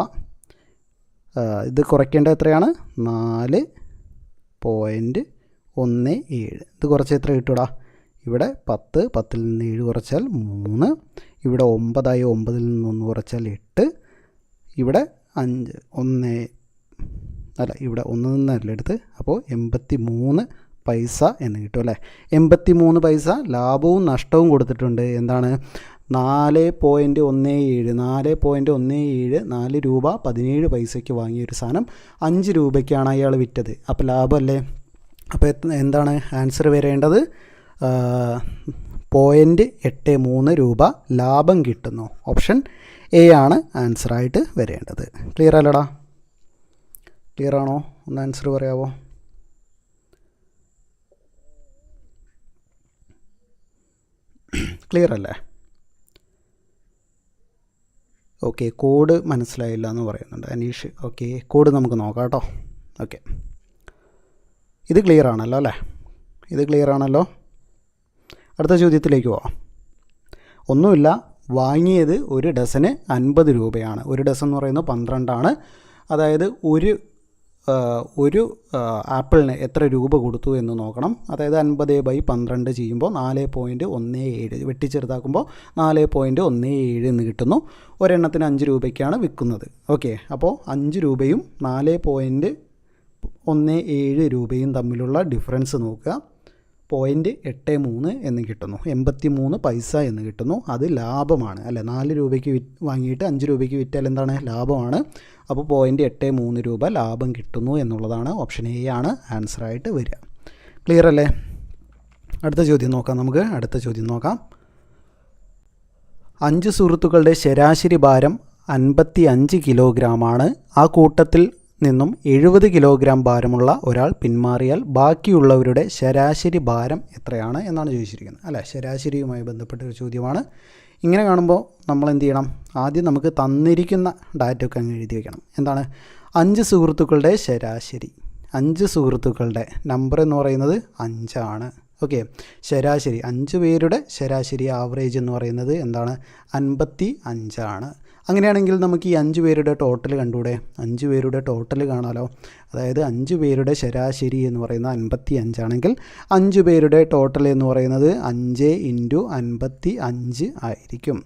ഇത് കുറയ്ക്കേണ്ടത് എത്രയാണ്? 4.17. ഇത് കുറച്ച് എത്ര കിട്ടൂടാ? ഇവിടെ 10, 10ൽ നിന്ന് 7 കുറച്ചാൽ 3. ഇവിടെ 9 ആയി, 9ൽ നിന്ന് 1 കുറച്ചാൽ 8. ഇവിടെ 5 1 അല്ല, ഇവിടെ 1 നിന്നല്ല എടുത്ത്. അപ്പോൾ 83 പൈസ എന്ന് കിട്ടും, അല്ലേ? 83 പൈസ ലാഭവും നഷ്ടവും കൊടുത്തിട്ടുണ്ട്. എന്താണ്? 4.17 4 രൂപ 17 പൈസയ്ക്ക് വാങ്ങിയൊരു സാധനം 5 രൂപയ്ക്കാണ് അയാൾ വിറ്റത്. അപ്പോൾ ലാഭമല്ലേ? അപ്പോൾ എന്താണ് ആൻസർ വരേണ്ടത്? 0.83 രൂപ ലാഭം കിട്ടുന്നു. ഓപ്ഷൻ എ ആണ് ആൻസറായിട്ട് വരേണ്ടത്. ക്ലിയർ അല്ലടാ? ക്ലിയർ ആണോ? ഒന്ന് ആൻസർ പറയാമോ? ക്ലിയർ അല്ലേ? ഓക്കെ, കോഡ് മനസ്സിലായില്ല എന്ന് പറയുന്നുണ്ട് അനീഷ്. ഓക്കെ, കോഡ് നമുക്ക് നോക്കാം കേട്ടോ. ഓക്കെ, ഇത് ക്ലിയർ ആണല്ലോ, അല്ലേ? ഇത് ക്ലിയർ ആണല്ലോ. അടുത്ത ചോദ്യത്തിലേക്ക് പോവാം. ഒന്നുമില്ല, വാങ്ങിയത് ഒരു ഡസന് 50 രൂപയാണ്. ഒരു ഡസൻ എന്ന് പറയുന്നത് 12 ആണ്. അതായത് ഒരു ആപ്പിളിന് എത്ര രൂപ കൊടുത്തു എന്ന് നോക്കണം. അതായത് 50/12 ചെയ്യുമ്പോൾ 4.17 വെട്ടിച്ചെറുതാക്കുമ്പോൾ 4.17 എന്ന് കിട്ടുന്നു. ഒരെണ്ണത്തിന് 5 രൂപയ്ക്കാണ് വിൽക്കുന്നത്. ഓക്കെ, അപ്പോൾ 5 രൂപയും 4.17 രൂപയും തമ്മിലുള്ള ഡിഫറൻസ് നോക്കുക. 0.83 എന്ന് കിട്ടുന്നു. 83 പൈസ എന്ന് കിട്ടുന്നു. അത് ലാഭമാണ്, അല്ലേ? 4 രൂപയ്ക്ക് വാങ്ങിയിട്ട് 5 രൂപയ്ക്ക് വിറ്റാൽ എന്താണ്? ലാഭമാണ്. അപ്പോൾ 0.83 രൂപ ലാഭം കിട്ടുന്നു എന്നുള്ളതാണ്. ഓപ്ഷൻ എ ആണ് ആൻസറായിട്ട് വരിക. ക്ലിയർ അല്ലേ? അടുത്ത ചോദ്യം നോക്കാം. നമുക്ക് അടുത്ത ചോദ്യം നോക്കാം. 5 സുഹൃത്തുക്കളുടെ ശരാശരി ഭാരം 55 കിലോഗ്രാമാണ്. ആ കൂട്ടത്തിൽ നിന്നും 70 കിലോഗ്രാം ഭാരമുള്ള ഒരാൾ പിന്മാറിയാൽ ബാക്കിയുള്ളവരുടെ ശരാശരി ഭാരം എത്രയാണ് എന്നാണ് ചോദിച്ചിരിക്കുന്നത്, അല്ലേ? ശരാശരിയുമായി ബന്ധപ്പെട്ട ഒരു ചോദ്യമാണ്. ഇങ്ങനെ കാണുമ്പോൾ നമ്മൾ എന്ത് ചെയ്യണം? ആദ്യം നമുക്ക് തന്നിരിക്കുന്ന ഡാറ്റ ഒക്കെ അങ്ങ് എഴുതി വയ്ക്കണം. എന്താണ്? 5 സുഹൃത്തുക്കളുടെ ശരാശരി. 5 സുഹൃത്തുക്കളുടെ നമ്പർ എന്ന് പറയുന്നത് 5 ആണ്. ഓക്കെ, ശരാശരി 5 പേരുടെ ശരാശരി ആവറേജ് എന്ന് പറയുന്നത് എന്താണ്? 55 ആണ്. അങ്ങനെയാണെങ്കിൽ നമുക്ക് ഈ 5 പേരുടെ ടോട്ടൽ കണ്ടൂടെ? 5 പേരുടെ ടോട്ടൽ കാണാമല്ലോ. അതായത് 5 പേരുടെ ശരാശരി എന്ന് പറയുന്നത് 55 ആണെങ്കിൽ 5 പേരുടെ ടോട്ടൽ എന്ന് പറയുന്നത് 5 × 55 ആയിരിക്കും.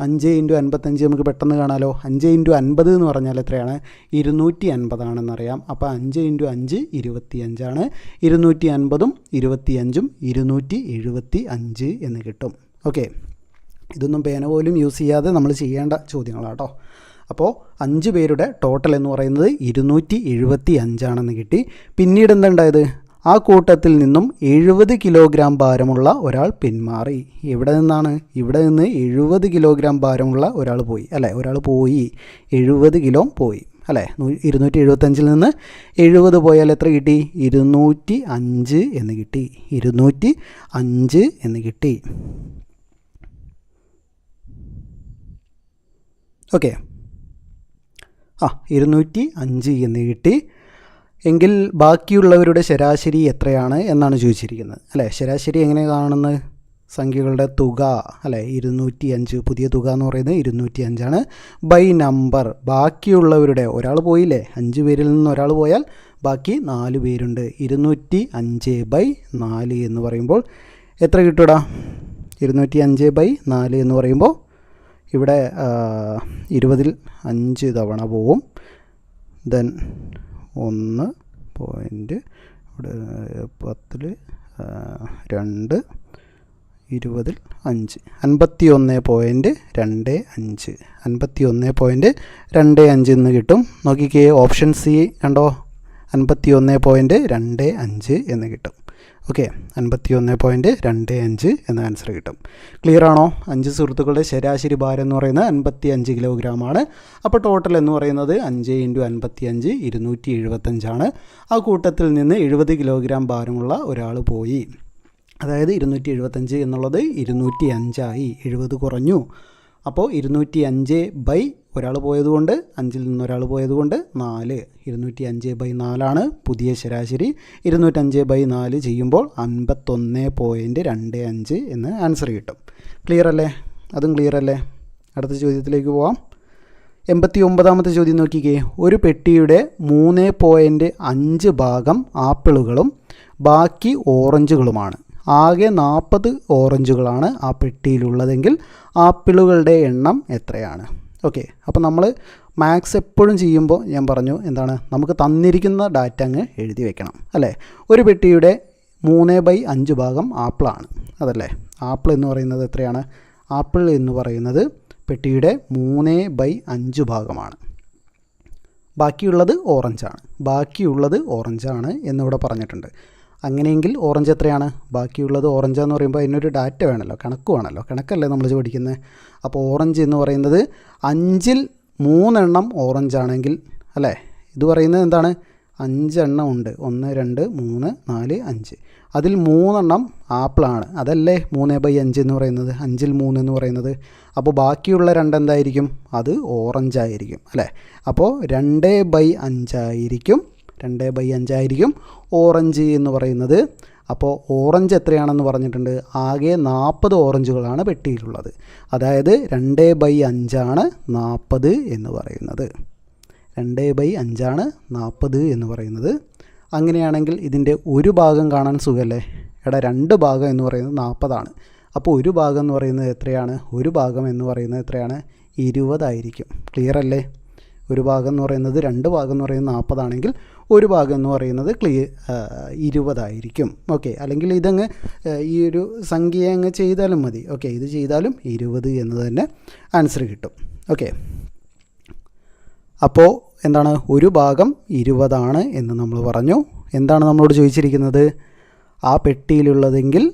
5 × 55 നമുക്ക് പെട്ടെന്ന് കാണാമല്ലോ. 5 × 50 എന്ന് പറഞ്ഞാൽ എത്രയാണ്? 250 ആണെന്നറിയാം. അപ്പോൾ 5 × 5 25 ആണ്. 250ഉം 25ഉം 275 എന്ന് കിട്ടും. ഓക്കെ, ഇതൊന്നും പേന പോലും യൂസ് ചെയ്യാതെ നമ്മൾ ചെയ്യേണ്ട ചോദ്യങ്ങളാട്ടോ. അപ്പോൾ 5 പേരുടെ ടോട്ടൽ എന്ന് പറയുന്നത് 275 ആണെന്ന് കിട്ടി. പിന്നീട് എന്തുണ്ടായത്? ആ കൂട്ടത്തിൽ നിന്നും 70 കിലോഗ്രാം ഭാരമുള്ള ഒരാൾ പിന്മാറി. എവിടെ നിന്നാണ്? ഇവിടെ നിന്ന് 70 കിലോഗ്രാം ഭാരമുള്ള ഒരാൾ പോയി, അല്ലേ? ഒരാൾ പോയി, 70 കിലോ പോയി, അല്ലേ? 275 നിന്ന് 70 പോയാൽ എത്ര കിട്ടി? 205 എന്ന് കിട്ടി. 205 എന്ന് കിട്ടി. ഓക്കെ, 205 എന്ന് കിട്ടി. എങ്കിൽ ബാക്കിയുള്ളവരുടെ ശരാശരി എത്രയാണ് എന്നാണ് ചോദിച്ചിരിക്കുന്നത് അല്ലേ. ശരാശരി എങ്ങനെ കാണുന്നത്? സംഖ്യകളുടെ തുക അല്ലേ, 205, പുതിയ തുക എന്ന് പറയുന്നത് 205 ബൈ നമ്പർ. ബാക്കിയുള്ളവരുടെ ഒരാൾ പോയില്ലേ, 5 പേരിൽ നിന്ന് ഒരാൾ പോയാൽ ബാക്കി 4 പേരുണ്ട്. 205 ബൈ 4 എന്ന് പറയുമ്പോൾ എത്ര കിട്ടൂടാ? 205 ബൈ 4 എന്ന് പറയുമ്പോൾ ഇവിടെ 20-ൽ 5 തവണ പോവും. ദെൻ 1 പോയിൻറ്റ്, ഇവിടെ 10-ൽ 2, 20-ൽ 5, 51.25. 51.25 എന്ന് കിട്ടും. നോക്കിക്കേ, ഓപ്ഷൻ സി കണ്ടോ, 51.25 എന്ന് കിട്ടും. ഓക്കെ, 51.25 എന്ന ആൻസർ കിട്ടും. ക്ലിയർ ആണോ? 5 സുഹൃത്തുക്കളുടെ ശരാശരി ഭാരം എന്ന് പറയുന്നത് 55 കിലോഗ്രാമാണ്. അപ്പോൾ ടോട്ടൽ എന്ന് പറയുന്നത് 5 × 55 275 ആ കൂട്ടത്തിൽ നിന്ന് 70 കിലോഗ്രാം ഭാരമുള്ള ഒരാൾ പോയി. അതായത് 275 എന്നുള്ളത് 205 70 കുറഞ്ഞു. അപ്പോൾ 205 ബൈ ഒരാൾ പോയതുകൊണ്ട്, 5-ൽ നിന്ന് ഒരാൾ പോയതുകൊണ്ട് 4, 205 ബൈ 4 പുതിയ ശരാശരി. 205 ബൈ 4 ചെയ്യുമ്പോൾ 51.25 എന്ന് ആൻസർ കിട്ടും. ക്ലിയർ അല്ലേ? അതും ക്ലിയർ അല്ലേ? അടുത്ത ചോദ്യത്തിലേക്ക് പോവാം. 89ാമത്തെ ചോദ്യം നോക്കിക്കേ. ഒരു പെട്ടിയുടെ 3.5 ഭാഗം ആപ്പിളുകളും ബാക്കി ഓറഞ്ചുകളുമാണ്. ആകെ 40 ഓറഞ്ചുകളാണ് ആ പെട്ടിയിലുള്ളതെങ്കിൽ ആപ്പിളുകളുടെ എണ്ണം എത്രയാണ്? ഓക്കെ, അപ്പോൾ നമ്മൾ മാത്സ് എപ്പോഴും ചെയ്യുമ്പോൾ ഞാൻ പറഞ്ഞു എന്താണ്, നമുക്ക് തന്നിരിക്കുന്ന ഡാറ്റ അങ്ങ് എഴുതി വെക്കണം അല്ലേ. ഒരു പെട്ടിയുടെ 3/5 ഭാഗം ആപ്പിളാണ് അതല്ലേ. ആപ്പിൾ എന്ന് പറയുന്നത് എത്രയാണ്? ആപ്പിൾ എന്ന് പറയുന്നത് പെട്ടിയുടെ 3/5 ഭാഗമാണ്. ബാക്കിയുള്ളത് ഓറഞ്ചാണ് എന്നിവിടെ പറഞ്ഞിട്ടുണ്ട്. അങ്ങനെയെങ്കിൽ ഓറഞ്ച് എത്രയാണ്? ബാക്കിയുള്ളത് ഓറഞ്ച് എന്ന് പറയുമ്പോൾ അതിനൊരു ഡാറ്റ വേണമല്ലോ, കണക്ക് വേണമല്ലോ. കണക്കല്ലേ നമ്മൾ പഠിക്കുന്നത്. അപ്പോൾ ഓറഞ്ച് എന്ന് പറയുന്നത് 5-ൽ 3 ഓറഞ്ചാണെങ്കിൽ അല്ലേ, ഇത് പറയുന്നത് എന്താണ്? 5 ഉണ്ട്. 1, 2, 3, 4, 5. അതിൽ 3 ആപ്പിളാണ്. അതല്ലേ 3/5 എന്ന് പറയുന്നത്, 5-ൽ 3 എന്ന് പറയുന്നത്. അപ്പോൾ ബാക്കിയുള്ള 2 എന്തായിരിക്കും? അത് ഓറഞ്ചായിരിക്കും അല്ലേ. അപ്പോൾ 2/5 ആയിരിക്കും. 2/5 ഓറഞ്ച് എന്ന് പറയുന്നത്. അപ്പോൾ ഓറഞ്ച് എത്രയാണെന്ന് പറഞ്ഞിട്ടുണ്ട്? ആകെ 40 ഓറഞ്ചുകളാണ് പെട്ടിയിലുള്ളത്. അതായത് 2/5 40 എന്ന് പറയുന്നത്. 2/5 40 എന്ന് പറയുന്നത്. അങ്ങനെയാണെങ്കിൽ ഇതിൻ്റെ ഒരു ഭാഗം കാണാൻ സുഖമല്ലേ? 2 ഭാഗം എന്ന് പറയുന്നത് 40. അപ്പോൾ ഒരു ഭാഗം എന്ന് പറയുന്നത് എത്രയാണ്? ഒരു ഭാഗം എന്ന് പറയുന്നത് എത്രയാണ്? 20 ആയിരിക്കും. ക്ലിയർ അല്ലേ? ഒരു ഭാഗം എന്ന് പറയുന്നത്, 2 ഭാഗം എന്ന് പറയുന്നത് 40 ആണെങ്കിൽ ഒരു ഭാഗം എന്ന് പറയുന്നത് 20 ആയിരിക്കും. ഓക്കെ, അല്ലെങ്കിൽ ഇതങ്ങ് ഈ ഒരു സംഖ്യ അങ്ങ് ചെയ്താലും മതി. ഓക്കെ, ഇത് ചെയ്താലും 20 എന്ന് തന്നെ ആൻസർ കിട്ടും. ഓക്കെ, അപ്പോൾ എന്താണ്? ഒരു ഭാഗം 20 എന്ന് നമ്മൾ പറഞ്ഞു. എന്താണ് നമ്മളോട് ചോദിച്ചിരിക്കുന്നത്? ആ പെട്ടിയിലുള്ളതെങ്കിൽ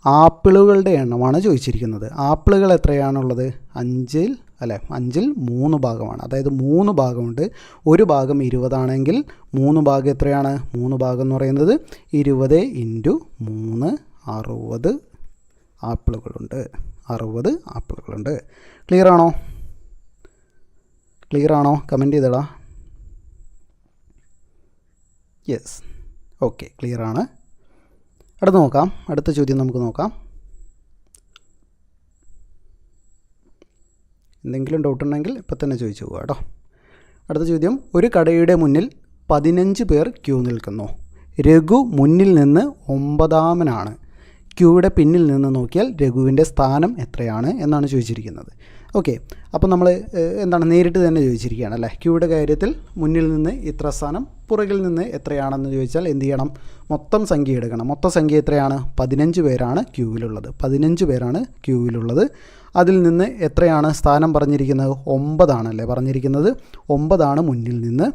ആപ്പിളുകളുടെ എണ്ണമാണ് ചോദിച്ചിരിക്കുന്നത്. ആപ്പിളുകൾ എത്രയാണുള്ളത്? 5-ൽ 3 ഭാഗമാണ്. അതായത് 3 ഭാഗമുണ്ട്. ഒരു ഭാഗം 20 ആണെങ്കിൽ 3 ഭാഗം എത്രയാണ്? 3 ഭാഗം എന്ന് പറയുന്നത് 20 × 3 60 ആപ്പിളുകളുണ്ട്. 60 ആപ്പിളുകളുണ്ട്. ക്ലിയർ ആണോ? കമൻറ്റ് ചെയ്തടാ. യെസ്, ഓക്കെ, ക്ലിയർ ആണ്. അടുത്ത ചോദ്യം നമുക്ക് നോക്കാം. എന്തെങ്കിലും ഡൗട്ട് ഉണ്ടെങ്കിൽ ഇപ്പം തന്നെ ചോദിച്ചു പോകാം കേട്ടോ. അടുത്ത ചോദ്യം. ഒരു കടയുടെ മുന്നിൽ 15 പേർ ക്യൂ നിൽക്കുന്നു. രഘു മുന്നിൽ നിന്ന് 9ാമനാണ്. ക്യൂയുടെ പിന്നിൽ നിന്ന് നോക്കിയാൽ രഘുവിൻ്റെ സ്ഥാനം എത്രയാണ് എന്നാണ് ചോദിച്ചിരിക്കുന്നത്. ഓക്കെ, അപ്പോൾ നമ്മൾ എന്താണ് നേരിട്ട് തന്നെ ചോദിച്ചിരിക്കുകയാണ് അല്ലേ. ക്യൂയുടെ കാര്യത്തിൽ മുന്നിൽ നിന്ന് ഇത്ര സ്ഥാനം, പുറകിൽ നിന്ന് എത്രയാണെന്ന് ചോദിച്ചാൽ എന്ത് ചെയ്യണം? മൊത്തം സംഖ്യ എടുക്കണം. മൊത്തം സംഖ്യ എത്രയാണ്? 15 പേരാണ് ക്യൂവിലുള്ളത്. 15 പേരാണ് ക്യൂവിലുള്ളത്. അതിൽ നിന്ന് എത്രയാണ് സ്ഥാനം പറഞ്ഞിരിക്കുന്നത്? 9 ആണല്ലേ പറഞ്ഞിരിക്കുന്നത്. 9 മുന്നിൽ നിന്ന്.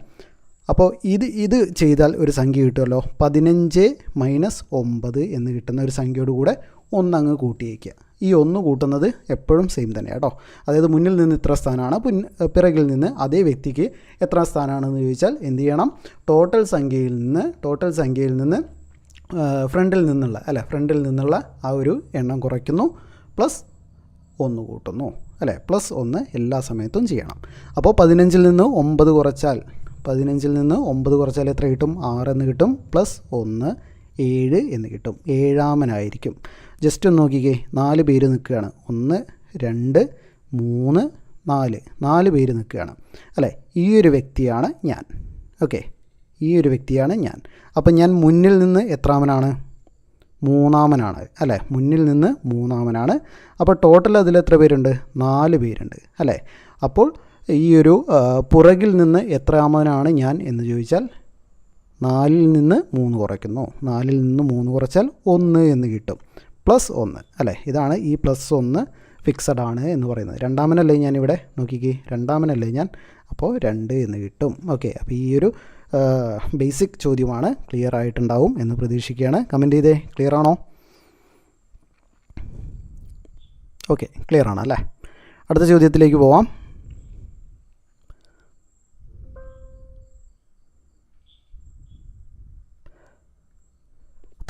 അപ്പോൾ ഇത് ചെയ്താൽ ഒരു സംഖ്യ കിട്ടുമല്ലോ. 15 - 9 എന്ന് കിട്ടുന്ന ഒരു സംഖ്യയോട് കൂടെ 1 അങ്ങ് കൂട്ടിയേക്കുക. ഈ 1 കൂട്ടുന്നത് എപ്പോഴും സെയിം തന്നെ കേട്ടോ. അതായത് മുന്നിൽ നിന്ന് ഇത്ര സ്ഥാനമാണ്, പിറകിൽ നിന്ന് അതേ വ്യക്തിക്ക് എത്ര സ്ഥാനമാണെന്ന് ചോദിച്ചാൽ എന്ത് ചെയ്യണം? ടോട്ടൽ സംഖ്യയിൽ നിന്ന് ഫ്രണ്ടിൽ നിന്നുള്ള ആ ഒരു എണ്ണം കുറയ്ക്കുന്നു, പ്ലസ് 1 കൂട്ടുന്നു. അല്ലേ? +1 എല്ലാ സമയത്തും ചെയ്യണം. അപ്പോൾ 15-ൽ നിന്ന് 9 കുറച്ചാൽ 15-ൽ നിന്ന് 9 കുറച്ചാൽ എത്ര കിട്ടും? 6 എന്ന് കിട്ടും. +1 7 എന്ന് കിട്ടും. ഏഴാമനായിരിക്കും. ജസ്റ്റ് ഒന്ന് നോക്കിക്കേ, 4 പേര് നിൽക്കുകയാണ്. 1 2 3 4 4 പേര് നിൽക്കുകയാണ് അല്ലേ? ഈ ഒരു വ്യക്തിയാണ് ഞാൻ. ഓക്കെ, ഈ ഒരു വ്യക്തിയാണ് ഞാൻ. അപ്പം ഞാൻ മുന്നിൽ നിന്ന് എത്രാമനാണ്? മൂന്നാമനാണ് അല്ലേ? മുന്നിൽ നിന്ന് മൂന്നാമനാണ്. അപ്പോൾ ടോട്ടൽ അതിൽ എത്ര പേരുണ്ട്? 4 പേരുണ്ട് അല്ലേ? അപ്പോൾ ഈ ഒരു പുറകിൽ നിന്ന് എത്രാമനാണ് ഞാൻ എന്ന് ചോദിച്ചാൽ 4-ൽ നിന്ന് 3 കുറയ്ക്കുന്നു. 4-ൽ നിന്ന് 3 കുറച്ചാൽ 1 എന്ന് കിട്ടും. +1 അല്ലേ? ഇതാണ് ഈ +1 ഫിക്സഡ് ആണ് എന്ന് പറയുന്നത്. രണ്ടാമനല്ലേ ഞാനിവിടെ? നോക്കിക്കേ, രണ്ടാമനല്ലേ ഞാൻ? അപ്പോൾ 2 എന്ന് കിട്ടും. ഓക്കെ, അപ്പോൾ ഈ ഒരു ബേസിക് ചോദ്യമാണ്. ക്ലിയർ ആയിട്ടുണ്ടാവും എന്ന് പ്രതീക്ഷിക്കുകയാണ്. കമൻറ്റ് ചെയ്തേ, ക്ലിയർ ആണോ? ഓക്കെ, ക്ലിയർ ആണ് അല്ലേ? അടുത്ത ചോദ്യത്തിലേക്ക് പോവാം.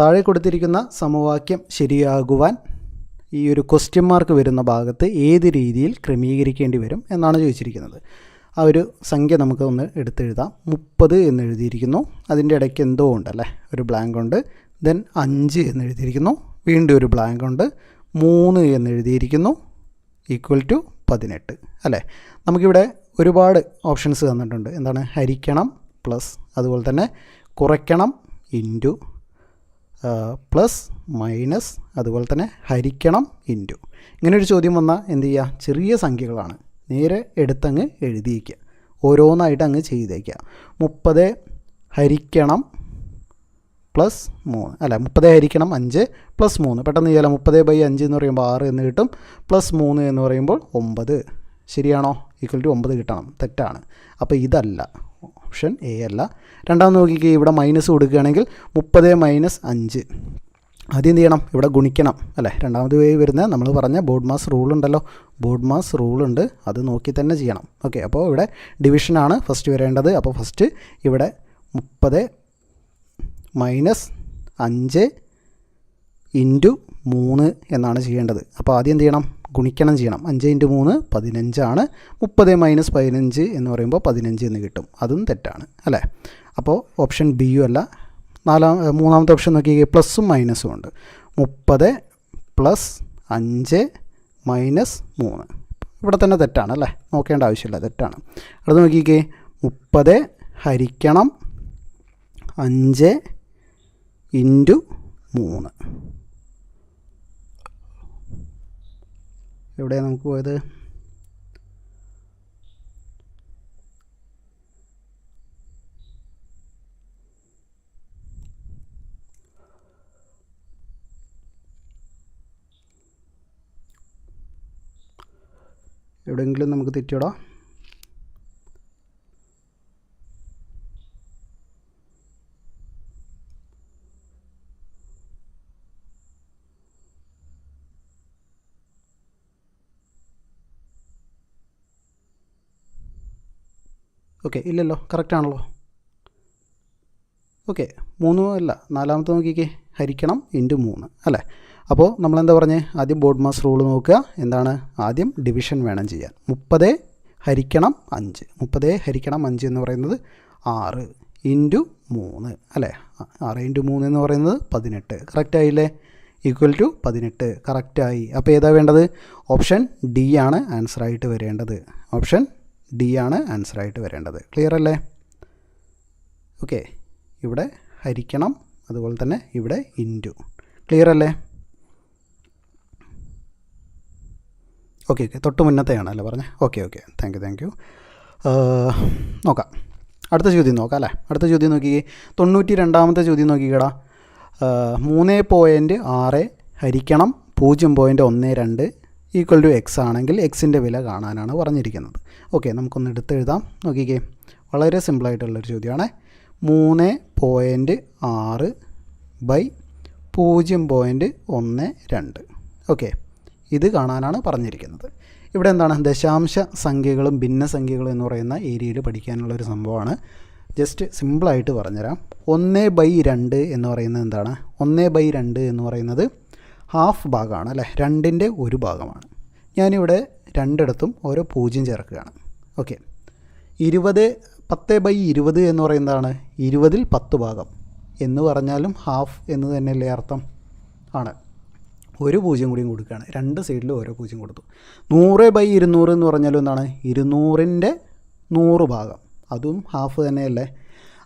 താഴെ കൊടുത്തിരിക്കുന്ന സമവാക്യം ശരിയാകുവാൻ ഈ ഒരു ക്വസ്റ്റ്യൻ മാർക്ക് വരുന്ന ഭാഗത്ത് ഏത് രീതിയിൽ ക്രമീകരിക്കേണ്ടി വരും എന്നാണ് ചോദിച്ചിരിക്കുന്നത്. ആ ഒരു സംഖ്യ നമുക്ക് ഒന്ന് എടുത്തെഴുതാം. 30 എന്ന് എഴുതിയിരിക്കുന്നു. അതിൻ്റെ ഇടയ്ക്ക് എന്തോ ഉണ്ടല്ലേ, ഒരു ബ്ലാങ്ക് ഉണ്ട്. ദെൻ 5 എന്ന് എഴുതിയിരിക്കുന്നു. വീണ്ടും ഒരു ബ്ലാങ്ക് ഉണ്ട്. 3 എന്ന് എഴുതിയിരിക്കുന്നു. =18 അല്ലേ? നമുക്കിവിടെ ഒരുപാട് ഓപ്ഷൻസ് തന്നിട്ടുണ്ട്. എന്താണ്? ഹരിക്കണം പ്ലസ്, അതുപോലെ തന്നെ കുറയ്ക്കണം ഇൻറ്റു, പ്ലസ് മൈനസ്, അതുപോലെ തന്നെ ഹരിക്കണം ഇൻറ്റു. ഇങ്ങനൊരു ചോദ്യം വന്നാൽ എന്ത് ചെയ്യുക? ചെറിയ സംഖ്യകളാണ്, നേരെ എടുത്തങ്ങ് എഴുതിയിരിക്കുക, ഓരോന്നായിട്ട് അങ്ങ് ചെയ്തേക്കുക. 30 ഹരിക്കണം +3 അല്ല, 30 ഹരിക്കണം 5 +3. പെട്ടെന്ന് ചെയ്യാലോ. 30/5 എന്ന് പറയുമ്പോൾ 6 എന്ന് കിട്ടും. +3 എന്ന് പറയുമ്പോൾ 9. ശരിയാണോ? =9 കിട്ടണം. തെറ്റാണ്. അപ്പോൾ ഇതല്ല, ഓപ്ഷൻ എ അല്ല. രണ്ടാമത് നോക്കിക്കേ, ഇവിടെ മൈനസ് കൊടുക്കുകയാണെങ്കിൽ 30 - 5. ആദ്യം എന്ത് ചെയ്യണം? ഇവിടെ ഗുണിക്കണം അല്ലേ? രണ്ടാമത് വരുന്ന നമ്മൾ പറഞ്ഞ ബോർഡ് മാസ് റൂൾ ഉണ്ടല്ലോ, ബോർഡ് മാസ് റൂൾ ഉണ്ട്, അത് നോക്കി തന്നെ ചെയ്യണം. ഓക്കെ, അപ്പോൾ ഇവിടെ ഡിവിഷനാണ് ഫസ്റ്റ് വരേണ്ടത്. അപ്പോൾ ഫസ്റ്റ് ഇവിടെ 30 - 5 × 3 എന്നാണ് ചെയ്യേണ്ടത്. അപ്പോൾ ആദ്യം എന്ത് ചെയ്യണം? ഗുണിക്കണം ചെയ്യണം. 5 × 3 15 ആണ്. 30 - 15 എന്ന് പറയുമ്പോൾ 15 എന്ന് കിട്ടും. അതും തെറ്റാണ് അല്ലേ? അപ്പോൾ ഓപ്ഷൻ ബിയും അല്ല. മൂന്നാമത്തെ ഓപ്ഷൻ നോക്കിയാൽ പ്ലസും മൈനസും ഉണ്ട്. 30 + 5 - 3 ഇവിടെ തന്നെ തെറ്റാണ് അല്ലേ? നോക്കേണ്ട ആവശ്യമില്ല, തെറ്റാണ്. അത് നോക്കിക്കേ, 30 ഹരിക്കണം 5 × 3. എവിടെയാണ് നമുക്ക് പോയത്? എവിടെയെങ്കിലും നമുക്ക് തെറ്റിയോടാ? ഓക്കെ, ഇല്ലല്ലോ, കറക്റ്റാണല്ലോ. ഓക്കെ, 3 അല്ല, നാലാമത്തെ നോക്കിക്കേ, ഹരിക്കണം × 3 അല്ലേ? അപ്പോൾ നമ്മളെന്താ പറഞ്ഞേ? ആദ്യം ബോർഡ് മാസ് റൂൾ നോക്കുക. എന്താണ്? ആദ്യം ഡിവിഷൻ വേണം ചെയ്യാൻ. 30 ഹരിക്കണം 5. 30 ഹരിക്കണം 5 എന്ന് പറയുന്നത് 6 × 3 അല്ലേ? 6 × 3 എന്ന് പറയുന്നത് 18. കറക്റ്റായില്ലേ? =18. കറക്റ്റായി. അപ്പോൾ ഏതാ വേണ്ടത്? ഓപ്ഷൻ ഡി ആണ് ആൻസറായിട്ട് വരേണ്ടത്. ഓപ്ഷൻ ഡി ആണ് ആൻസറായിട്ട് വരേണ്ടത്. ക്ലിയർ അല്ലേ? ഓക്കെ, ഇവിടെ ഹരിക്കണം, അതുപോലെ തന്നെ ഇവിടെ ഇൻറ്റു. ക്ലിയർ അല്ലേ? ഓക്കെ, തൊട്ട് മുന്നത്തെയാണ് അല്ലേ പറഞ്ഞത്? Okay, thank you. നോക്കാം, അടുത്ത ചോദ്യം നോക്കാം അല്ലേ? അടുത്ത ചോദ്യം നോക്കിക്കേ, 92ാമത്തെ ചോദ്യം നോക്കിക്കടാ. 3.6 ഹരിക്കണം 0.12 =x ആണെങ്കിൽ എക്സിൻ്റെ വില കാണാനാണ് പറഞ്ഞിരിക്കുന്നത്. ഓക്കെ, നമുക്കൊന്ന് എടുത്തെഴുതാം. നോക്കിക്കേ, വളരെ സിമ്പിളായിട്ടുള്ളൊരു ചോദ്യമാണ്. 3.6 / 0.12. ഓക്കെ, ഇത് കാണാനാണ് പറഞ്ഞിരിക്കുന്നത്. ഇവിടെ എന്താണ്? ദശാംശ സംഖ്യകളും ഭിന്നസംഖ്യകളും എന്ന് പറയുന്ന ഏരിയയിൽ പഠിക്കാനുള്ളൊരു സംഭവമാണ്. ജസ്റ്റ് സിമ്പിളായിട്ട് പറഞ്ഞുതരാം. 1/2 എന്ന് പറയുന്നത് എന്താണ്? 1/2 എന്ന് പറയുന്നത് ഹാഫ് ഭാഗമാണ് അല്ലേ? 2ൻ്റെ ഒരു ഭാഗമാണ്. ഞാനിവിടെ രണ്ടിടത്തും ഓരോ 0 ചേർക്കുകയാണ്. ഓക്കെ, 10/20 എന്ന് പറയുന്നതാണ് 20ൽ 10 ഭാഗം എന്ന് പറഞ്ഞാലും ഹാഫ് എന്ന് തന്നെയല്ലേ അർത്ഥം? ആണ്. ഒരു 0 കൂടിയും കൊടുക്കുകയാണ്. രണ്ട് സൈഡിലും ഓരോ 0 കൊടുത്തു. 100/200 എന്ന് പറഞ്ഞാലും എന്താണ്? 200ൻ്റെ 100 ഭാഗം, അതും ഹാഫ് തന്നെയല്ലേ?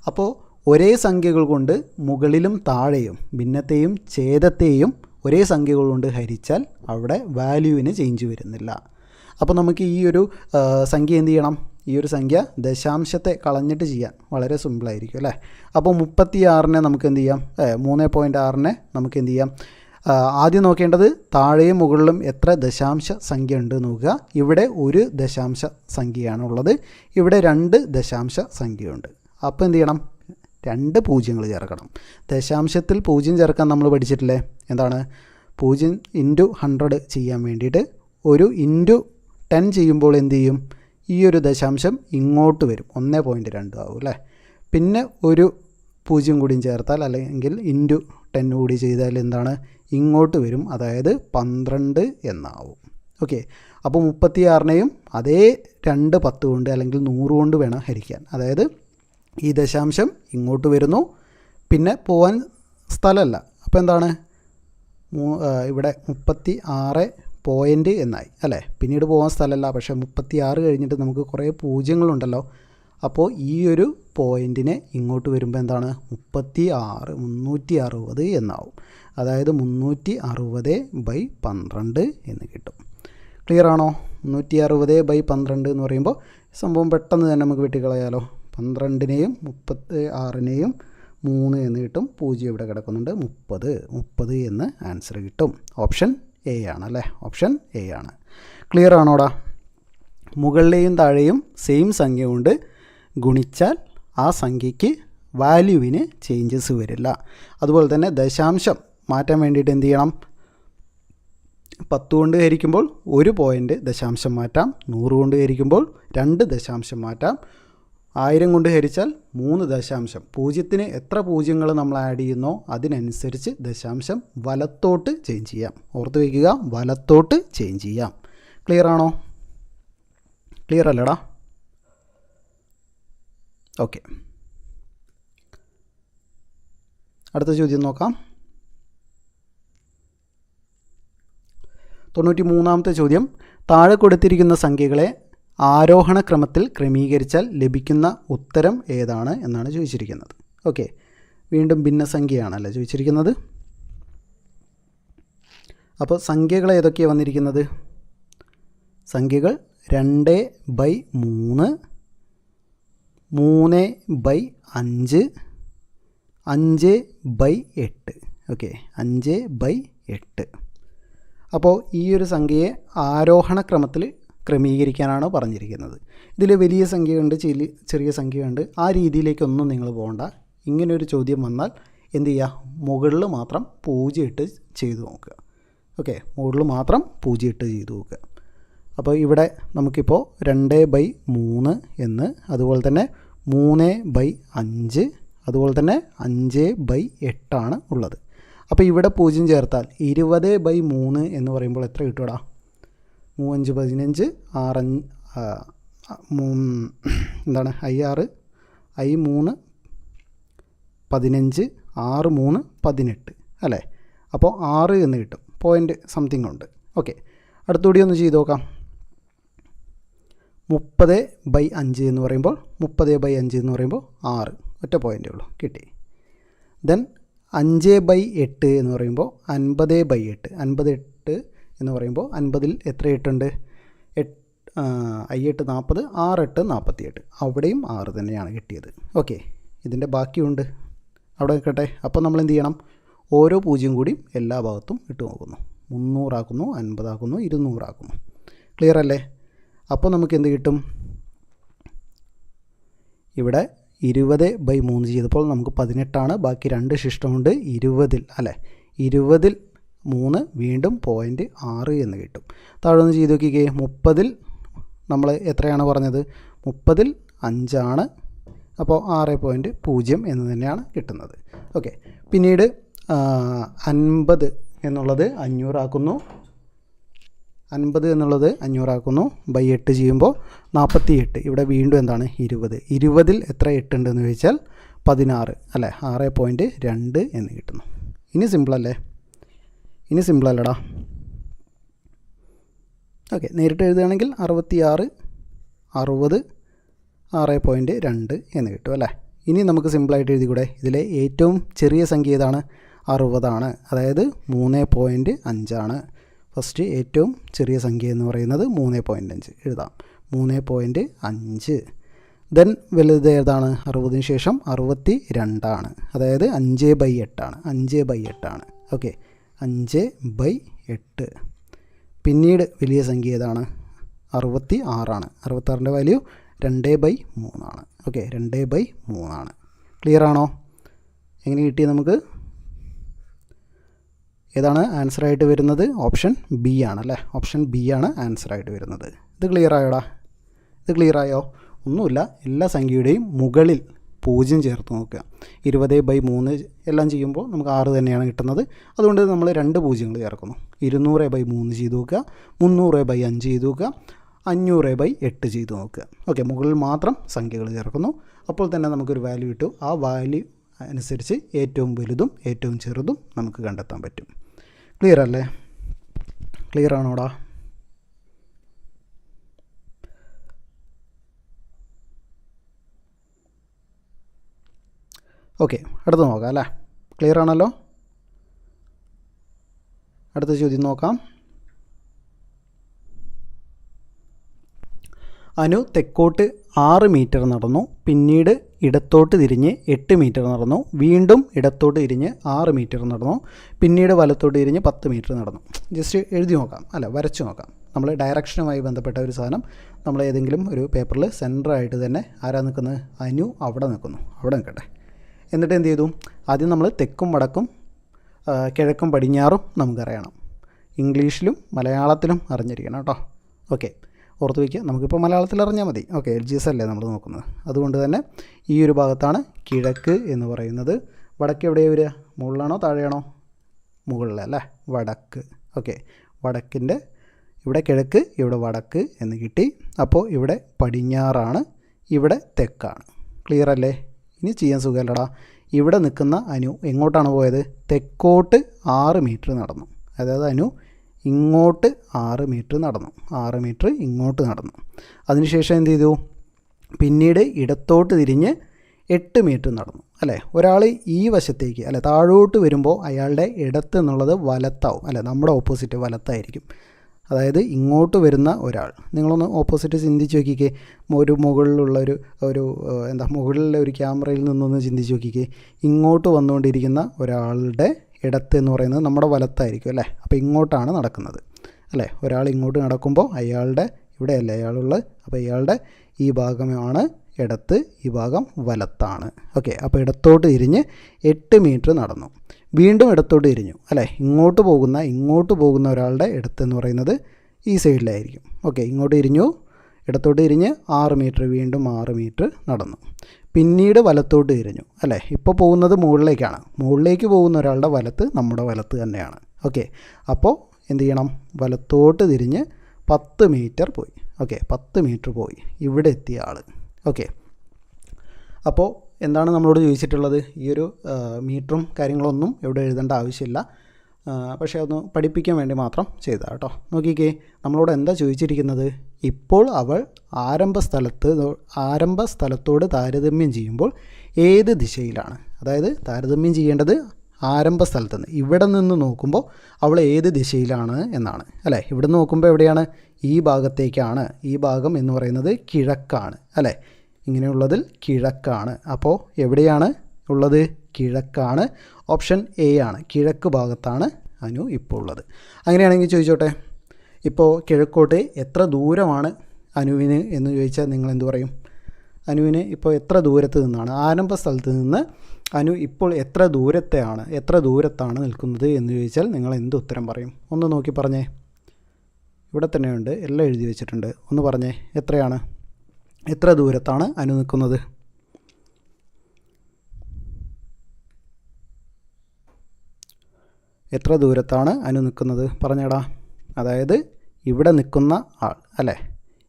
അപ്പോൾ ഒരേ സംഖ്യകൾ കൊണ്ട് മുകളിലും താഴെയും ഭിന്നത്തെയും ഛേദത്തെയും ഒരേ സംഖ്യകൾ കൊണ്ട് ഹരിച്ചാൽ അവിടെ വാല്യൂവിന് ചേഞ്ച് വരുന്നില്ല. അപ്പോൾ നമുക്ക് ഈ ഒരു സംഖ്യ എന്ത് ചെയ്യണം? ഈ ഒരു സംഖ്യ ദശാംശത്തെ കളഞ്ഞിട്ട് ചെയ്യാൻ വളരെ സിമ്പിളായിരിക്കും അല്ലേ? അപ്പോൾ 36നെ നമുക്ക് എന്ത് ചെയ്യാം? 3.6നെ നമുക്ക് എന്ത് ചെയ്യാം? ആദ്യം നോക്കേണ്ടത് താഴെയും മുകളിലും എത്ര ദശാംശ സംഖ്യ ഉണ്ട് നോക്കുക. ഇവിടെ ഒരു ദശാംശ സംഖ്യയാണ് ഉള്ളത്, ഇവിടെ 2 ദശാംശ സംഖ്യയുണ്ട്. അപ്പോൾ എന്ത് ചെയ്യണം? 2 പൂജ്യങ്ങൾ ചേർക്കണം. ദശാംശത്തിൽ 0 ചേർക്കാൻ നമ്മൾ പഠിച്ചിട്ടില്ലേ? എന്താണ്? 0 × 100 ചെയ്യാൻ വേണ്ടിയിട്ട് ഒരു × 10 ചെയ്യുമ്പോൾ എന്ത് ചെയ്യും? ഈ ഒരു ദശാംശം ഇങ്ങോട്ട് വരും, 1.2 ആവും അല്ലേ? പിന്നെ ഒരു 0 കൂടിയും ചേർത്താൽ അല്ലെങ്കിൽ × 10 കൂടി ചെയ്താൽ എന്താണ്? ഇങ്ങോട്ട് വരും, അതായത് 12 എന്നാവും. ഓക്കെ, അപ്പോൾ 36നെയും അതേ 2 10 കൊണ്ട് അല്ലെങ്കിൽ 100 കൊണ്ട് വേണം ഹരിക്കാൻ. അതായത് ഈ ദശാംശം ഇങ്ങോട്ട് വരുന്നു, പിന്നെ പോകാൻ സ്ഥലമല്ല. അപ്പോൾ എന്താണ്? ഇവിടെ 36 പോയിൻ്റ് എന്നായി അല്ലേ? പിന്നീട് പോകാൻ സ്ഥലമല്ല, പക്ഷേ 36 കഴിഞ്ഞിട്ട് നമുക്ക് കുറേ പൂജ്യങ്ങളുണ്ടല്ലോ. അപ്പോൾ ഈ ഒരു പോയിൻറ്റിനെ ഇങ്ങോട്ട് വരുമ്പോൾ എന്താണ്? 360 എന്നാവും. അതായത് 360/12 എന്ന് കിട്ടും. ക്ലിയർ ആണോ? 360/12 എന്ന് പറയുമ്പോൾ സംഭവം പെട്ടെന്ന് തന്നെ നമുക്ക് വെട്ടിക്കളയാലോ. 12നെയും 36നെയും 3 എന്ന് കിട്ടും. 0 ഇവിടെ കിടക്കുന്നുണ്ട്. 30 എന്ന് ആൻസർ കിട്ടും. ഓപ്ഷൻ എ ആണ് അല്ലേ? ഓപ്ഷൻ എ ആണ്. ക്ലിയർ ആണോടാ? മുകളിലെയും താഴെയും സെയിം സംഖ്യ കൊണ്ട് ഗുണിച്ചാൽ ആ സംഖ്യയ്ക്ക് വാല്യൂവിന് ചേഞ്ചസ് വരില്ല. അതുപോലെ തന്നെ ദശാംശം മാറ്റാൻ വേണ്ടിയിട്ട് എന്ത് ചെയ്യണം? 10 കൊണ്ട് ഹരിക്കുമ്പോൾ 1 പോയിൻ്റ് ദശാംശം മാറ്റാം. 100 കൊണ്ട് ഹരിക്കുമ്പോൾ 2 ദശാംശം മാറ്റാം. 1000 കൊണ്ട് ഹരിച്ചാൽ 3 ദശാംശം. 0ന് എത്ര പൂജ്യങ്ങൾ നമ്മൾ ആഡ് ചെയ്യുന്നോ അതിനനുസരിച്ച് ദശാംശം വലത്തോട്ട് ചേഞ്ച് ചെയ്യാം. ഓർത്ത് വയ്ക്കുക, വലത്തോട്ട് ചേഞ്ച് ചെയ്യാം. ക്ലിയർ ആണോ? ക്ലിയർ അല്ലടാ? ഓക്കെ, അടുത്ത ചോദ്യം നോക്കാം. 93ാമത്തെ ചോദ്യം. താഴെ കൊടുത്തിരിക്കുന്ന സംഖ്യകളെ ആരോഹണ ക്രമത്തിൽ ക്രമീകരിച്ചാൽ ലഭിക്കുന്ന ഉത്തരം ഏതാണ് എന്നാണ് ചോദിച്ചിരിക്കുന്നത്. ഓക്കെ, വീണ്ടും ഭിന്നസംഖ്യയാണല്ലോ ചോദിച്ചിരിക്കുന്നത്. അപ്പോൾ സംഖ്യകൾ ഏതൊക്കെയാണ് വന്നിരിക്കുന്നത്? സംഖ്യകൾ 2/3, 3/5, 5/8. ഓക്കെ, 5/8. അപ്പോൾ ഈ ഒരു സംഖ്യയെ ആരോഹണ ക്രമത്തിൽ ക്രമീകരിക്കാനാണ് പറഞ്ഞിരിക്കുന്നത്. ഇതിൽ വലിയ സംഖ്യയുണ്ട്, ചെറിയ സംഖ്യയുണ്ട്. ആ രീതിയിലേക്കൊന്നും നിങ്ങൾ പോകണ്ട. ഇങ്ങനൊരു ചോദ്യം വന്നാൽ എന്ത് ചെയ്യുക? മുകളിൽ മാത്രം 0 ഇട്ട് ചെയ്തു നോക്കുക. ഓക്കെ, മുകളിൽ മാത്രം 0 ഇട്ട് ചെയ്തു നോക്കുക. അപ്പോൾ ഇവിടെ നമുക്കിപ്പോൾ 2/3 എന്ന്, അതുപോലെ തന്നെ 3/5, അതുപോലെ തന്നെ 5/8 ആണ് ഉള്ളത്. അപ്പോൾ ഇവിടെ 0 ചേർത്താൽ 20/3 എന്ന് പറയുമ്പോൾ എത്ര കിട്ടുമടാ? 3 5 15 എന്താണ്? I6 I3 15 6 3 18 അല്ലേ? അപ്പോൾ 6 എന്ന് കിട്ടും. പോയിൻ്റ് സംതിങ് ഉണ്ട്. ഓക്കെ, അടുത്തുകൂടി ഒന്ന് ചെയ്ത് നോക്കാം. 30/5 എന്ന് പറയുമ്പോൾ 30/5 എന്ന് പറയുമ്പോൾ 6 ഒറ്റ പോയിൻ്റേ ഉള്ളൂ, കിട്ടി. ദെൻ 5/8 എന്ന് പറയുമ്പോൾ 50/8. 58 എന്ന് പറയുമ്പോൾ 50ൽ എത്ര 8 ഉണ്ട്? 8 40, 6 8 48. അവിടെയും 6 തന്നെയാണ് കിട്ടിയത്. ഓക്കെ, ഇതിൻ്റെ ബാക്കിയുണ്ട്, അവിടെ നിൽക്കട്ടെ. അപ്പോൾ നമ്മൾ എന്ത് ചെയ്യണം? ഓരോ 0 കൂടിയും എല്ലാ ഭാഗത്തും ഇട്ട് നോക്കുന്നു. 300 ആക്കുന്നു, 50 ആക്കുന്നു, 200 ആക്കുന്നു. ക്ലിയർ അല്ലേ? അപ്പോൾ നമുക്ക് എന്ത് കിട്ടും? ഇവിടെ 20/3 ചെയ്തപ്പോൾ നമുക്ക് 18ആണ്. ബാക്കി 2 ശിഷ്ടമുണ്ട്. 20ൽ അല്ലേ? 20ൽ 3 വീണ്ടും 0.6 എന്ന് കിട്ടും. താഴെ ഒന്ന് ചെയ്ത് നോക്കിക്കേ. 30ൽ നമ്മൾ എത്രയാണ് പറഞ്ഞത്? 30ൽ 5 ആണ്. അപ്പോൾ 6.0 എന്ന് തന്നെയാണ് കിട്ടുന്നത്. ഓക്കെ, പിന്നീട് 50 എന്നുള്ളത് 500 ആക്കുന്നു. 50 എന്നുള്ളത് 500 ആക്കുന്നു, ബൈ 8 ചെയ്യുമ്പോൾ 48. ഇവിടെ വീണ്ടും എന്താണ് 20. 20-ൽ എത്ര 8 ഉണ്ടെന്ന് ചോദിച്ചാൽ 16 അല്ലേ, 6.2 എന്ന് കിട്ടുന്നു. ഇനി സിമ്പിളല്ലേ? ഇനി സിമ്പിളല്ലടാ. ഓക്കെ, നേരിട്ട് എഴുതുകയാണെങ്കിൽ 66, 60, 6.2 എന്ന് കിട്ടും അല്ലേ. ഇനി നമുക്ക് സിമ്പിളായിട്ട് എഴുതിക്കൂടെ? ഇതിലെ ഏറ്റവും ചെറിയ സംഖ്യ ഏതാണ്? 60 ആണ്, അതായത് 3.5 ആണ്. ഫസ്റ്റ് ഏറ്റവും ചെറിയ സംഖ്യ എന്ന് പറയുന്നത് 3.5 എഴുതാം, 3.5. ദെൻ വലുത് ഏതാണ്? 60-ന് ശേഷം 62 ആണ്, അതായത് 5/8 ആണ്, 5/8 ആണ്. ഓക്കെ, 5/8. പിന്നീട് വലിയ സംഖ്യ ഏതാണ്? 66 ആണ്. 66-ൻ്റെ വാല്യൂ 2/3 ആണ്. ഓക്കെ, 2/3 ആണ്. ക്ലിയർ ആണോ? എങ്ങനെ കിട്ടി നമുക്ക്? ഏതാണ് ആൻസറായിട്ട് വരുന്നത്? ഓപ്ഷൻ ബി ആണല്ലേ. ഓപ്ഷൻ ബി ആണ് ആൻസറായിട്ട് വരുന്നത്. ഇത് ക്ലിയർ ആയോടാ? ഇത് ക്ലിയർ ആയോ? ഒന്നുമില്ല, എല്ലാ സംഖ്യയുടെയും മുകളിൽ 0 ചേർത്ത് നോക്കുക. 20/3 എല്ലാം ചെയ്യുമ്പോൾ നമുക്ക് 6 തന്നെയാണ് കിട്ടുന്നത്. അതുകൊണ്ട് നമ്മൾ 2 പൂജ്യങ്ങൾ ചേർക്കുന്നു. 200/3 ചെയ്ത് നോക്കുക, 300/5 ചെയ്ത് നോക്കുക, 500/8 ചെയ്ത് നോക്കുക. ഓക്കെ, മുകളിൽ മാത്രം സംഖ്യകൾ ചേർക്കുന്നു. അപ്പോൾ തന്നെ നമുക്കൊരു വാല്യൂ കിട്ടും. ആ വാല്യൂ അനുസരിച്ച് ഏറ്റവും വലുതും ഏറ്റവും ചെറുതും നമുക്ക് കണ്ടെത്താൻ പറ്റും. ക്ലിയർ അല്ലേ? ക്ലിയർ ആണോടാ? ഓക്കെ, അടുത്ത് നോക്കാം അല്ലേ. ക്ലിയർ ആണല്ലോ? അടുത്ത ചോദ്യം നോക്കാം. അനു തെക്കോട്ട് 6 മീറ്റർ നടന്നു, പിന്നീട് ഇടത്തോട്ട് തിരിഞ്ഞ് 8 മീറ്റർ നടന്നു, വീണ്ടും ഇടത്തോട്ട് തിരിഞ്ഞ് 6 മീറ്റർ നടന്നു, പിന്നീട് വലത്തോട്ട് തിരിഞ്ഞ് 10 മീറ്റർ നടന്നു. ജസ്റ്റ് എഴുതി നോക്കാം, അല്ല വരച്ച് നോക്കാം. നമ്മൾ ഡയറക്ഷനുമായി ബന്ധപ്പെട്ട ഒരു സാധനം നമ്മൾ ഏതെങ്കിലും ഒരു പേപ്പറിൽ സെൻറ്ററായിട്ട് തന്നെ ആരാ നിൽക്കുന്നത്? അനു അവിടെ നിൽക്കുന്നു, അവിടെ നിൽക്കട്ടെ. എന്നിട്ട് എന്ത് ചെയ്തു? ആദ്യം നമ്മൾ തെക്കും വടക്കും കിഴക്കും പടിഞ്ഞാറും നമുക്കറിയണം. ഇംഗ്ലീഷിലും മലയാളത്തിലും അറിഞ്ഞിരിക്കണം കേട്ടോ. ഓക്കെ, ഓർത്ത് വയ്ക്കുക. നമുക്കിപ്പോൾ മലയാളത്തിൽ അറിഞ്ഞാൽ മതി. ഓക്കെ, LGS അല്ലേ നമ്മൾ നോക്കുന്നത്. അതുകൊണ്ട് തന്നെ ഈ ഒരു ഭാഗത്താണ് കിഴക്ക് എന്ന് പറയുന്നത്. വടക്ക് എവിടെയാണ് വരിക? മുകളിലാണോ താഴെയാണോ? മുകളിലല്ലേ, വടക്ക്. ഓക്കെ, വടക്കിൻ്റെ ഇവിടെ കിഴക്ക്, ഇവിടെ വടക്ക് എന്ന് കിട്ടി. അപ്പോൾ ഇവിടെ പടിഞ്ഞാറാണ്, ഇവിടെ തെക്കാണ്. ക്ലിയർ അല്ലേ? ഇനി ചെയ്യാൻ സുഖമല്ലടാ. ഇവിടെ നിൽക്കുന്ന അനു എങ്ങോട്ടാണ് പോയത്? തെക്കോട്ട് 6 മീറ്റർ നടന്നു. അതായത് അനു ഇങ്ങോട്ട് 6 മീറ്റർ നടന്നു, 6 മീറ്റർ ഇങ്ങോട്ട് നടന്നു. അതിനുശേഷം എന്ത് ചെയ്തു? പിന്നീട് ഇടത്തോട്ട് തിരിഞ്ഞ് 8 മീറ്റർ നടന്നു അല്ലേ. ഒരാൾ ഈ വശത്തേക്ക് അല്ലെ താഴോട്ട് വരുമ്പോൾ അയാളുടെ ഇടത്ത് എന്നുള്ളത് വലത്താവും അല്ലേ, നമ്മുടെ ഓപ്പോസിറ്റ് വലത്തായിരിക്കും. അതായത് ഇങ്ങോട്ട് വരുന്ന ഒരാൾ, നിങ്ങളൊന്ന് ഓപ്പോസിറ്റ് ചിന്തിച്ച് നോക്കിക്കേ. ഒരു മുകളിലുള്ള മുകളിലെ ഒരു ക്യാമറയിൽ നിന്നൊന്ന് ചിന്തിച്ച് നോക്കിക്കേ. ഇങ്ങോട്ട് വന്നുകൊണ്ടിരിക്കുന്ന ഒരാളുടെ ഇടത്ത് എന്ന് പറയുന്നത് നമ്മുടെ വലത്തായിരിക്കും അല്ലേ. അപ്പോൾ ഇങ്ങോട്ടാണ് നടക്കുന്നത് അല്ലേ. ഒരാൾ ഇങ്ങോട്ട് നടക്കുമ്പോൾ അയാളുടെ ഇവിടെയല്ലേ അയാളുള്ളത്. അപ്പോൾ ഇയാളുടെ ഈ ഭാഗമാണ് ഇടത്ത്, ഈ ഭാഗം വലത്താണ്. ഓക്കെ, അപ്പോൾ ഇടത്തോട്ട് തിരിഞ്ഞ് 8 മീറ്റർ നടന്നു, വീണ്ടും ഇടത്തോട്ട് തിരിഞ്ഞു അല്ലേ. ഇങ്ങോട്ട് പോകുന്ന ഒരാളുടെ ഇടത്തെന്ന് പറയുന്നത് ഈ സൈഡിലായിരിക്കും. ഓക്കെ, ഇങ്ങോട്ട് തിരിഞ്ഞു, ഇടത്തോട്ട് തിരിഞ്ഞ് 6 മീറ്റർ, വീണ്ടും 6 മീറ്റർ നടന്നു, പിന്നീട് വലത്തോട്ട് തിരിഞ്ഞു അല്ലേ. ഇപ്പോൾ പോകുന്നത് മുകളിലേക്കാണ്. മുകളിലേക്ക് പോകുന്ന ഒരാളുടെ വലത്ത് നമ്മുടെ വലത്ത് തന്നെയാണ്. ഓക്കെ, അപ്പോൾ എന്ത് ചെയ്യണം? വലത്തോട്ട് തിരിഞ്ഞ് 10 മീറ്റർ പോയി. ഓക്കെ, 10 മീറ്റർ പോയി, ഇവിടെ എത്തിയ ആൾ. ഓക്കെ, അപ്പോൾ എന്താണ് നമ്മളോട് ചോദിച്ചിട്ടുള്ളത്? ഈ ഒരു മീറ്ററും കാര്യങ്ങളൊന്നും ഇവിടെ എഴുതേണ്ട ആവശ്യമില്ല, പക്ഷേ ഒന്ന് പഠിപ്പിക്കാൻ വേണ്ടി മാത്രം ചെയ്തതാണ് കേട്ടോ. നോക്കിക്കേ, നമ്മളോട് എന്താ ചോദിച്ചിരിക്കുന്നത്? ഇപ്പോൾ അവൾ ആരംഭ സ്ഥലത്തോട് താരതമ്യം ചെയ്യുമ്പോൾ ഏത് ദിശയിലാണ്? അതായത് താരതമ്യം ചെയ്യേണ്ടത് ആരംഭ സ്ഥലത്ത് നിന്ന്, ഇവിടെ നിന്ന് നോക്കുമ്പോൾ അവൾ ഏത് ദിശയിലാണ് എന്നാണ് അല്ലേ. ഇവിടെ നിന്ന് നോക്കുമ്പോൾ എവിടെയാണ്? ഈ ഭാഗത്തേക്കാണ്. ഈ ഭാഗം എന്ന് പറയുന്നത് കിഴക്കാണ് അല്ലേ. ഇങ്ങനെയുള്ളതിൽ കിഴക്കാണ്. അപ്പോൾ എവിടെയാണ് ഉള്ളത്? കിഴക്കാണ്. ഓപ്ഷൻ എ ആണ്, കിഴക്ക് ഭാഗത്താണ് അനു ഇപ്പോൾ ഉള്ളത്. അങ്ങനെയാണെങ്കിൽ ചോദിച്ചോട്ടെ, ഇപ്പോൾ കിഴക്കോട്ട് എത്ര ദൂരമാണ് അനുവിന് എന്ന് ചോദിച്ചാൽ നിങ്ങൾ എന്ത് പറയും? അനുവിന് ഇപ്പോൾ എത്ര ദൂരത്ത് നിന്നാണ്, ആരംഭ സ്ഥലത്ത് നിന്ന് അനു ഇപ്പോൾ എത്ര ദൂരത്താണ് നിൽക്കുന്നത് എന്ന് ചോദിച്ചാൽ നിങ്ങൾ എന്ത് ഉത്തരം പറയും? ഒന്ന് നോക്കി പറഞ്ഞേ. ഇവിടെ തന്നെയുണ്ട്, എല്ലാം എഴുതി വെച്ചിട്ടുണ്ട്. ഒന്ന് പറഞ്ഞേ, എത്ര ദൂരത്താണ് അനു നിൽക്കുന്നത്? എത്ര ദൂരത്താണ് അനു നിൽക്കുന്നത്? പറഞ്ഞേടാ. അതായത് ഇവിടെ നിൽക്കുന്ന ആൾ അല്ലേ.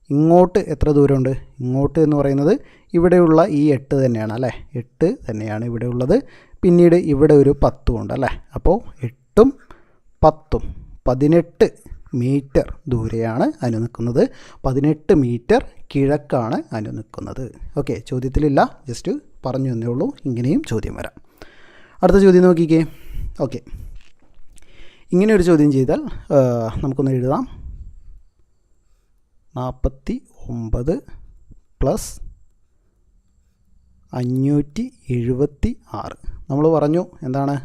ഇങ്ങോട്ട് എത്ര ദൂരമുണ്ട്? ഇങ്ങോട്ട് എന്ന് പറയുന്നത് ഇവിടെയുള്ള ഈ 8 തന്നെയാണ് അല്ലേ. 8 തന്നെയാണ് ഇവിടെ ഉള്ളത്. പിന്നീട് ഇവിടെ ഒരു 10 ഉണ്ട് അല്ലേ. അപ്പോൾ 8ഉം 10ഉം 18 മീറ്റർ ദൂരെയാണ് അനു നിൽക്കുന്നത്. 18 മീറ്റർ കിഴക്കാണ് അനു നിൽക്കുന്നത്. ഓക്കെ, ചോദ്യത്തിലില്ല, ജസ്റ്റ് പറഞ്ഞു എന്നേ ഉള്ളൂ. ഇങ്ങനെയും ചോദ്യം വരാം. അടുത്ത ചോദ്യം നോക്കിക്കേ. ഓക്കെ, ഇങ്ങനെ ഒരു ചോദ്യം ചെയ്താൽ നമുക്കൊന്ന് എഴുതാം. 49 പ്ലസ് 576. നമ്മൾ പറഞ്ഞു എന്താണ്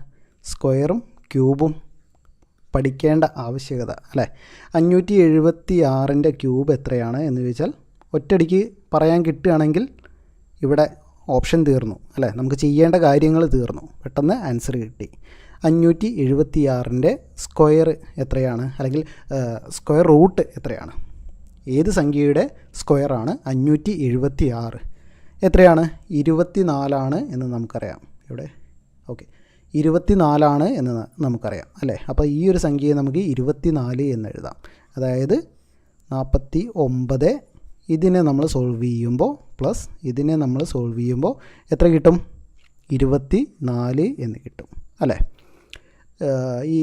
സ്ക്വയറും ക്യൂബും പഠിക്കേണ്ട ആവശ്യകത അല്ലേ. 576ൻ്റെ ക്യൂബ് എത്രയാണ് എന്ന് ചോദിച്ചാൽ ഒറ്റയടിക്ക് പറയാൻ കിട്ടുകയാണെങ്കിൽ ഇവിടെ ഓപ്ഷൻ തീർന്നു അല്ലേ. നമുക്ക് ചെയ്യേണ്ട കാര്യങ്ങൾ തീർന്നു, പെട്ടെന്ന് ആൻസർ കിട്ടി. 576ൻ്റെ സ്ക്വയർ എത്രയാണ്, അല്ലെങ്കിൽ സ്ക്വയർ റൂട്ട് എത്രയാണ്? ഏത് സംഖ്യയുടെ സ്ക്വയറാണ് 576? എത്രയാണ്? 24 എന്ന് നമുക്കറിയാം. ഇവിടെ ഓക്കെ, 24 എന്ന് നമുക്കറിയാം അല്ലേ. അപ്പോൾ ഈ ഒരു സംഖ്യയെ നമുക്ക് 24 എന്ന് എഴുതാം. അതായത് 49 ഇതിനെ നമ്മൾ സോൾവ് ചെയ്യുമ്പോൾ പ്ലസ് ഇതിനെ നമ്മൾ സോൾവ് ചെയ്യുമ്പോൾ എത്ര കിട്ടും? 24 എന്ന് കിട്ടും അല്ലേ. ഈ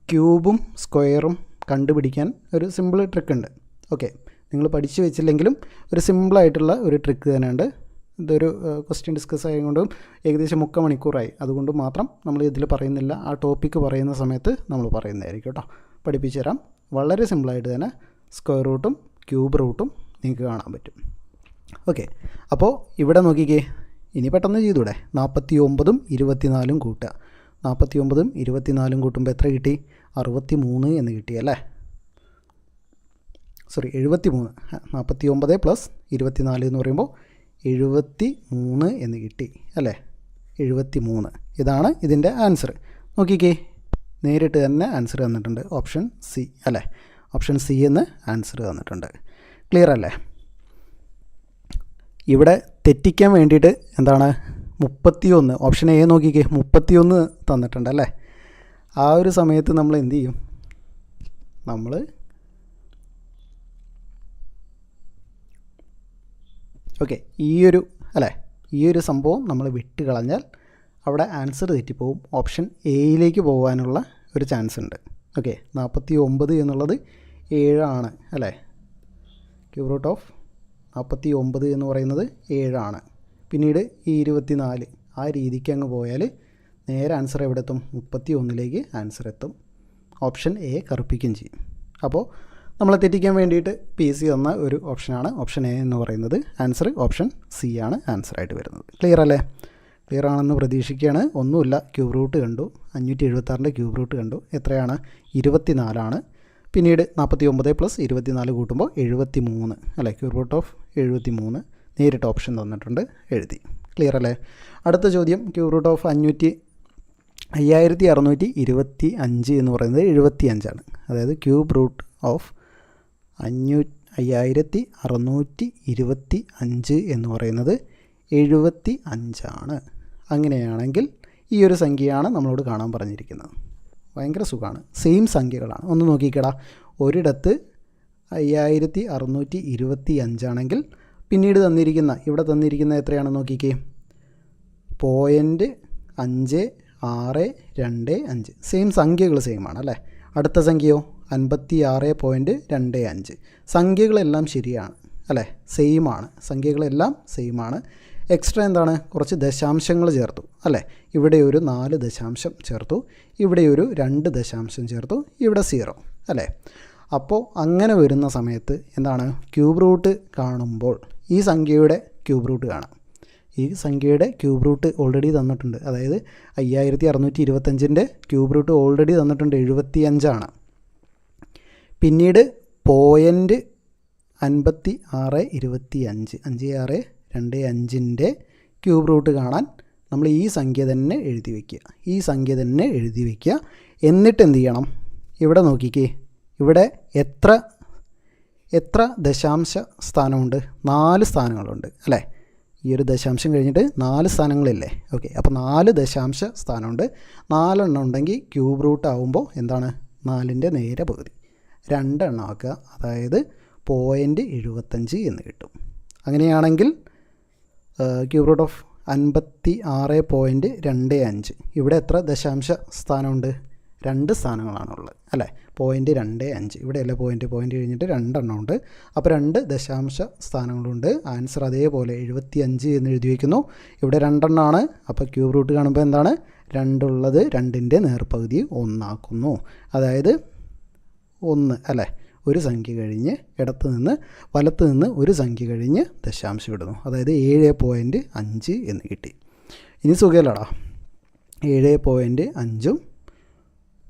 ക്യൂബും സ്ക്വയറും കണ്ടുപിടിക്കാൻ ഒരു സിമ്പിൾ ട്രിക്ക് ഉണ്ട്. ഓക്കെ, നിങ്ങൾ പഠിച്ചു വെച്ചില്ലെങ്കിലും ഒരു സിമ്പിളായിട്ടുള്ള ഒരു ട്രിക്ക് തന്നെയുണ്ട്. ഇതൊരു ക്വസ്റ്റ്യൻ ഡിസ്കസ് ആയതുകൊണ്ടും ഏകദേശം 3 മണിക്കൂറായി, അതുകൊണ്ട് മാത്രം നമ്മൾ ഇതിൽ പറയുന്നില്ല. ആ ടോപ്പിക്ക് പറയുന്ന സമയത്ത് നമ്മൾ പറയുന്നതായിരിക്കും കേട്ടോ. പഠിപ്പിച്ചു തരാം. വളരെ സിമ്പിളായിട്ട് തന്നെ സ്ക്വയർ റൂട്ടും ക്യൂബ് റൂട്ടും നിങ്ങൾക്ക് കാണാൻ പറ്റും. ഓക്കെ, അപ്പോൾ ഇവിടെ നോക്കിക്കേ, ഇനി പെട്ടെന്ന് ചെയ്തൂടെ? 49ഉം 24ഉം കൂട്ടുക. 49ഉം 24ഉം കൂട്ടുമ്പോൾ എത്ര കിട്ടി? 63 എന്ന് കിട്ടി അല്ലേ. സോറി, 73. 49 പ്ലസ് 24 എന്ന് പറയുമ്പോൾ 73 എന്ന് കിട്ടി അല്ലേ. 73 ഇതാണ് ഇതിൻ്റെ ആൻസർ. നോക്കിക്കേ, നേരിട്ട് തന്നെ ആൻസർ തന്നിട്ടുണ്ട്. ഓപ്ഷൻ സി അല്ലേ. ഓപ്ഷൻ സി എന്ന് ആൻസർ തന്നിട്ടുണ്ട്. ക്ലിയർ അല്ലേ? ഇവിടെ തെറ്റിക്കാൻ വേണ്ടിയിട്ട് എന്താണ് 31, ഓപ്ഷൻ എ നോക്കിക്കേ, 31 തന്നിട്ടുണ്ട് അല്ലേ. ആ ഒരു സമയത്ത് നമ്മൾ എന്ത് ചെയ്യും? നമ്മൾ ഓക്കെ, ഈ ഒരു സംഭവം നമ്മൾ വിട്ട് കളഞ്ഞാൽ അവിടെ ആൻസർ തെറ്റിപ്പോവും. ഓപ്ഷൻ എയിലേക്ക് പോകാനുള്ള ഒരു ചാൻസ് ഉണ്ട്. ഓക്കെ, 49 എന്നുള്ളത് 7 ആണ് അല്ലേ. ക്യൂബ് റൂട്ട് ഓഫ് 49 എന്ന് പറയുന്നത് 7 ആണ്. പിന്നീട് ഈ 24 ആ രീതിക്ക് അങ്ങ് പോയാൽ നേരെ ആൻസർ എവിടെ എത്തും? 31ലേക്ക് ആൻസർ എത്തും. ഓപ്ഷൻ എ കറുപ്പിക്കുകയും ചെയ്യും. അപ്പോൾ നമ്മളെ തെറ്റിക്കാൻ വേണ്ടിയിട്ട് PC തന്ന ഒരു ഓപ്ഷനാണ് ഓപ്ഷൻ എ എന്ന് പറയുന്നത്. ആൻസർ ഓപ്ഷൻ സി ആണ് ആൻസറായിട്ട് വരുന്നത്. ക്ലിയർ അല്ലേ? ക്ലിയർ ആണെന്ന് പ്രതീക്ഷിക്കുകയാണ്. ഒന്നുമില്ല, ക്യൂബ് റൂട്ട് കണ്ടു. 576ൻ്റെ ക്യൂബ് റൂട്ട് കണ്ടു. എത്രയാണ്? 24 ആണ്. പിന്നീട് 49 പ്ലസ് 24 കൂട്ടുമ്പോൾ 73 അല്ലേ. ക്യൂബ് റൂട്ട് ഓഫ് 73 നേരിട്ട് ഓപ്ഷൻ തന്നിട്ടുണ്ട്, എഴുതി. ക്ലിയർ അല്ലേ? അടുത്ത ചോദ്യം, ക്യൂബ് റൂട്ട് ഓഫ് 5625 എന്ന് പറയുന്നത് 75 ആണ്. അതായത് ക്യൂബ് റൂട്ട് ഓഫ് 5625 എന്ന് പറയുന്നത് 75 ആണ്. അങ്ങനെയാണെങ്കിൽ ഈ ഒരു സംഖ്യയാണ് നമ്മളോട് കാണാൻ പറഞ്ഞിരിക്കുന്നത്. ഭയങ്കര സുഖമാണ്, സെയിം സംഖ്യകളാണ്. ഒന്ന് നോക്കിക്കടാ, ഒരിടത്ത് 5625 ആണെങ്കിൽ പിന്നീട് ഇവിടെ തന്നിരിക്കുന്ന എത്രയാണ് നോക്കിക്കേ? 0.5625. സെയിം സംഖ്യകൾ സെയിം ആണ് അല്ലേ. അടുത്ത സംഖ്യയോ 56.25. സംഖ്യകളെല്ലാം ശരിയാണ് അല്ലേ, സെയിം ആണ്. സംഖ്യകളെല്ലാം സെയിം ആണ്. എക്സ്ട്രാ എന്താണ്? കുറച്ച് ദശാംശങ്ങൾ ചേർത്തു അല്ലേ. ഇവിടെ ഒരു 4 ദശാംശം ചേർത്തു, ഇവിടെ ഒരു 2 ദശാംശം ചേർത്തു, ഇവിടെ 0 അല്ലേ. അപ്പോൾ അങ്ങനെ വരുന്ന സമയത്ത് എന്താണ്? ക്യൂബ് റൂട്ട് കാണുമ്പോൾ ഈ സംഖ്യയുടെ ക്യൂബ് റൂട്ട് കാണാം. ഈ സംഖ്യയുടെ ക്യൂബ് റൂട്ട് ഓൾറെഡി തന്നിട്ടുണ്ട്. അതായത് 5625ൻ്റെ ക്യൂബ് റൂട്ട് ഓൾറെഡി തന്നിട്ടുണ്ട്, 75 ആണ്. പിന്നീട് 5625 ക്യൂബ് റൂട്ട് കാണാൻ നമ്മൾ ഈ സംഖ്യ തന്നെ എഴുതി വയ്ക്കുക. എന്നിട്ട് എന്ത് ചെയ്യണം? ഇവിടെ നോക്കിക്കേ, ഇവിടെ എത്ര ദശാംശ സ്ഥാനമുണ്ട്? 4 സ്ഥാനങ്ങളുണ്ട് അല്ലേ. ഈ ഒരു ദശാംശം കഴിഞ്ഞിട്ട് 4 സ്ഥാനങ്ങളില്ലേ. ഓക്കെ, അപ്പോൾ 4 ദശാംശ സ്ഥാനമുണ്ട്. 4 എണ്ണം ഉണ്ടെങ്കിൽ ക്യൂബ് റൂട്ട് ആകുമ്പോൾ എന്താണ്? 4ൻ്റെ നേരെ പകുതി. രണ്ടെണ്ണം ആക്കുക, അതായത് 0.75 എന്ന് കിട്ടും. അങ്ങനെയാണെങ്കിൽ ക്യൂബ് റൂട്ട് ഓഫ് 56.25 ഇവിടെ എത്ര ദശാംശ സ്ഥാനമുണ്ട്? 2 സ്ഥാനങ്ങളാണുള്ളത് അല്ലേ? 0.25 ഇവിടെയല്ല പോയിൻറ്റ് കഴിഞ്ഞിട്ട് 2 എണ്ണം ഉണ്ട്. അപ്പോൾ 2 ദശാംശ സ്ഥാനങ്ങളുണ്ട്. ആൻസർ അതേപോലെ 75 എന്ന് എഴുതി വയ്ക്കുന്നു. ഇവിടെ 2 എണ്ണമാണ്. അപ്പോൾ ക്യൂബ് റൂട്ട് കാണുമ്പോൾ എന്താണ്? 2 ഉള്ളത് 2ൻ്റെ നേർപകുതി 1 ആക്കുന്നു. അതായത് 1 അല്ലേ? ഒരു സംഖ്യ കഴിഞ്ഞ് ഇടത്ത് നിന്ന് വലത്ത് നിന്ന് ഒരു സംഖ്യ കഴിഞ്ഞ് ദശാംശം ഇടുന്നു. അതായത് 7.5 എന്ന് കിട്ടി. ഇനി സുഖമല്ലടാ, 7.5ഉം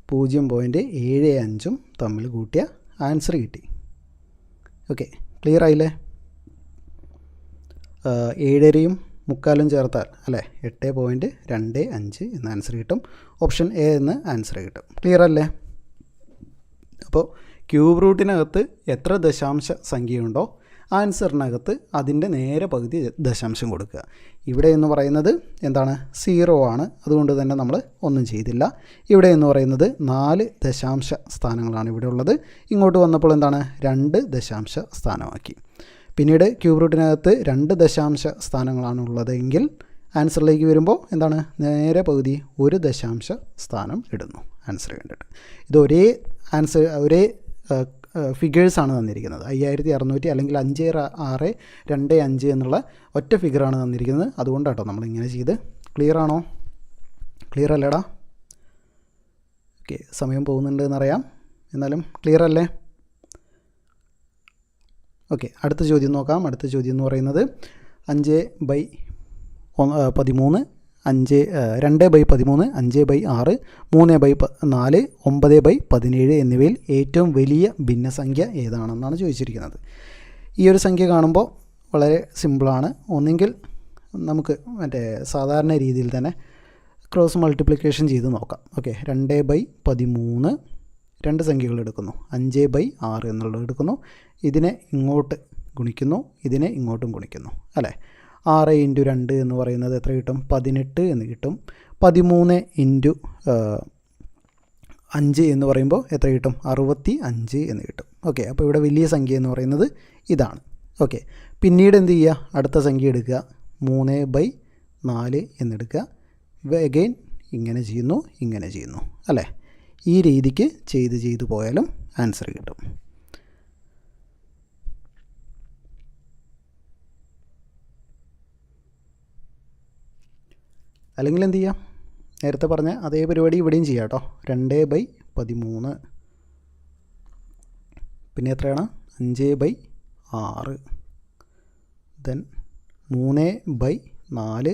0.75ഉം തമ്മിൽ കൂട്ടിയ ആൻസർ കിട്ടി. ഓക്കെ, ക്ലിയർ ആയില്ലേ? 7.5ഉം 3/4 ചേർത്താൽ അല്ലേ 8.25 എന്ന ആൻസർ കിട്ടും. ഓപ്ഷൻ എ എന്ന് ആൻസർ കിട്ടും. ക്ലിയർ അല്ലേ? അപ്പോൾ ക്യൂബ് റൂട്ടിനകത്ത് എത്ര ദശാംശ സംഖ്യയുണ്ടോ ആൻസറിനകത്ത് അതിൻ്റെ നേരെ പകുതി ദശാംശം കൊടുക്കുക. ഇവിടെ എന്ന് പറയുന്നത് എന്താണ്? 0 ആണ്. അതുകൊണ്ട് തന്നെ നമ്മൾ ഒന്നും ചെയ്തില്ല. ഇവിടെ എന്ന് പറയുന്നത് 4 ദശാംശ സ്ഥാനങ്ങളാണ് ഇവിടെ ഉള്ളത്. ഇങ്ങോട്ട് വന്നപ്പോൾ എന്താണ്? 2 ദശാംശ സ്ഥാനമാക്കി. പിന്നീട് ക്യൂബ് റൂട്ടിനകത്ത് 2 ദശാംശ സ്ഥാനങ്ങളാണ് ഉള്ളതെങ്കിൽ ആൻസറിലേക്ക് വരുമ്പോൾ എന്താണ്? നേരെ പകുതി 1 ദശാംശ സ്ഥാനം ഇടുന്നു ആൻസർ കണ്ടിട്ട്. ഇത് ഒരേ ആൻസർ ഒരേ ഫിഗേഴ്സാണ് തന്നിരിക്കുന്നത്. 5600 അല്ലെങ്കിൽ 5625 എന്നുള്ള ഒറ്റ ഫിഗറാണ് തന്നിരിക്കുന്നത്. അതുകൊണ്ടാട്ടോ നമ്മളിങ്ങനെ ചെയ്ത്. ക്ലിയർ ആണോ? ക്ലിയർ അല്ലേടാ? ഓക്കെ, സമയം പോകുന്നുണ്ട് എന്നറിയാം, എന്നാലും ക്ലിയർ അല്ലേ? ഓക്കെ, അടുത്ത ചോദ്യം നോക്കാം. അടുത്ത ചോദ്യം എന്ന് പറയുന്നത് 5/13 2/13 5/6 3/4 9/17 എന്നിവയിൽ ഏറ്റവും വലിയ ഭിന്നസംഖ്യ ഏതാണെന്നാണ് ചോദിച്ചിരിക്കുന്നത്. ഈ ഒരു സംഖ്യ കാണുമ്പോൾ വളരെ സിമ്പിളാണ്. ഒന്നെങ്കിൽ നമുക്ക് സാധാരണ രീതിയിൽ തന്നെ ക്രോസ് മൾട്ടിപ്ലിക്കേഷൻ ചെയ്ത് നോക്കാം. ഓക്കെ, 2/13 2 സംഖ്യകൾ എടുക്കുന്നു, 5/6 എന്നുള്ളത് എടുക്കുന്നു, ഇതിനെ ഇങ്ങോട്ട് ഗുണിക്കുന്നു, ഇതിനെ ഇങ്ങോട്ടും ഗുണിക്കുന്നു അല്ലേ? 6 × 2 എന്ന് പറയുന്നത് എത്ര കിട്ടും? 18 എന്ന് കിട്ടും. 13 × 5 എന്ന് പറയുമ്പോൾ എത്ര കിട്ടും? 65 എന്ന് കിട്ടും. ഓക്കെ, അപ്പോൾ ഇവിടെ വലിയ സംഖ്യ എന്ന് പറയുന്നത് ഇതാണ്. ഓക്കെ, പിന്നീട് എന്ത് ചെയ്യുക? അടുത്ത സംഖ്യ എടുക്കുക, 3/4 എന്നെടുക്കുക. അഗെയിൻ ഇങ്ങനെ ചെയ്യുന്നു, ഇങ്ങനെ ചെയ്യുന്നു അല്ലേ? ഈ രീതിക്ക് ചെയ്ത് പോയാലും ആൻസർ കിട്ടും. അല്ലെങ്കിൽ എന്ത് ചെയ്യാം? നേരത്തെ പറഞ്ഞ അതേ പരിപാടി ഇവിടെയും ചെയ്യാം കേട്ടോ. 2/13 പിന്നെ എത്രയാണ്? 5/6 ദെൻ 3/4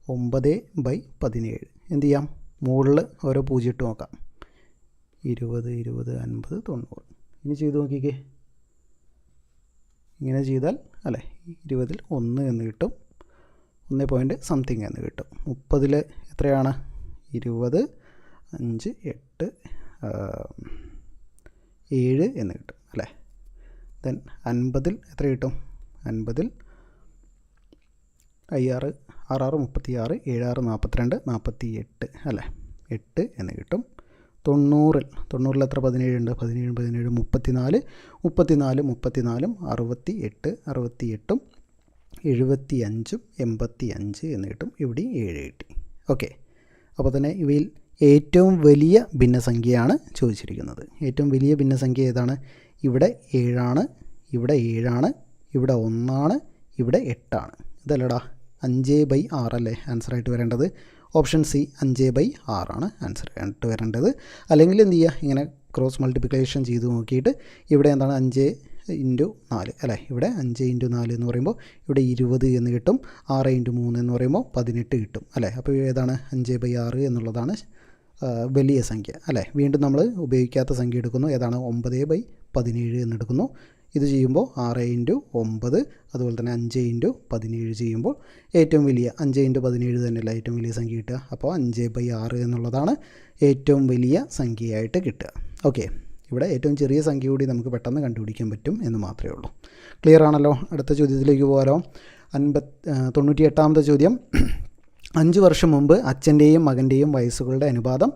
9/17. എന്ത് ചെയ്യാം? മുകളിൽ ഓരോ 0 ഇട്ട് നോക്കാം. 20 20 50 90. ഇനി ചെയ്ത് നോക്കിക്കേ. ഇങ്ങനെ ചെയ്താൽ അല്ലേ 20ൽ 1 എന്ന് കിട്ടും, 1 പോയിൻറ്റ് സംതിങ് എന്ന് കിട്ടും. 30ൽ എത്രയാണ്? 20 5 8 7 എന്ന് കിട്ടും അല്ലേ? ദെൻ 50ൽ എത്ര കിട്ടും? 50ൽ 6 6 36 7 6 42 48 അല്ലേ? 8 എന്ന് കിട്ടും. 90ൽ എത്ര? 17 ഉണ്ട്. 17 17 34 34 64 68 68 75 85 എന്ന് കിട്ടും. ഇവിടെ 7 കിട്ടി. ഓക്കെ, അപ്പോൾ തന്നെ ഇവയിൽ ഏറ്റവും വലിയ ഭിന്നസംഖ്യയാണ് ചോദിച്ചിരിക്കുന്നത്. ഏറ്റവും വലിയ ഭിന്നസംഖ്യ ഏതാണ്? ഇവിടെ 7 ആണ്, ഇവിടെ 7 ആണ്, ഇവിടെ 1 ആണ്, ഇവിടെ 8 ആണ്. ഇതല്ലടാ 5/6 അല്ലേ ആൻസറായിട്ട് വരേണ്ടത്? ഓപ്ഷൻ സി 5/6 ആണ് ആൻസർ ആയിട്ട് വരേണ്ടത്. അല്ലെങ്കിൽ എന്ത് ചെയ്യുക? ഇങ്ങനെ ക്രോസ് മൾട്ടിപ്ലിക്കേഷൻ ചെയ്ത് നോക്കിയിട്ട് ഇവിടെ എന്താണ്? 5 × 4 അല്ലേ? ഇവിടെ 5 × 4 എന്ന് പറയുമ്പോൾ ഇവിടെ 20 എന്ന് കിട്ടും. 6 × 3 എന്ന് പറയുമ്പോൾ 18 കിട്ടും അല്ലേ? അപ്പോൾ ഏതാണ്? 5/6 എന്നുള്ളതാണ് വലിയ സംഖ്യ അല്ലേ? വീണ്ടും നമ്മൾ ഉപയോഗിക്കാത്ത സംഖ്യ എടുക്കുന്നു. ഏതാണ്? 9/17 എന്നെടുക്കുന്നു. ഇത് ചെയ്യുമ്പോൾ 6 × 9 അതുപോലെ തന്നെ 5 × 17 ചെയ്യുമ്പോൾ ഏറ്റവും വലിയ 5 × 17 തന്നെയല്ല ഏറ്റവും വലിയ സംഖ്യ കിട്ടുക. അപ്പോൾ 5/6 എന്നുള്ളതാണ് ഏറ്റവും വലിയ സംഖ്യയായിട്ട് കിട്ടുക. ഓക്കെ, ഇവിടെ ഏറ്റവും ചെറിയ സംഖ്യ കൂടി നമുക്ക് പെട്ടെന്ന് കണ്ടുപിടിക്കാൻ പറ്റും എന്ന് മാത്രമേ ഉള്ളൂ. ക്ലിയർ ആണല്ലോ? അടുത്ത ചോദ്യത്തിലേക്ക് പോകാമല്ലോ. 98ാമത്തെ ചോദ്യം. 5 വർഷം മുമ്പ് അച്ഛൻ്റെയും മകൻ്റെയും വയസ്സുകളുടെ അനുപാതം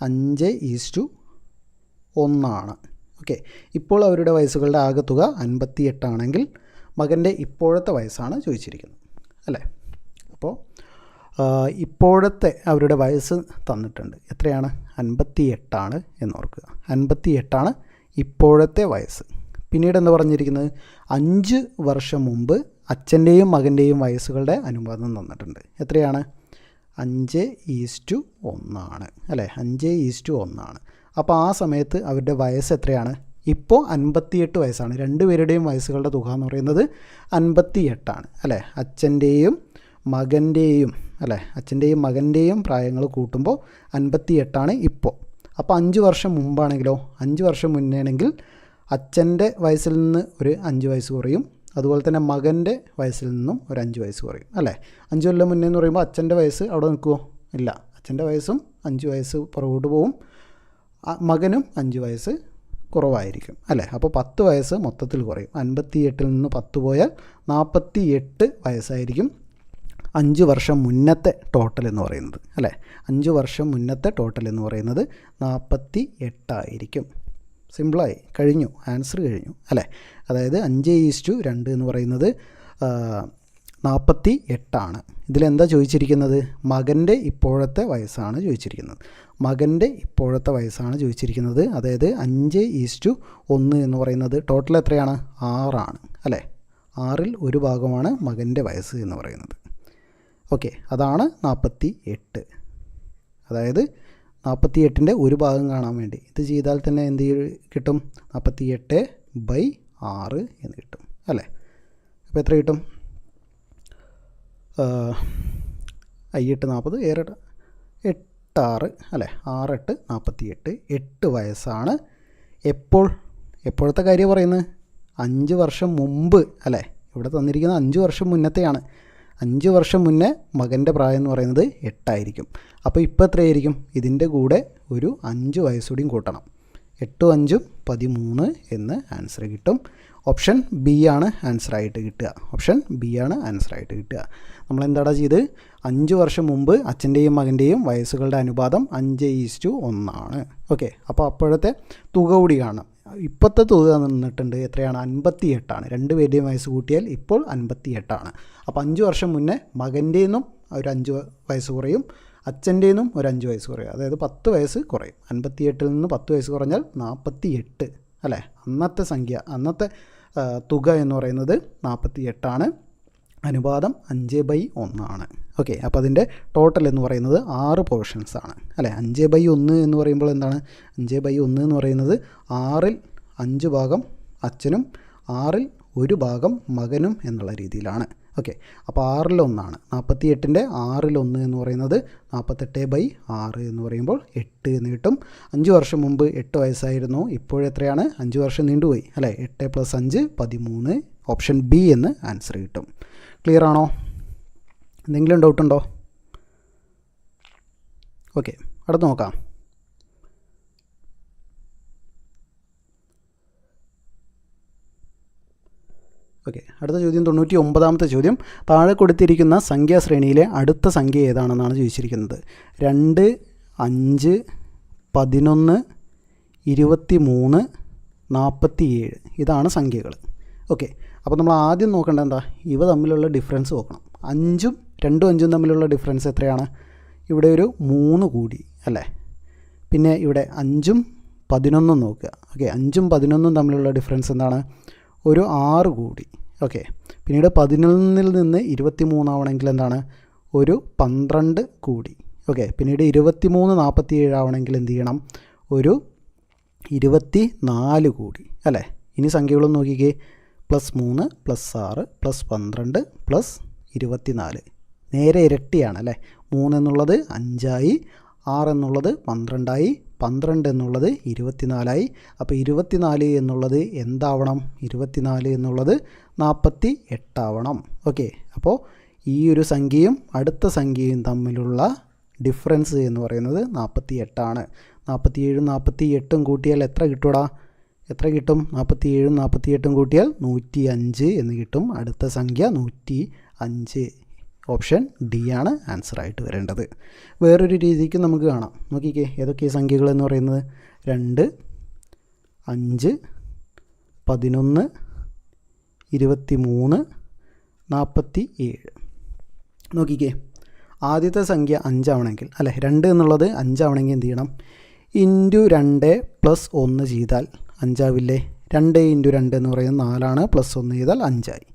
5:1 ആണ്. ഓക്കെ, ഇപ്പോൾ അവരുടെ വയസ്സുകളുടെ ആകെത്തുക 58 ആണെങ്കിൽ മകൻ്റെ ഇപ്പോഴത്തെ വയസ്സാണ് ചോദിച്ചിരിക്കുന്നത് അല്ലേ. അപ്പോൾ ഇപ്പോഴത്തെ അവരുടെ വയസ്സ് തന്നിട്ടുണ്ട്. എത്രയാണ്? 58 എന്ന് ഓർക്കുക. 58 ഇപ്പോഴത്തെ വയസ്സ്. പിന്നീട് എന്താ പറഞ്ഞിരിക്കുന്നത്? 5 വർഷം മുമ്പ് അച്ഛൻ്റെയും മകൻ്റെയും വയസ്സുകളുടെ അനുപാതം തന്നിട്ടുണ്ട്. എത്രയാണ്? 5:1 അല്ലേ. 5:1. അപ്പോൾ ആ സമയത്ത് അവരുടെ വയസ്സ് എത്രയാണ്? ഇപ്പോൾ 58 വയസ്സാണ്. രണ്ടുപേരുടെയും വയസ്സുകളുടെ തുക എന്ന് പറയുന്നത് 58 അല്ലേ. അച്ഛൻ്റെയും മകൻ്റെയും പ്രായങ്ങൾ കൂട്ടുമ്പോൾ 58 ഇപ്പോൾ. അപ്പോൾ 5 വർഷം മുമ്പാണെങ്കിലോ? 5 വർഷം മുന്നേ ആണെങ്കിൽ അച്ഛൻ്റെ വയസ്സിൽ നിന്ന് ഒരു 5 വയസ്സ് കുറയും, അതുപോലെ തന്നെ മകൻ്റെ വയസ്സിൽ നിന്നും ഒരു 5 വയസ്സ് കുറയും അല്ലേ. 5 കൊല്ലം മുന്നേ എന്ന് പറയുമ്പോൾ അച്ഛൻ്റെ വയസ്സ് അവിടെ നിൽക്കുമോ? ഇല്ല, അച്ഛൻ്റെ വയസ്സും 5 വയസ്സ് പുറകോട്ട് പോവും, മകനും 5 വയസ്സ് കുറവായിരിക്കും അല്ലേ. അപ്പോൾ 10 വയസ്സ് മൊത്തത്തിൽ കുറയും. 58 നിന്ന് 10 പോയാൽ 48 വയസ്സായിരിക്കും 5 വർഷം മുന്നത്തെ ടോട്ടൽ എന്ന് പറയുന്നത് അല്ലേ. 5 വർഷം മുന്നത്തെ ടോട്ടൽ എന്ന് പറയുന്നത് 48 ആയിരിക്കും. സിമ്പിളായി കഴിഞ്ഞു, ആൻസർ കഴിഞ്ഞു അല്ലേ. അതായത് 5:2 എന്ന് പറയുന്നത് 48. ഇതിലെന്താ ചോദിച്ചിരിക്കുന്നത്? മകൻ്റെ ഇപ്പോഴത്തെ വയസ്സാണ് ചോദിച്ചിരിക്കുന്നത്. അതായത് 5:1 എന്ന് പറയുന്നത് ടോട്ടൽ എത്രയാണ്? 6 അല്ലേ. 6ൽ ഒരു ഭാഗമാണ് മകൻ്റെ വയസ്സ് എന്ന് പറയുന്നത്. ഓക്കെ, അതാണ് 48. അതായത് 48ൻ്റെ ഒരു ഭാഗം കാണാൻ വേണ്ടി ഇത് ചെയ്താൽ തന്നെ എന്ത് കിട്ടും? 48/6 എന്ന് കിട്ടും അല്ലേ. അപ്പോൾ എത്ര കിട്ടും? 8 40 8 6 അല്ലേ. 6 8 48. 8 വയസ്സാണ് എപ്പോഴത്തെ കാര്യം പറയുന്നത്? 5 വർഷം മുമ്പ് അല്ലേ. ഇവിടെ തന്നിരിക്കുന്നത് 5 വർഷം മുന്നത്തെയാണ്. 5 വർഷം മുന്നേ മകൻ്റെ പ്രായം എന്ന് പറയുന്നത് 8 ആയിരിക്കും. അപ്പോൾ ഇപ്പോൾ എത്രയായിരിക്കും? ഇതിൻ്റെ കൂടെ ഒരു 5 വയസ്സുകൂടിയും കൂട്ടണം. 8 5 13 എന്ന് ആൻസർ കിട്ടും. ഓപ്ഷൻ ബി ആണ് ആൻസറായിട്ട് കിട്ടുക. നമ്മളെന്താടാ ചെയ്ത്? 5 വർഷം മുമ്പ് അച്ഛൻ്റെയും മകൻ്റെയും വയസ്സുകളുടെ അനുപാതം 5:1. ഓക്കെ, അപ്പോൾ അപ്പോഴത്തെ തുക കൂടി കാണാം. ഇപ്പോഴത്തെ തുക നിന്നിട്ടുണ്ട് എത്രയാണ്? 58. രണ്ടുപേരുടെയും വയസ്സ് കൂട്ടിയാൽ ഇപ്പോൾ 58. അപ്പോൾ 5 വർഷം മുന്നേ മകൻ്റെന്നും ഒരു 5 വയസ്സ് കുറയും, അച്ഛൻ്റെന്നും ഒരു 5 വയസ്സ് കുറയും. അതായത് 10 വയസ്സ് കുറയും. 58 നിന്ന് 10 വയസ്സ് കുറഞ്ഞാൽ 48 അല്ലേ. അന്നത്തെ തുക എന്ന് പറയുന്നത് 48. അനുപാതം 5/1. ഓക്കെ, അപ്പോൾ അതിൻ്റെ ടോട്ടൽ എന്ന് പറയുന്നത് 6 പോർഷൻസ് ആണ് അല്ലേ. 5/1 എന്ന് പറയുമ്പോൾ എന്താണ്? 5/1 എന്ന് പറയുന്നത് 6ൽ 5 ഭാഗം അച്ഛനും 6ൽ 1 ഭാഗം മകനും എന്നുള്ള രീതിയിലാണ്. ഓക്കെ, അപ്പോൾ 6ൽ 1. 48ൻ്റെ 6ൽ 1 എന്ന് പറയുന്നത് 48/6 എന്ന് പറയുമ്പോൾ 8 എന്ന് കിട്ടും. 5 വർഷം മുമ്പ് 8 വയസ്സായിരുന്നു, ഇപ്പോഴെത്രയാണ്? 5 വർഷം നീണ്ടുപോയി അല്ലേ. 8 + 5 13. ഓപ്ഷൻ ബി എന്ന് ആൻസർ കിട്ടും. ക്ലിയർ ആണോ? എന്തെങ്കിലും ഡൗട്ടുണ്ടോ? ഓക്കെ, അടുത്ത് നോക്കാം. ഓക്കെ, അടുത്ത ചോദ്യം 99ാമത്തെ ചോദ്യം. താഴെ കൊടുത്തിരിക്കുന്ന സംഖ്യാശ്രേണിയിലെ അടുത്ത സംഖ്യ ഏതാണെന്നാണ് ചോദിച്ചിരിക്കുന്നത്. 2 5 11 23 47 ഇതാണ് സംഖ്യകൾ. ഓക്കെ, അപ്പോൾ നമ്മൾ ആദ്യം നോക്കേണ്ടത് എന്താ? ഇവ തമ്മിലുള്ള ഡിഫറൻസ് നോക്കണം. 5ഉം 2ഉം 5ഉം തമ്മിലുള്ള ഡിഫറൻസ് എത്രയാണ്? ഇവിടെ ഒരു 3 കൂടി അല്ലേ. പിന്നെ ഇവിടെ 5ഉം 11ഉം നോക്കുക. ഓക്കെ, 5ഉം 11ഉം തമ്മിലുള്ള ഡിഫറൻസ് എന്താണ്? ഒരു 6 കൂടി. ഓക്കെ, പിന്നീട് 11ൽ നിന്ന് 23 ആവണമെങ്കിൽ എന്താണ്? ഒരു 12 കൂടി. ഓക്കെ, പിന്നീട് 23 47 ആവണമെങ്കിൽ എന്ത് ചെയ്യണം? ഒരു 24 കൂടി അല്ലേ. ഇനി സംഖ്യകളൊന്നും നോക്കിക്കേ. +3 +6 +12 +24 നേരെ ഇരട്ടിയാണ് അല്ലേ. 3 എന്നുള്ളത് 5 ആയി, 6 എന്നുള്ളത് 12 ആയി, 12 എന്നുള്ളത് 24 ആയി. അപ്പോൾ 24 എന്നുള്ളത് എന്താവണം? 24 എന്നുള്ളത് 48 ആവണം. ഓക്കെ, അപ്പോൾ ഈ ഒരു സംഖ്യയും അടുത്ത സംഖ്യയും തമ്മിലുള്ള ഡിഫറൻസ് എന്ന് പറയുന്നത് 48 ആണ്. 47ഉം 48ഉം കൂട്ടിയാൽ എത്ര കിട്ടൂടാ? എത്ര കിട്ടും? 47ഉം 48ഉം കൂട്ടിയാൽ 105 എന്ന് കിട്ടും. അടുത്ത സംഖ്യ 105. ഓപ്ഷൻ ഡി ആണ് ആൻസറായിട്ട് വരേണ്ടത്. വേറൊരു രീതിക്ക് നമുക്ക് കാണാം. നോക്കിക്കേ, ഏതൊക്കെ സംഖ്യകളെന്ന് പറയുന്നത്? 2 5, 11, 23, 47. നോക്കിക്കേ, ആദ്യത്തെ സംഖ്യ 5 ആവണമെങ്കിൽ, അല്ലേ, 2 എന്നുള്ളത് 5 ആവണമെങ്കിൽ എന്ത് ചെയ്യണം? ഇൻറ്റു 2 + 1 ചെയ്താൽ 5 ആവില്ലേ? 2 × 2 എന്ന് പറയുന്നത് 4 ആണ്, +1 ചെയ്താൽ 5 ആയി.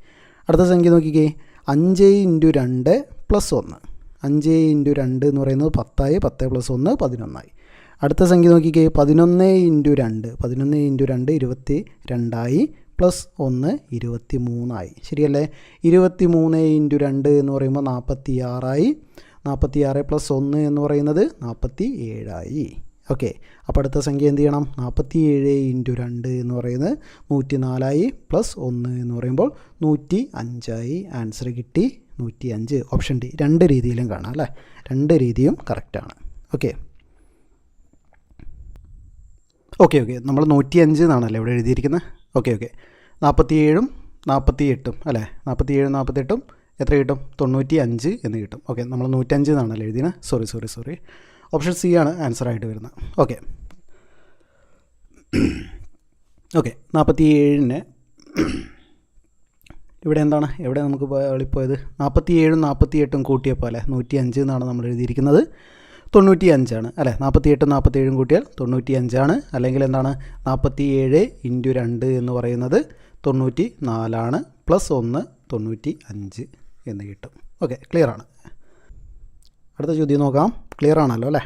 അടുത്ത സംഖ്യ നോക്കിക്കേ, 5 × 2 + 1. 5 × 2 എന്ന് പറയുന്നത് 10 ആയി, 10 + 1 11 ആയി. അടുത്ത സംഖ്യ നോക്കിക്കേ, 11 × 2, 11 × 2 22 ആയി, +1 23 ആയി. ശരിയല്ലേ? 23 × 2 എന്ന് പറയുമ്പോൾ 46 ആയി, 46 + 1 എന്ന് പറയുന്നത് 47 ആയി. ഓക്കെ, അപ്പോൾ അടുത്ത സംഖ്യ എന്ത് ചെയ്യണം? 47 × 2 എന്ന് പറയുന്നത് 104 ആയി, +1 എന്ന് പറയുമ്പോൾ 105 ആയി. ആൻസർ കിട്ടി 105. Option D. 2 രീതിയിലും കാണാം, അല്ലേ? 2 രീതിയും കറക്റ്റാണ്. ഓക്കെ ഓക്കെ ഓക്കെ നമ്മൾ 105 എന്നാണല്ലേ ഇവിടെ എഴുതിയിരിക്കുന്നത്. ഓക്കെ 47ഉം 48ഉം, അല്ലേ? 47ഉം 48ഉം എത്ര കിട്ടും? 95 എന്ന് കിട്ടും. ഓക്കെ, നമ്മൾ 105 എന്നാണല്ലോ എഴുതിയത്. സോറി. ഓപ്ഷൻ സി ആണ് ആൻസറായിട്ട് വരുന്നത്. ഓക്കെ 47ന് ഇവിടെ എന്താണ്? എവിടെ നമുക്ക് എളിപ്പോയത്? 47ഉം 48ഉം കൂട്ടിയപ്പോൾ, അല്ലേ, 105 എന്നാണ് നമ്മൾ എഴുതിയിരിക്കുന്നത്. 95 ആണ്, അല്ലേ? 48ഉം 47ഉം കൂട്ടിയാൽ 95 ആണ്. അല്ലെങ്കിൽ എന്താണ്? 47 × 2 എന്ന് പറയുന്നത് 94 ആണ്, +1 95 എന്ന് കിട്ടും. ഓക്കെ, ക്ലിയർ ആണ്. അടുത്ത ചോദ്യം നോക്കാം. ക്ലിയർ ആണല്ലോ, അല്ലേ?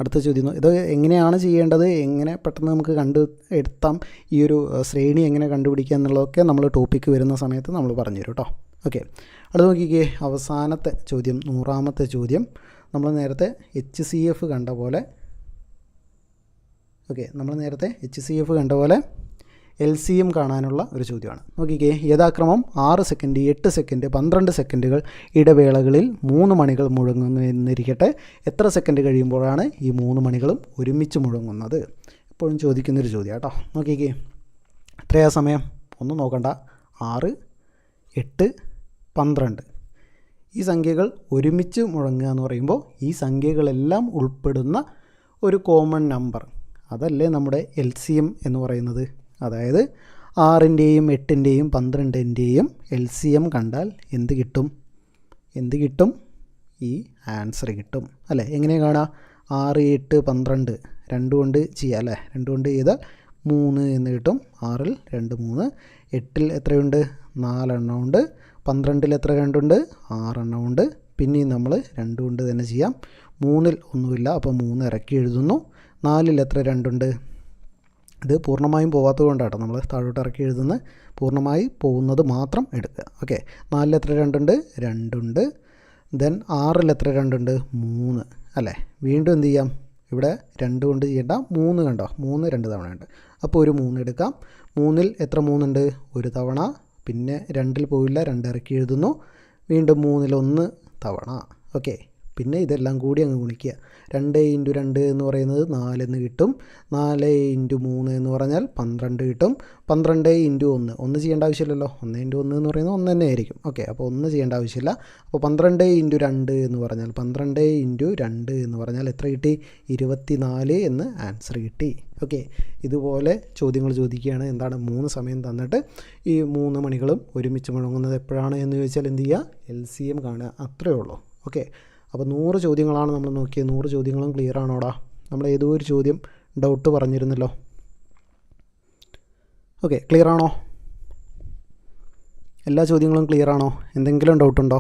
അടുത്ത ചോദ്യം, ഇത് എങ്ങനെയാണ് ചെയ്യേണ്ടത്, എങ്ങനെ പെട്ടെന്ന് നമുക്ക് എടുത്താം, ഈ ഒരു ശ്രേണി എങ്ങനെ കണ്ടുപിടിക്കുക എന്നുള്ളതൊക്കെ നമ്മൾ ടോപ്പിക്ക് വരുന്ന സമയത്ത് നമ്മൾ പറഞ്ഞു തരും കേട്ടോ. ഓക്കെ, അടുത്ത് നോക്കിക്കേ, അവസാനത്തെ ചോദ്യം, 100ാമത്തെ ചോദ്യം. നമ്മൾ നേരത്തെ HCF കണ്ട പോലെ LCM കാണാനുള്ള ഒരു ചോദ്യമാണ്. നോക്കിക്കേ, യഥാക്രമം 6 സെക്കൻഡ്, 8 സെക്കൻഡ്, 12 സെക്കൻഡുകൾ ഇടവേളകളിൽ 3 മണികൾ മുഴങ്ങുന്നു എന്നിരിക്കട്ടെ. എത്ര സെക്കൻഡ് കഴിയുമ്പോഴാണ് ഈ 3 മണികളും ഒരുമിച്ച് മുഴങ്ങുന്നത്? എപ്പോഴും ചോദിക്കുന്നൊരു ചോദ്യം കേട്ടോ. നോക്കിക്കേ, എത്രയാ സമയം? ഒന്നും നോക്കണ്ട. 6, 8, 12. ഈ സംഖ്യകൾ ഒരുമിച്ച് മുഴങ്ങുക എന്ന് പറയുമ്പോൾ ഈ സംഖ്യകളെല്ലാം ഉൾപ്പെടുന്ന ഒരു കോമൺ നമ്പർ, അതല്ലേ നമ്മുടെ LCM എന്ന് പറയുന്നത്. അതായത് 6ൻ്റെയും 8ൻ്റെയും 12ൻ്റെയും LCM കണ്ടാൽ എന്ത് കിട്ടും? ഈ ആൻസർ കിട്ടും, അല്ലേ? എങ്ങനെ കാണാം? 6, 8, 12 2 കൊണ്ട് ചെയ്യാം, അല്ലേ? 2 കൊണ്ട് ചെയ്താൽ 3 എന്ന് കിട്ടും. 6ൽ 2 3. 8ൽ എത്രയുണ്ട്? 4 എണ്ണം ഉണ്ട്. 12ൽ എത്ര 2 ഉണ്ട്? 6 എണ്ണം ഉണ്ട്. പിന്നെയും നമ്മൾ 2 കൊണ്ട് തന്നെ ചെയ്യാം. 3ൽ ഒന്നുമില്ല, അപ്പോൾ 3 ഇറക്കി എഴുതുന്നു. 4ൽ എത്ര 2 ഉണ്ട്? ഇത് പൂർണ്ണമായും പോകാത്തത് കൊണ്ടാട്ടോ നമ്മൾ താഴോട്ട് ഇറക്കി എഴുതുന്നത്. പൂർണ്ണമായി പോകുന്നത് മാത്രം എടുക്കുക. ഓക്കെ, 4ൽ എത്ര 2 ഉണ്ട്? 2 ഉണ്ട്. ദെൻ 6ൽ എത്ര 2 ഉണ്ട്? 3, അല്ലേ? വീണ്ടും എന്ത് ചെയ്യാം? ഇവിടെ 2 കൊണ്ട് ചെയ്യേണ്ട, 3 കണ്ടോ? 3 2 തവണ ഉണ്ട്, അപ്പോൾ ഒരു 3 എടുക്കാം. 3ൽ എത്ര 3 ഉണ്ട്? ഒരു തവണ. പിന്നെ 2ൽ പോയില്ല, 2 ഇറക്കി എഴുതുന്നു. വീണ്ടും 3ൽ 1 തവണ. ഓക്കെ, പിന്നെ ഇതെല്ലാം കൂടി അങ്ങ് ഗുണിക്കുക. 2 × 2 എന്ന് പറയുന്നത് 4 എന്ന് കിട്ടും. 4 × 3 എന്ന് പറഞ്ഞാൽ 12 കിട്ടും. 12 × 1 ചെയ്യേണ്ട ആവശ്യമില്ലല്ലോ. 1 × 1 എന്ന് പറയുന്നത് 1 തന്നെ ആയിരിക്കും. ഓക്കെ, അപ്പോൾ 1 ചെയ്യേണ്ട ആവശ്യമില്ല. അപ്പോൾ 12 × 2 എന്ന് പറഞ്ഞാൽ 12 × 2 എന്ന് പറഞ്ഞാൽ എത്ര കിട്ടി? 24 എന്ന് ആൻസർ കിട്ടി. ഓക്കെ, ഇതുപോലെ ചോദ്യങ്ങൾ ചോദിക്കുകയാണ്. എന്താണ്? 3 സമയം തന്നിട്ട് ഈ 3 മണികളും ഒരുമിച്ച് മുഴങ്ങുന്നത് എപ്പോഴാണ് എന്ന് ചോദിച്ചാൽ എന്ത് ചെയ്യുക? LCM കാണുക, അത്രയേ ഉള്ളൂ. ഓക്കെ, അപ്പോൾ 100 ചോദ്യങ്ങളാണ് നമ്മൾ നോക്കിയത്. 100 ചോദ്യങ്ങളും ക്ലിയർ ആണോടാ? നമ്മൾ ഏതോ ഒരു ചോദ്യം ഡൗട്ട് പറഞ്ഞിരുന്നല്ലോ. ഓക്കെ, ക്ലിയർ ആണോ? എല്ലാ ചോദ്യങ്ങളും ക്ലിയർ ആണോ? എന്തെങ്കിലും ഡൗട്ടുണ്ടോ?